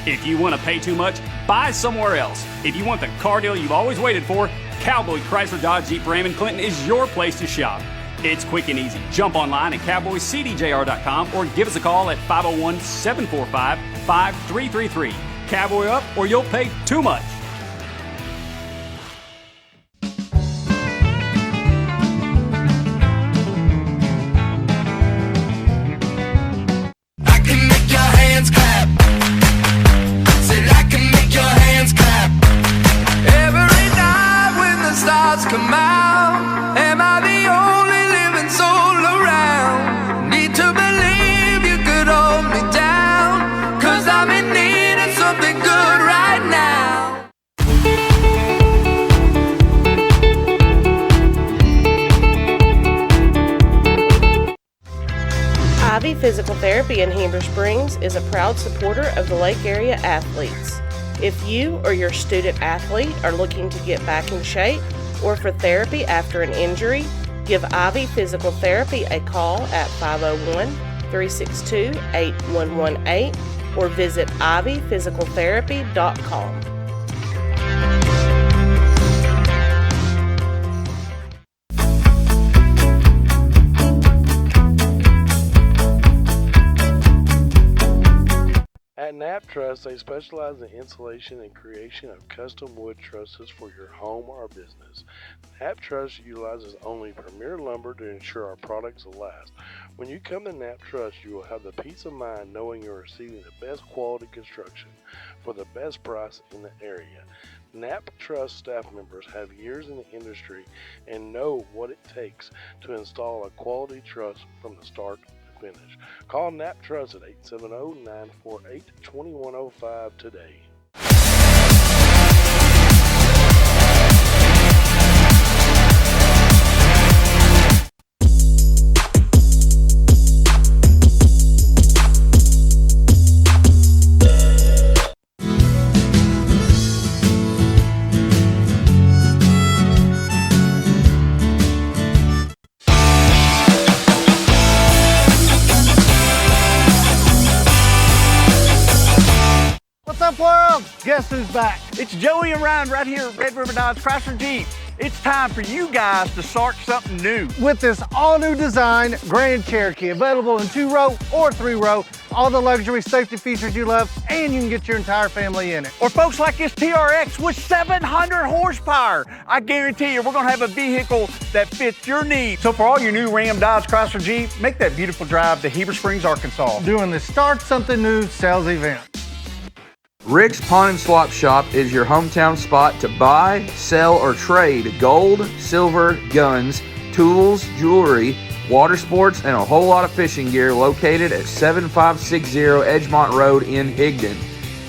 If you want to pay too much, buy somewhere else. If you want the car deal you've always waited for, Cowboy Chrysler Dodge Jeep Ram in Clinton is your place to shop. It's quick and easy. Jump online at cowboycdjr.com or give us a call at 501-745-5333. Cowboy up or you'll pay too much. Come out, am I the only living soul around? Need to believe you could hold me down, 'cause I'm in need of something good right now. Ivy Physical Therapy in Heber Springs is a proud supporter of the Lake Area athletes. If you or your student athlete are looking to get back in shape, or for therapy after an injury, Give Ivy Physical Therapy a call at 501-362-8118 or visit ivyphysicaltherapy.com. At Knapp Truss, they specialize in installation and creation of custom wood trusses for your home or business. Knapp Truss utilizes only premier lumber to ensure our products will last. When you come to Knapp Truss, you will have the peace of mind knowing you're receiving the best quality construction for the best price in the area. Knapp Truss staff members have years in the industry and know what it takes to install a quality truss from the start to finish. Call Knapp Truss at 870-948-2105 today. What's up, world? Guess who's back? It's Joey and Ryan right here at Red River Dodge Chrysler Jeep. It's time for you guys to start something new. With this all-new design Grand Cherokee, available in 2-row or 3-row, all the luxury safety features you love, and you can get your entire family in it. Or folks like this TRX with 700 horsepower. I guarantee you we're gonna have a vehicle that fits your needs. So for all your new Ram, Dodge, Chrysler, Jeep, make that beautiful drive to Heber Springs, Arkansas. Doing the Start Something New sales event. Rick's Pawn and Swap Shop is your hometown spot to buy, sell, or trade gold, silver, guns, tools, jewelry, water sports, and a whole lot of fishing gear located at 7560 Edgemont Road in Higdon.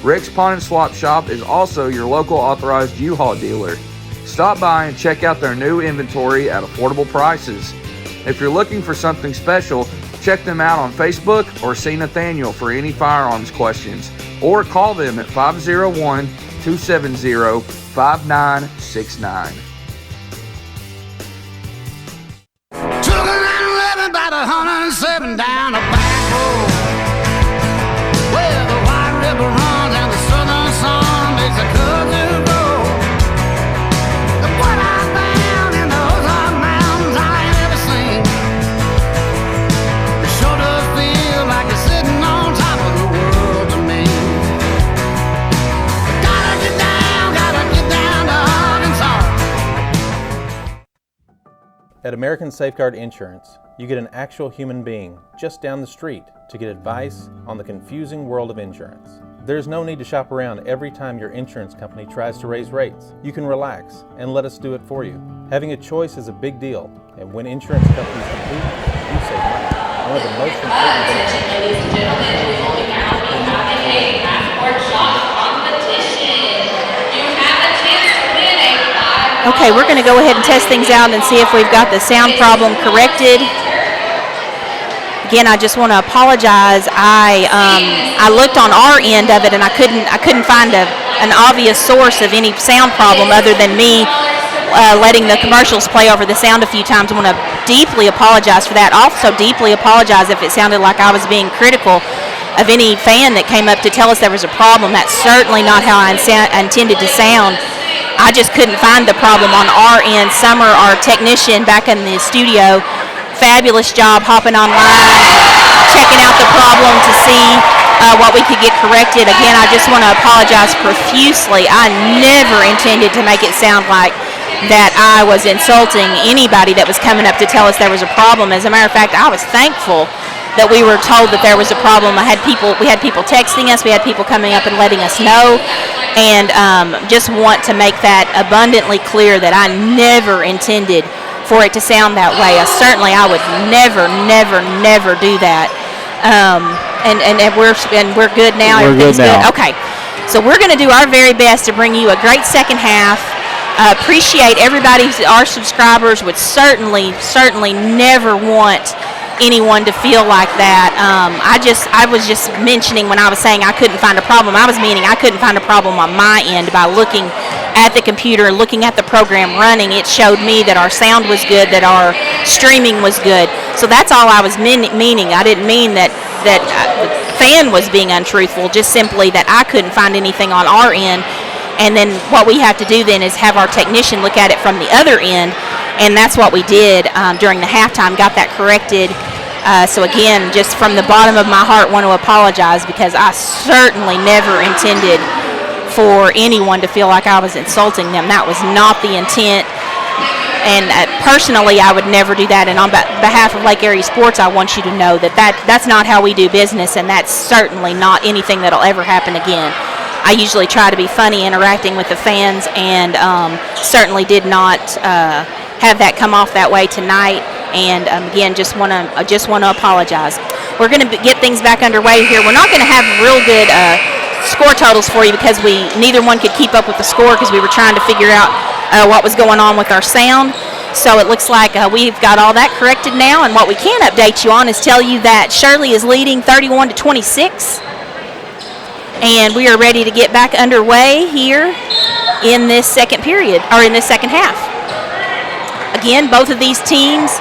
Rick's Pawn and Swap Shop is also your local authorized U-Haul dealer. Stop by and check out their new inventory at affordable prices. If you're looking for something special, check them out on Facebook or see Nathaniel for any firearms questions, or call them at 501-270-5969. Took a 911 about 107 down a back road where the White River runs and the southern sun makes a cousin grow. Look what I found in the Ozark Mountains I ain't ever seen. It sure does feel like it's sitting on top of the world to me. Gotta get down to Arkansas. At American Safeguard Insurance, you get an actual human being just down the street to get advice on the confusing world of insurance. There's no need to shop around every time your insurance company tries to raise rates. You can relax and let us do it for you. Having a choice is a big deal, and when insurance companies compete, you save money. One of the most important things. Ladies and gentlemen, we've only now begun a passport shop competition. You have a chance to win a Okay, we're going to go ahead and test things out and see if we've got the sound problem corrected. Again, I just want to apologize. I looked on our end of it and I couldn't find an obvious source of any sound problem other than me letting the commercials play over the sound a few times. I want to deeply apologize for that. Also, deeply apologize if it sounded like I was being critical of any fan that came up to tell us there was a problem. That's certainly not how I intended to sound. I just couldn't find the problem on our end. Summer, our technician back in the studio, fabulous job hopping online, checking out the problem to see what we could get corrected. Again, I just want to apologize profusely. I never intended to make it sound like that I was insulting anybody that was coming up to tell us there was a problem. As a matter of fact, I was thankful that we were told that there was a problem. We had people texting us, we had people coming up and letting us know, and just want to make that abundantly clear that I never intended for it to sound that way. I would never do that. And we're good now. We're good now. Okay, so we're going to do our very best to bring you a great second half. Appreciate everybody, our subscribers. Would certainly never want anyone to feel like that. I was just mentioning when I was saying I couldn't find a problem, I was meaning I couldn't find a problem on my end. By looking at the computer and looking at the program running, it showed me that our sound was good, that our streaming was good. So that's all I was meaning. I didn't mean that the fan was being untruthful, just simply that I couldn't find anything on our end. And then what we have to do then is have our technician look at it from the other end, and that's what we did during the halftime, got that corrected. So again, just from the bottom of my heart, want to apologize, because I certainly never intended for anyone to feel like I was insulting them. That was not the intent. And personally, I would never do that. And on behalf of Lake Area Sports, I want you to know that's not how we do business, and that's certainly not anything that'll ever happen again. I usually try to be funny interacting with the fans, and certainly did not have that come off that way tonight. And again, just want to apologize. We're going to get things back underway here. We're not going to have real good score totals for you, because neither one could keep up with the score, because we were trying to figure out what was going on with our sound. So it looks like we've got all that corrected now, and what we can update you on is tell you that Shirley is leading 31-26. And we are ready to get back underway here in this second period, or in this second half. Again, both of these teams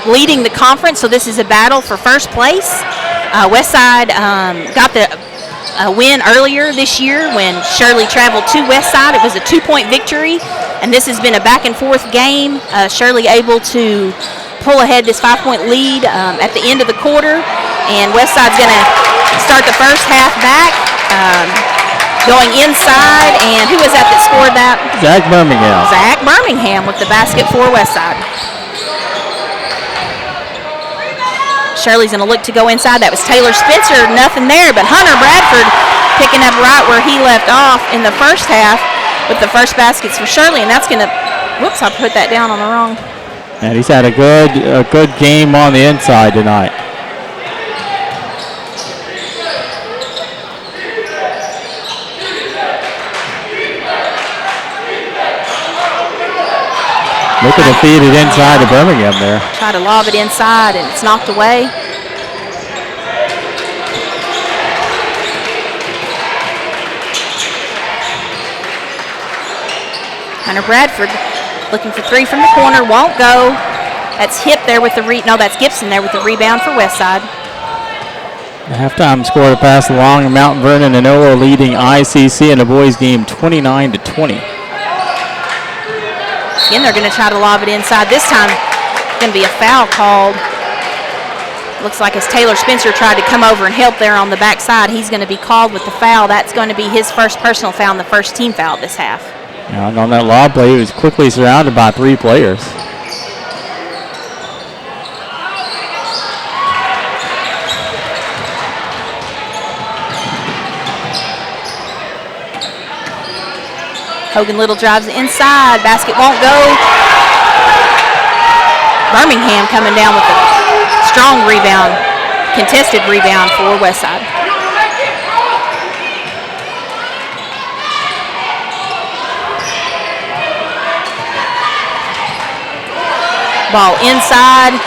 leading the conference, so this is a battle for first place. Westside got the win earlier this year when Shirley traveled to Westside. It was a 2-point victory, and this has been a back-and-forth game. Shirley able to pull ahead this 5-point lead at the end of the quarter, and Westside's going to start the first half back, going inside, and who was that scored that? Zach Birmingham. Zach Birmingham with the basket for Westside. Shirley's going to look to go inside. That was Taylor Spencer, nothing there, but Hunter Bradford picking up right where he left off in the first half with the first baskets for Shirley, and that's going to, whoops, I put that down on the wrong. And he's had a good game on the inside tonight. Look at the feed it inside to Birmingham there. Try to lob it inside, and it's knocked away. Hunter Bradford looking for three from the corner, won't go. That's Hip there with the that's Gibson there with the rebound for Westside. The halftime score to pass along, Mount Vernon and Olo leading ICC in the boys game 29-20. Again, they're going to try to lob it inside. This time, going to be a foul called. Looks like as Taylor Spencer tried to come over and help there on the backside, he's going to be called with the foul. That's going to be his first personal foul and the first team foul this half. And on that lob play, he was quickly surrounded by three players. Hogan Little drives inside. Basket won't go. Birmingham coming down with a strong rebound, contested rebound for Westside. Ball inside.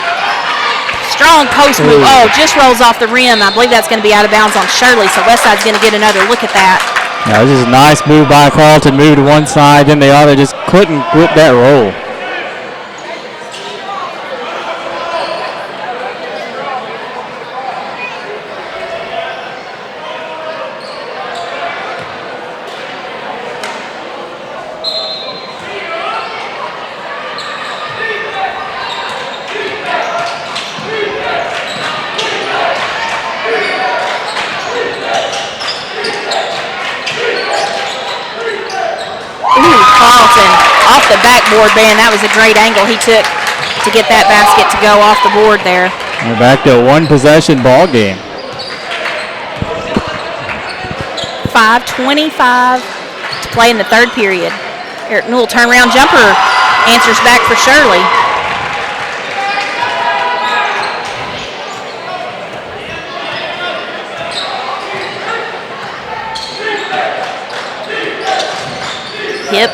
Strong post move. Oh, just rolls off the rim. I believe that's going to be out of bounds on Shirley, so Westside's going to get another look at that. Yeah, this is a nice move by Carlton. Moved to one side, then the other. Just couldn't grip that roll. Off the backboard, man, that was a great angle he took to get that basket to go off the board there. We're back to a one-possession ball game. 5:25 to play in the third period. Eric Newell turnaround jumper answers back for Shirley. Hip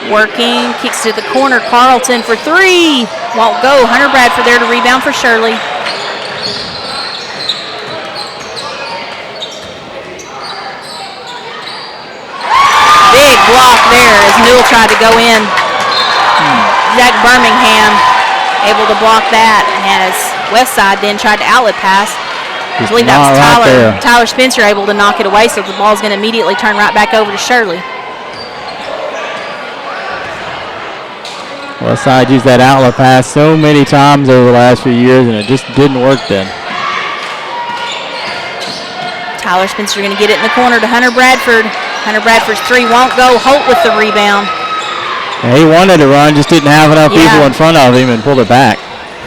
working, kicks to the corner. Carlton for three. Won't go. Hunter Bradford there to rebound for Shirley. Big block there as Newell tried to go in. Jack Birmingham able to block that as Westside then tried to outlet pass. I believe that was Tyler Spencer able to knock it away, so the ball's going to immediately turn right back over to Shirley. Westside used that outlet pass so many times over the last few years, and it just didn't work then. Tyler Spencer going to get it in the corner to Hunter Bradford. Hunter Bradford's three won't go. Holt with the rebound. Yeah, he wanted to run, just didn't have enough people in front of him and pulled it back.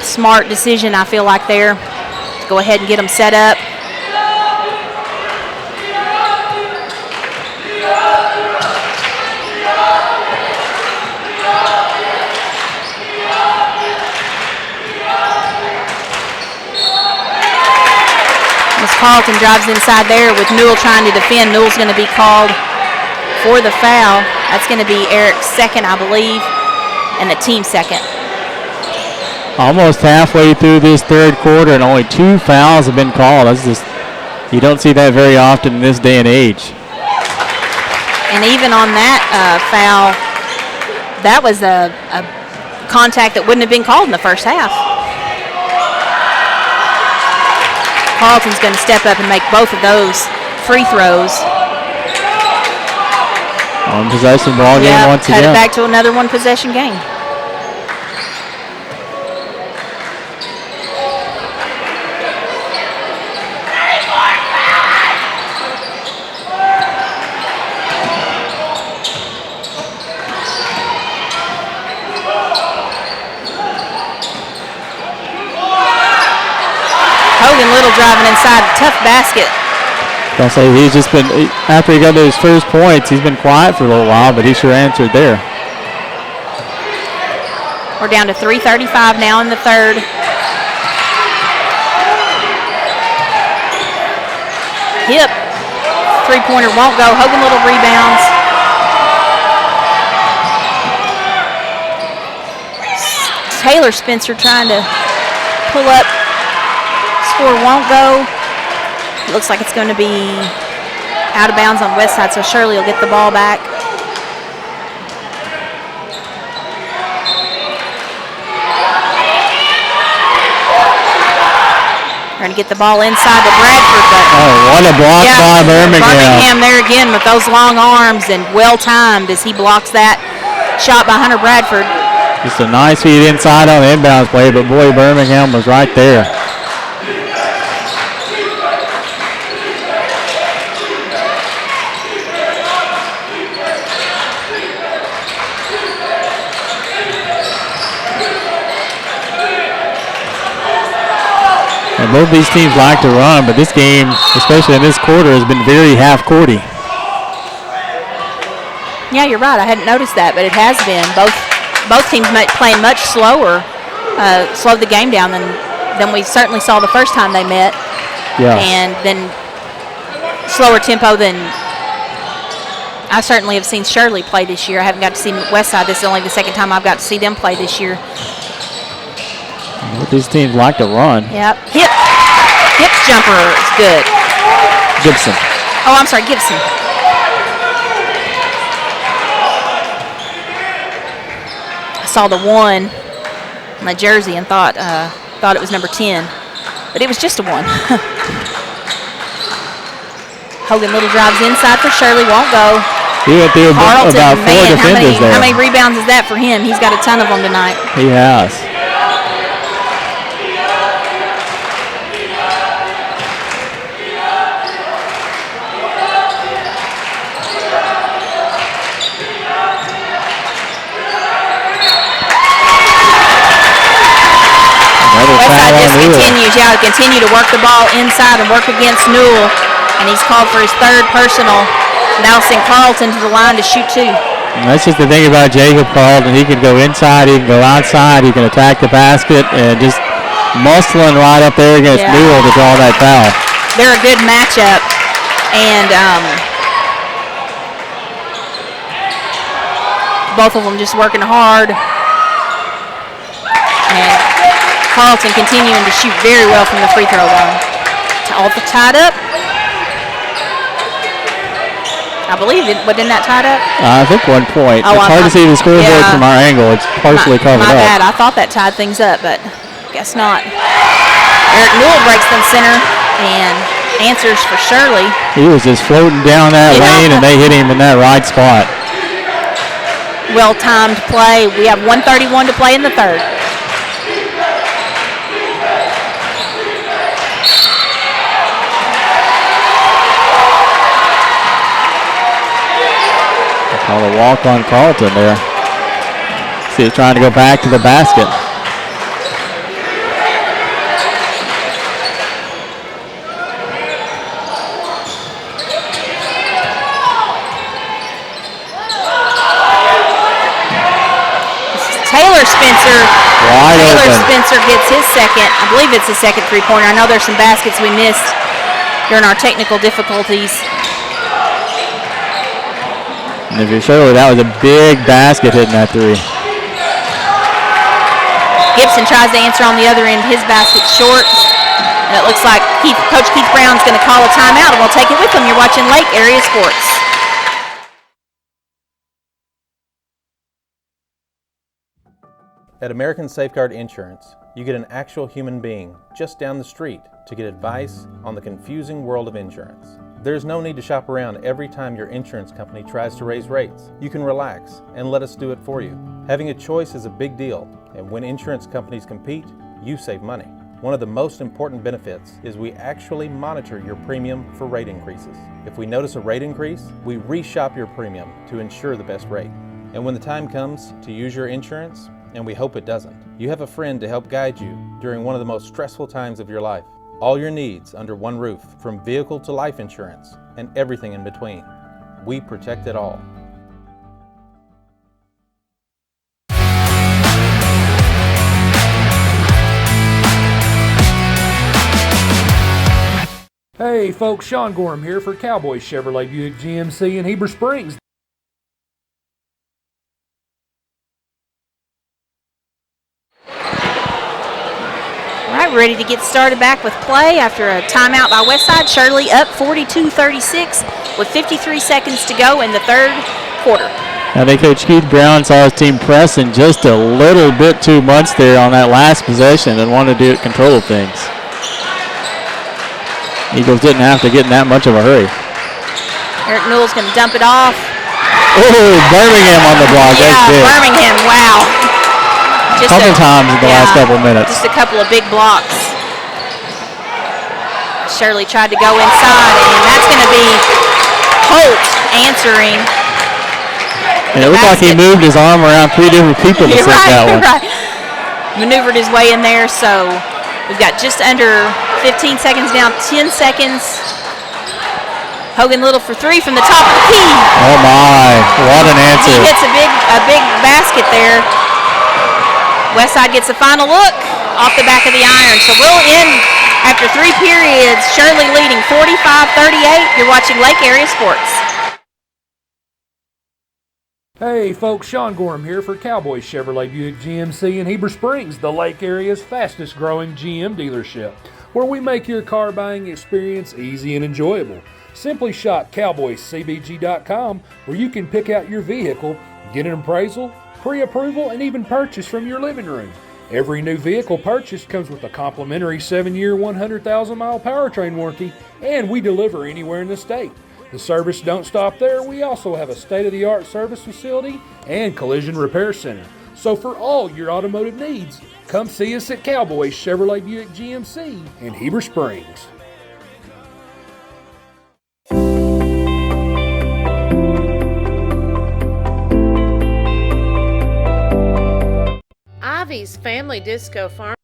Smart decision, I feel like, there. Go ahead and get them set up. Miss Carlton drives inside there with Newell trying to defend. Newell's going to be called for the foul. That's going to be Eric's second, I believe, and the team second. Almost halfway through this third quarter, and only 2 fouls have been called. That's just, you don't see that very often in this day and age. And even on that foul, that was a contact that wouldn't have been called in the first half. Carlton's going to step up and make both of those free throws. On possession ball game once again. Cut it back to another one-possession game. Hogan Little driving inside, tough basket. I'll say he's just been, after he got those first points, he's been quiet for a little while, but he sure answered there. We're down to 3:35 now in the third. Hip, three-pointer won't go. Hogan Little rebounds. Taylor Spencer trying to pull up. Score won't go. It looks like it's going to be out of bounds on West Side, so Shirley will get the ball back. Trying to get the ball inside to Bradford, but what a block by Birmingham. Birmingham there again with those long arms and well timed as he blocks that shot by Hunter Bradford. Just a nice feed inside on the inbounds play, but boy, Birmingham was right there. And both these teams like to run, but this game, especially in this quarter, has been very half-courty. Yeah, you're right. I hadn't noticed that, but it has been. Both teams playing much slower, slowed the game down than we certainly saw the first time they met. Yeah. And then slower tempo than I certainly have seen Shirley play this year. I haven't got to see Westside. This is only the second time I've got to see them play this year. These teams like to run. Yep. Hip's jumper is good. Gibson. Oh, I'm sorry, Gibson. I saw the 1 on the jersey and thought it was number 10, but it was just a 1. Hogan Little drives inside for Shirley, won't go. He went through about 4 defenders there. How many rebounds is that for him? He's got a ton of them tonight. He has. Westside just continue to work the ball inside and work against Newell. And he's called for his third personal. Now send Carlton to the line to shoot 2. And that's just the thing about Jacob Carlton. He can go inside, he can go outside, he can attack the basket, and just muscling right up there against Newell to draw that foul. They're a good matchup. And both of them just working hard. And Carlton continuing to shoot very well from the free throw line. All tied up. I believe it. Wasn't that tied up? I think 1 point. Oh, it's hard to see the scoreboard from our angle. It's partially covered my up. bad. I thought that tied things up, but guess not. Eric Newell breaks them center and answers for Shirley. He was just floating down that lane, and they hit him in that right spot. Well-timed play. We have 1:31 to play in the third. Call a walk on Carlton there. See, he's trying to go back to the basket. Taylor Spencer. Wide Taylor open. Spencer gets his second. I believe it's his second three-pointer. I know there's some baskets we missed during our technical difficulties. And if you're Shirley, that was a big basket hitting that three. Gibson tries to answer on the other end. His basket's short. And it looks like Coach Keith Brown's going to call a timeout, and we'll take it with him. You're watching Lake Area Sports. At American Safeguard Insurance, you get an actual human being just down the street to get advice on the confusing world of insurance. There's no need to shop around every time your insurance company tries to raise rates. You can relax and let us do it for you. Having a choice is a big deal, and when insurance companies compete, you save money. One of the most important benefits is we actually monitor your premium for rate increases. If we notice a rate increase, we reshop your premium to ensure the best rate. And when the time comes to use your insurance, and we hope it doesn't, you have a friend to help guide you during one of the most stressful times of your life. All your needs under one roof, from vehicle to life insurance, and everything in between. We protect it all. Hey folks, Sean Gorham here for Cowboy Chevrolet Buick GMC in Heber Springs. Ready to get started back with play after a timeout by Westside. Shirley up 42-36 with 53 seconds to go in the third quarter. I think Coach Keith Brown saw his team pressing just a little bit too much there on that last possession and wanted to control things. Eagles didn't have to get in that much of a hurry. Eric Newell's going to dump it off. Oh, Birmingham on the block. Yeah, That's big. Birmingham, wow. A couple times in the last couple minutes. Just a couple of big blocks. Shirley tried to go inside, and that's going to be Holt answering. And it looked like he moved his arm around three different people to set that one. Right. Maneuvered his way in there, so we've got just under 15 seconds down, 10 seconds. Hogan Little for three from the top of the key. Oh my, what an answer. He hits a big basket there. Westside gets a final look off the back of the iron. So we'll end after three periods. Shirley leading 45-38. You're watching Lake Area Sports. Hey folks, Sean Gorham here for Cowboy Chevrolet Buick GMC in Heber Springs, the Lake Area's fastest growing GM dealership, where we make your car buying experience easy and enjoyable. Simply shop cowboycbg.com, where you can pick out your vehicle, get an appraisal, pre-approval, and even purchase from your living room. Every new vehicle purchased comes with a complimentary 7-year, 100,000-mile powertrain warranty, and we deliver anywhere in the state. The service don't stop there. We also have a state-of-the-art service facility and collision repair center. So for all your automotive needs, come see us at Cowboy Chevrolet Buick GMC in Heber Springs. Ivy's Family Disco Farm.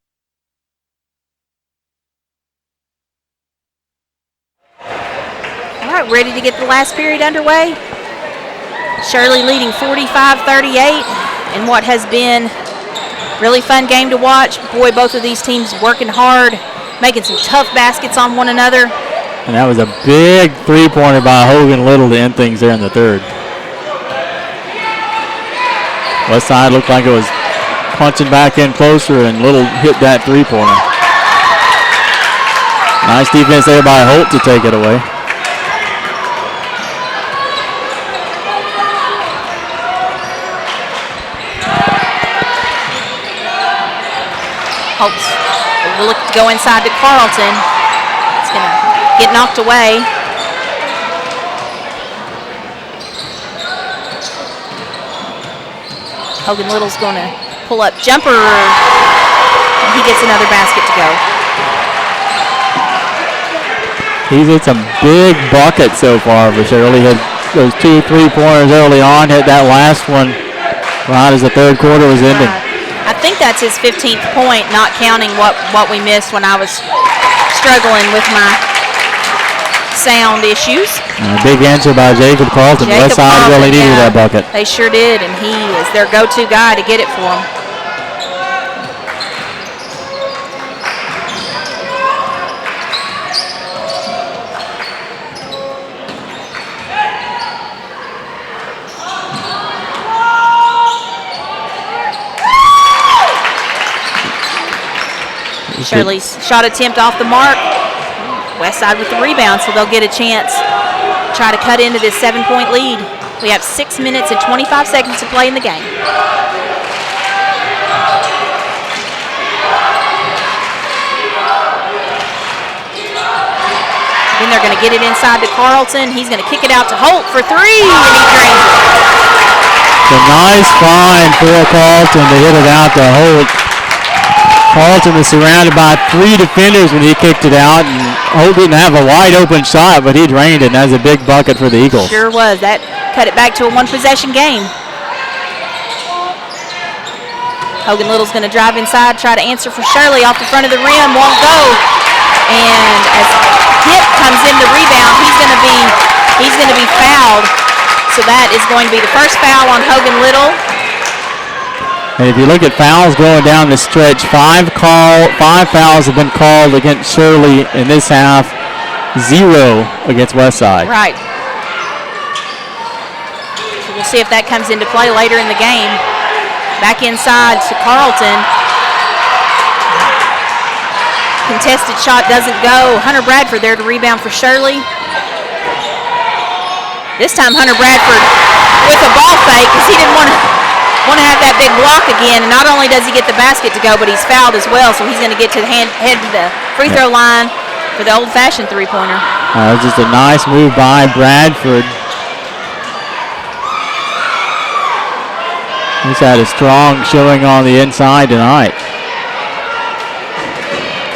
All right, ready to get the last period underway. Shirley leading 45-38 in what has been a really fun game to watch. Boy, both of these teams working hard, making some tough baskets on one another. And that was a big three-pointer by Hogan Little to end things there in the third. West side looked like it was punching back in closer, and Little hit that three-pointer. Nice defense there by Holt to take it away. Holtz will look to go inside to Carlton. It's going to get knocked away. Hogan Little's going to pull up jumper. He gets another basket to go. He's hit some big buckets so far for Shirley. Had those 2 3-pointers early on, hit that last one right as the third quarter was ending. I think that's his 15th point, not counting what we missed when I was struggling with my sound issues. Big answer by Jacob Carlton. Westside really needed that bucket. They sure did, and he is their go-to guy to get it for them. Shirley's shot attempt off the mark. Westside with the rebound, so they'll get a chance to try to cut into this 7-point lead. We have 6 minutes and 25 seconds to play in the game. Then they're going to get it inside to Carlton. He's going to kick it out to Holt for 3, and he drains it. It's a nice find for Carlton to hit it out to Holt. Carlton was surrounded by 3 defenders when he kicked it out, and Holt didn't have a wide open shot, but he drained it, and that's a big bucket for the Eagles. Sure was. That cut it back to a 1-possession game. Hogan Little's going to drive inside, try to answer for Shirley off the front of the rim, won't go. And as Hip comes in the rebound, he's going to be fouled. So that is going to be the first foul on Hogan Little. And if you look at fouls going down the stretch, 5 fouls have been called against Shirley in this half, 0 against Westside. Right. So we'll see if that comes into play later in the game. Back inside to Carlton. Contested shot doesn't go. Hunter Bradford there to rebound for Shirley. This time Hunter Bradford with a ball fake because he didn't want to have that big block again, and not only does he get the basket to go, but he's fouled as well, so he's going to get to head to the free throw line for the old-fashioned three-pointer. Just a nice move by Bradford. He's had a strong showing on the inside tonight,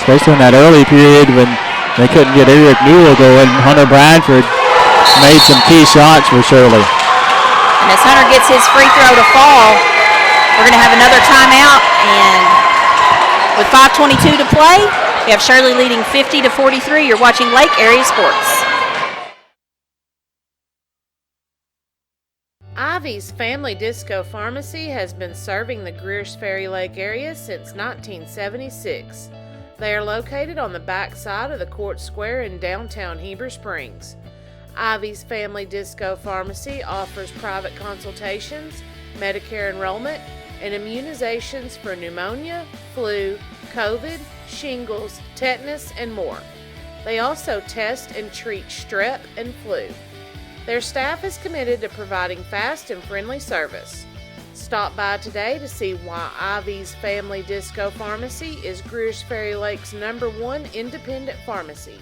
especially in that early period when they couldn't get Eric Newell going. Hunter Bradford made some key shots for Shirley. And as Hunter gets his free throw to fall, we're going to have another timeout. And with 5:22 to play, we have Shirley leading 50-43. You're watching Lake Area Sports. Ivy's Family Disco Pharmacy has been serving the Greers Ferry Lake area since 1976. They are located on the back side of the Court Square in downtown Heber Springs. Ivy's Family Disco Pharmacy offers private consultations, Medicare enrollment, and immunizations for pneumonia, flu, COVID, shingles, tetanus, and more. They also test and treat strep and flu. Their staff is committed to providing fast and friendly service. Stop by today to see why Ivy's Family Disco Pharmacy is Greers Ferry Lake's #1 independent pharmacy.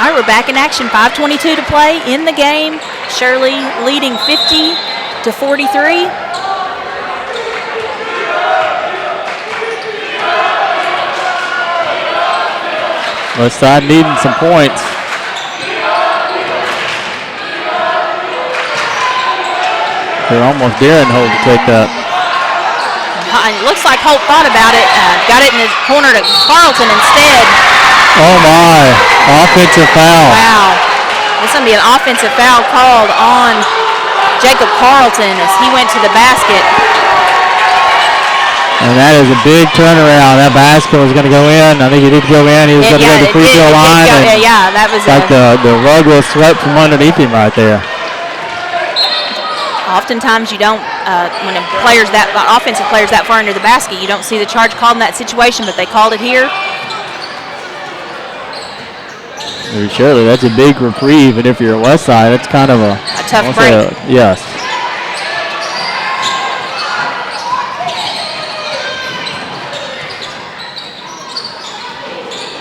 All right, we're back in action. 5:22 to play in the game. Shirley leading 50-43. Westside needing some points. They're almost daring Holt to take that. It looks like Holt thought about it, got it in his corner to Carlton instead. Oh my, offensive foul. Wow. There's going to be an offensive foul called on Jacob Carlton as he went to the basket. And that is a big turnaround. That basket was going to go in. I think he did go in. He was going to go to the free throw line. That was like the rug was swept from underneath him right there. Oftentimes you don't when offensive players that far into the basket, you don't see the charge called in that situation, but they called it here. Surely that's a big reprieve, and if you're West Side, that's kind of a tough break. Yes.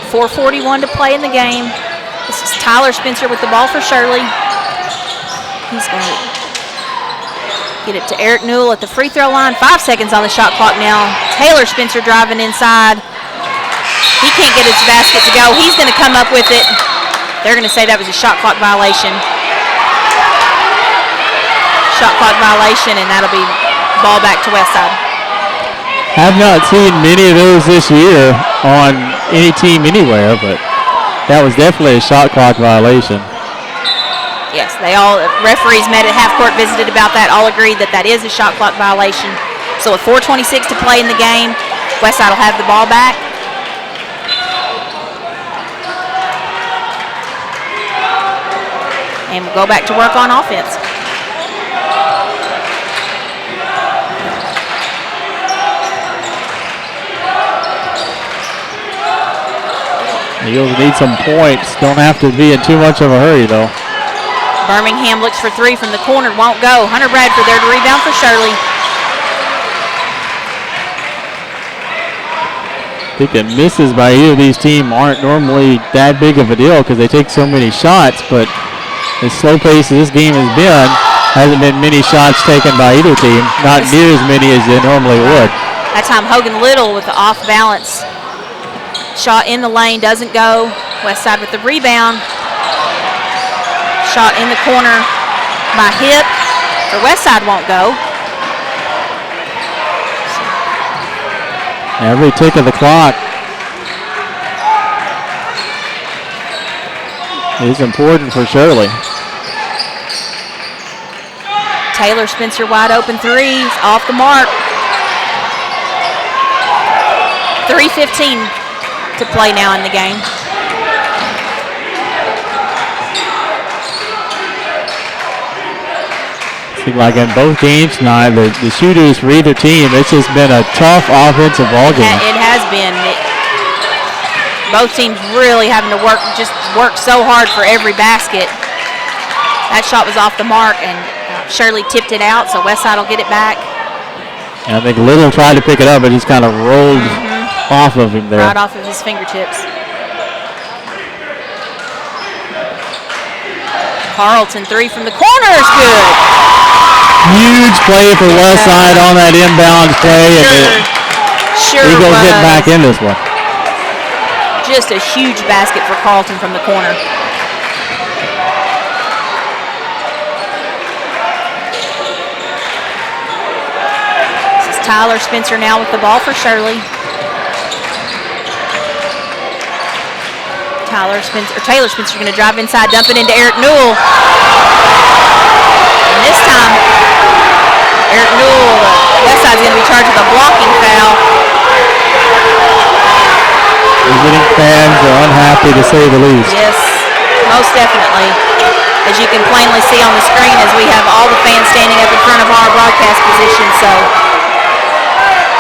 .441 to play in the game. This is Tyler Spencer with the ball for Shirley. He's going to get it to Eric Newell at the free throw line. 5 seconds on the shot clock now. Taylor Spencer driving inside. He can't get his basket to go. He's going to come up with it. They're going to say that was a shot clock violation. Shot clock violation, and that'll be ball back to West Side. Have not seen many of those this year on any team anywhere, but that was definitely a shot clock violation. Yes, referees met at half court, visited about that, all agreed that that is a shot clock violation. So with 4:26 to play in the game, West Side will have the ball back. And we'll go back to work on offense. Eagles need some points. Don't have to be in too much of a hurry, though. Birmingham looks for 3 from the corner. Won't go. Hunter Bradford there to rebound for Shirley. I think that misses by either of these teams aren't normally that big of a deal because they take so many shots, but as slow pace as this game has been, hasn't been many shots taken by either team. Not near as many as they normally would. That time Hogan Little with the off balance shot in the lane, doesn't go. West Side with the rebound. Shot in the corner by Hip for West Side, won't go. Every tick of the clock is important for Shirley. Taylor Spencer wide open 3, off the mark. 3:15 to play now in the game. Seems like in both games tonight, the shooters for either team, it's just been a tough offensive ball game. It has been. Both teams really having to work so hard for every basket. That shot was off the mark, and Shirley tipped it out, so Westside will get it back. And I think Little tried to pick it up, but he's kind of rolled off of him there. Right off of his fingertips. Carlton 3 from the corner is good. Huge play for Westside on that inbound play, and Eagles get back in this one. Just a huge basket for Carlton from the corner. This is Tyler Spencer now with the ball for Shirley. Taylor Spencer going to drive inside, dump it into Eric Newell. And this time, Eric Newell, Westside's going to be charged with a blocking foul. Visiting fans are unhappy to say the least. Yes, most definitely. As you can plainly see on the screen, as we have all the fans standing up in front of our broadcast position, so.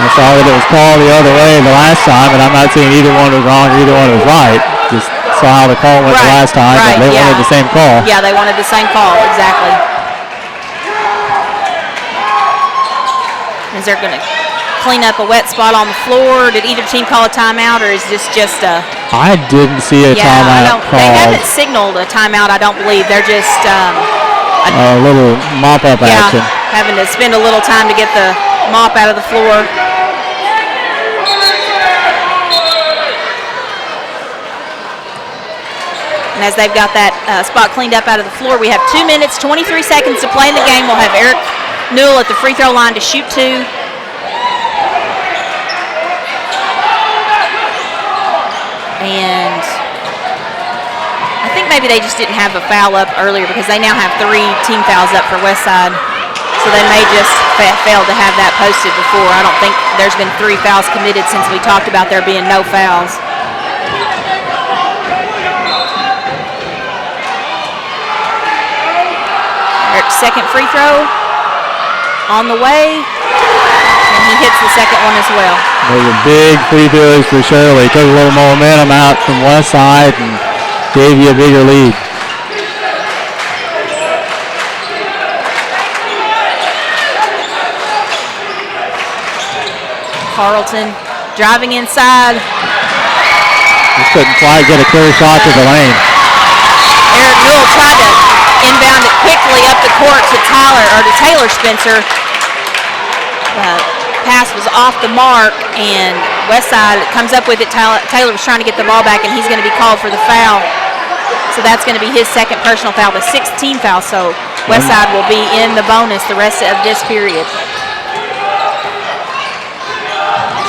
I saw that it was called the other way the last time, and I'm not saying either one was wrong or either one was right. Just saw how the call went the last time, and they wanted the same call. Yeah, they wanted the same call, exactly. Is there going to clean up a wet spot on the floor? Did either team call a timeout, or is this just a... I didn't see a timeout call. They haven't signaled a timeout, I don't believe. They're just... a little mop-up action. Having to spend a little time to get the mop out of the floor. And as they've got that spot cleaned up out of the floor, we have 2 minutes, 23 seconds to play in the game. We'll have Eric Newell at the free throw line to shoot 2. And I think maybe they just didn't have a foul up earlier because they now have 3 team fouls up for Westside. So they may just fail to have that posted before. I don't think there's been 3 fouls committed since we talked about there being no fouls. Eric's second free throw on the way, and he hits the second one as well. Those are big free throws for Shirley. Took a little momentum out from West Side and gave you a bigger lead. Carlton driving inside. Just couldn't quite get a clear shot to the lane. Eric Newell tried to inbound it quickly up the court to Taylor Spencer. Pass was off the mark, and Westside comes up with it. Taylor was trying to get the ball back, and he's going to be called for the foul. So that's going to be his second personal foul, the 16th foul. So Westside will be in the bonus the rest of this period.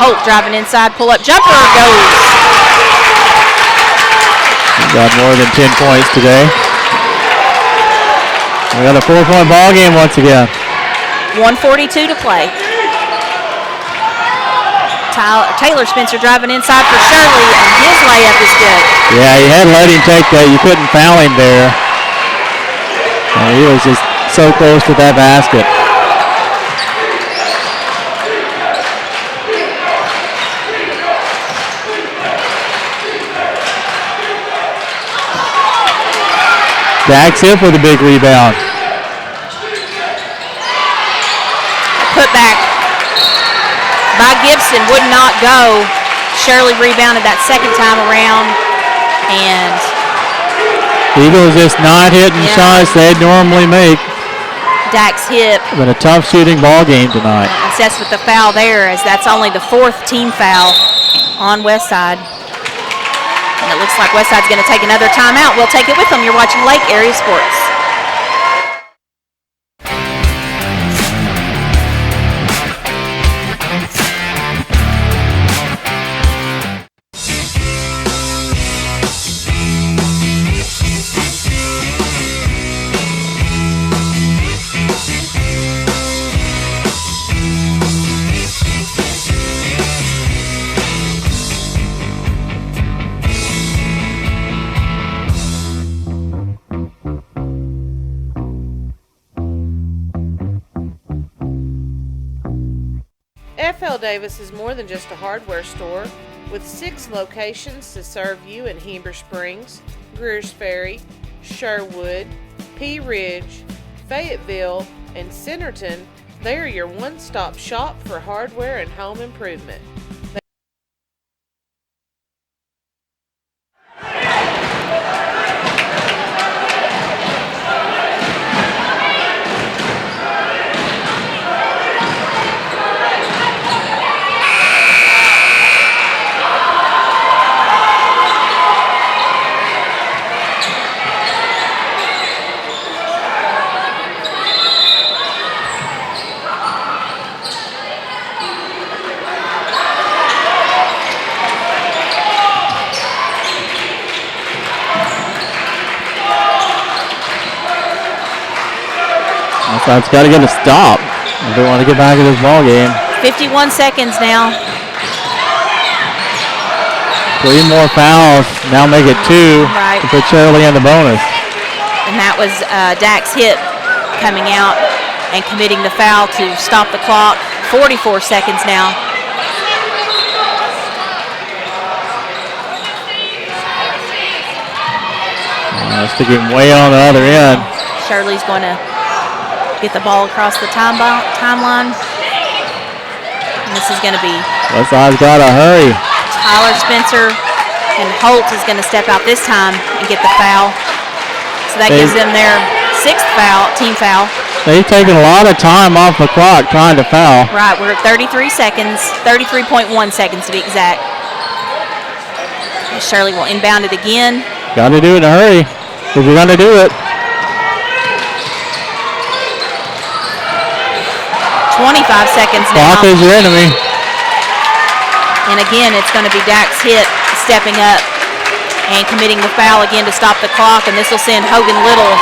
Holt driving inside, pull-up jumper goes. Got more than 10 points today. We got a 4-point ball game once again. 1:42 to play. Taylor Spencer driving inside for Shirley, and his layup is good. Yeah, you had to let him take that. You couldn't foul him there. And he was just so close to that basket. Dax Hip with a big rebound. Put back by Gibson would not go. Shirley rebounded that second time around, and Eagles just not hitting shots they'd normally make. Dax Hip. Been a tough shooting ball game tonight. Assessed with the foul there, as that's only the fourth team foul on Westside. And it looks like Westside's going to take another timeout. We'll take it with them. You're watching Lake Area Sports. FL Davis is more than just a hardware store, with 6 locations to serve you in Heber Springs, Greers Ferry, Sherwood, Pea Ridge, Fayetteville, and Centerton. They are your one-stop shop for hardware and home improvement. It's got to get a stop if they want to get back in this ball game. 51 seconds now. 3 more fouls. Now make it 2 to put Shirley in the bonus. And that was Dax Hip coming out and committing the foul to stop the clock. 44 seconds now. Let's take him way on the other end. Shirley's going to get the ball across the timeline. And this is going to be Westside's got to hurry. Tyler Spencer, and Holt is going to step out this time and get the foul. So that gives them their 6th foul, team foul. They've taken a lot of time off the clock trying to foul. Right, we're at 33 seconds, 33.1 seconds to be exact. And Shirley will inbound it again. Got to do it in a hurry if you're going to do it. 25 seconds now. Clock is your enemy. And again, it's going to be Dax Hip stepping up and committing the foul again to stop the clock, and this will send Hogan Little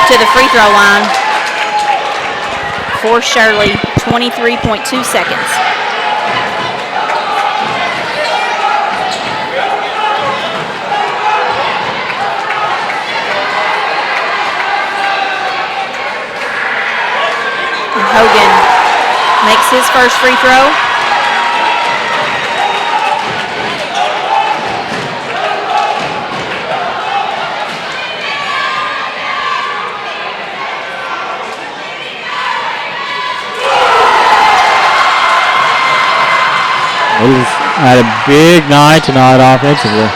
to the free throw line for Shirley. 23.2 seconds. And Hogan makes his first free throw. He's had a big night tonight offensively.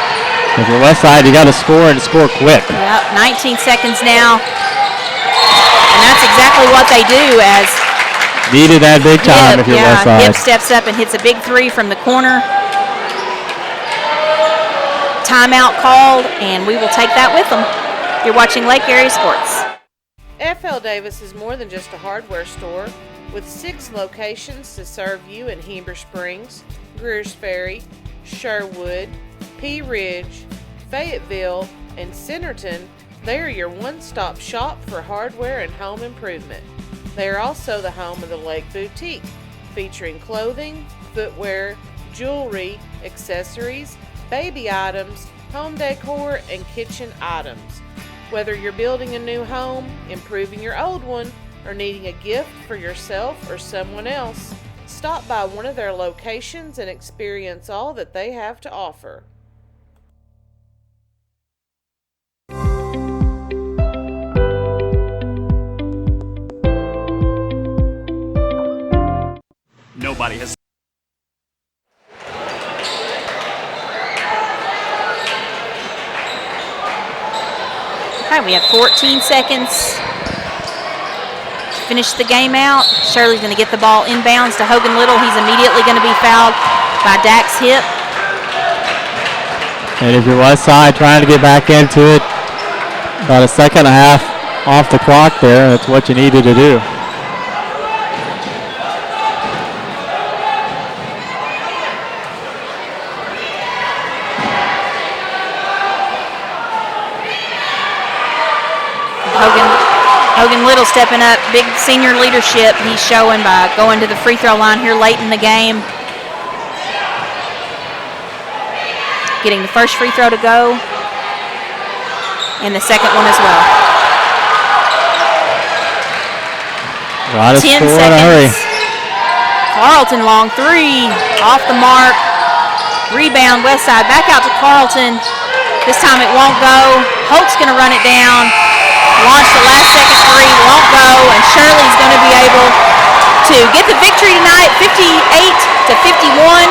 If you're West Side, you got to score and score quick. Yep, 19 seconds now. And that's exactly what they do as needed that big time if you're West Side. Hib steps up and hits a big three from the corner. Timeout called, and we will take that with them. You're watching Lake Area Sports. FL Davis is more than just a hardware store. With 6 locations to serve you in Heber Springs, Greers Ferry, Sherwood, Pea Ridge, Fayetteville, and Centerton, they are your one-stop shop for hardware and home improvement. They are also the home of the Lake Boutique, featuring clothing, footwear, jewelry, accessories, baby items, home decor, and kitchen items. Whether you're building a new home, improving your old one, or needing a gift for yourself or someone else, stop by one of their locations and experience all that they have to offer. Nobody has. Okay, we have 14 seconds. Finish the game out. Shirley's going to get the ball inbounds to Hogan Little. He's immediately going to be fouled by Dax Hip. And if you're West Side trying to get back into it, about a second and a half off the clock there, that's what you needed to do. Hogan Little stepping up, big senior leadership he's showing by going to the free throw line here late in the game. Getting the first free throw to go, and the second one as well. Got to 10 score seconds. in a hurry. Carlton long three, off the mark. Rebound, West Side, back out to Carlton. This time it won't go. Holt's going to run it down. Launch the last second three, won't go, and Shirley's going to be able to get the victory tonight, 58-51.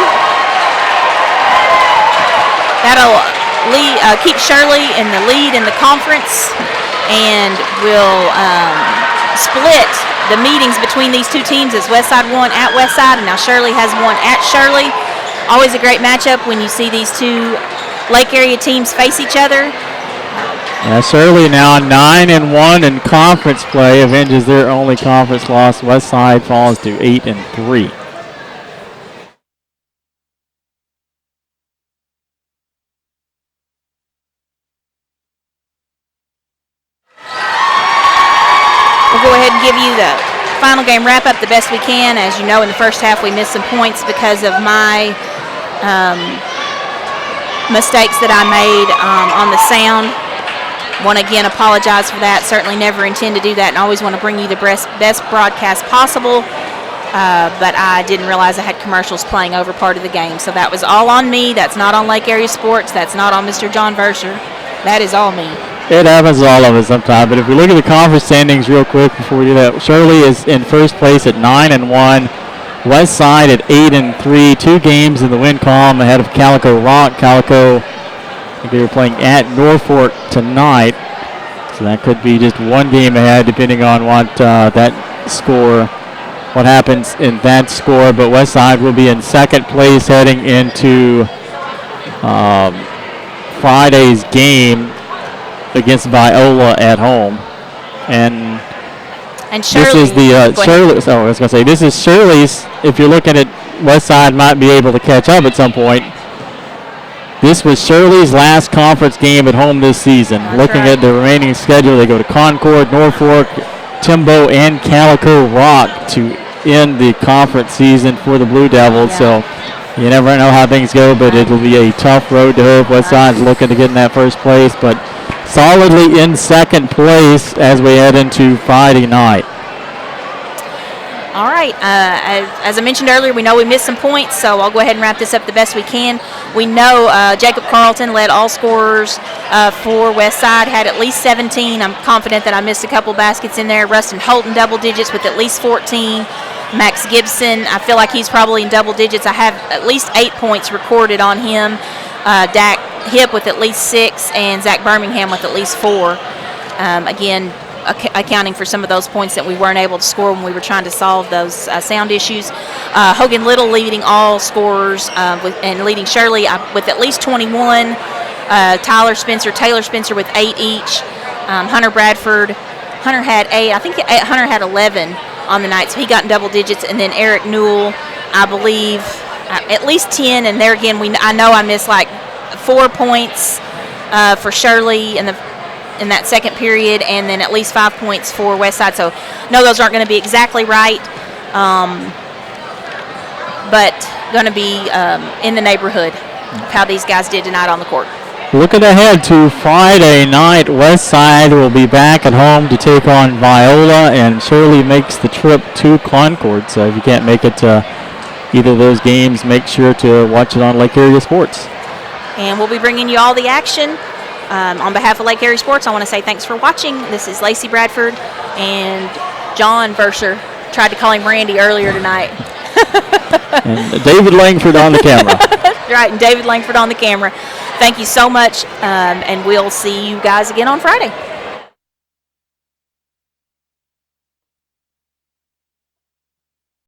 That'll keep Shirley in the lead in the conference, and will split the meetings between these two teams as Westside won at Westside, and now Shirley has won at Shirley. Always a great matchup when you see these two Lake area teams face each other. Yeah, Shirley now 9-1 in conference play, avenges their only conference loss. Westside falls to 8-3. We'll go ahead and give you the final game wrap-up the best we can. As you know, in the first half we missed some points because of my mistakes that I made on the sound. Want to again apologize for that. Certainly never intend to do that, and always want to bring you the best broadcast possible. But I didn't realize I had commercials playing over part of the game. So that was all on me. That's not on Lake Area Sports. That's not on Mr. John Verser. That is all me. It happens to all of us sometimes. But if we look at the conference standings real quick before we do that, Shirley is in first place at 9-1. West Side at 8-3. 2 games in the win column ahead of Calico Rock. Calico, I think they were playing at Norfolk tonight. So that could be just one game ahead depending on what what happens in that score. But West Side will be in second place heading into Friday's game against Viola at home. And Shirley, this is the Shirley. Oh, I was going to say, this is Shirley's. If you're looking at West Side, might be able to catch up at some point. This was Shirley's last conference game at home this season. That's looking right. at the remaining schedule, they go to Concord, Norfolk, Timbo, and Calico Rock to end the conference season for the Blue Devils. Yeah. So you never know how things go, but it'll be a tough road to hope. West Side's looking to get in that first place, but solidly in second place as we head into Friday night. All right. As I mentioned earlier, we know we missed some points, so I'll go ahead and wrap this up the best we can. We know Jacob Carlton led all scorers for Westside, had at least 17. I'm confident that I missed a couple baskets in there. Rustin Holton double digits with at least 14. Max Gibson, I feel like he's probably in double digits. I have at least 8 points recorded on him. Dak Hip with at least 6, and Zach Birmingham with at least 4. Again, accounting for some of those points that we weren't able to score when we were trying to solve those sound issues. Hogan Little leading all scorers and leading Shirley with at least 21. Taylor Spencer with 8 each. Hunter had 8. I think Hunter had 11 on the night, so he got in double digits. And then Eric Newell, I believe, at least 10. And there again, I know I missed like 4 points for Shirley in that second period, and then at least 5 points for Westside. So, no, those aren't going to be exactly right, but going to be in the neighborhood of how these guys did tonight on the court. Looking ahead to Friday night, Westside will be back at home to take on Viola, and Shirley makes the trip to Concord. So if you can't make it to either of those games, make sure to watch it on Lake Area Sports. And we'll be bringing you all the action. On behalf of Lake Erie Sports, I want to say thanks for watching. This is Lacey Bradford, and John Verser tried to call him Randy earlier tonight. And David Langford on the camera. Right, and David Langford on the camera. Thank you so much, and we'll see you guys again on Friday.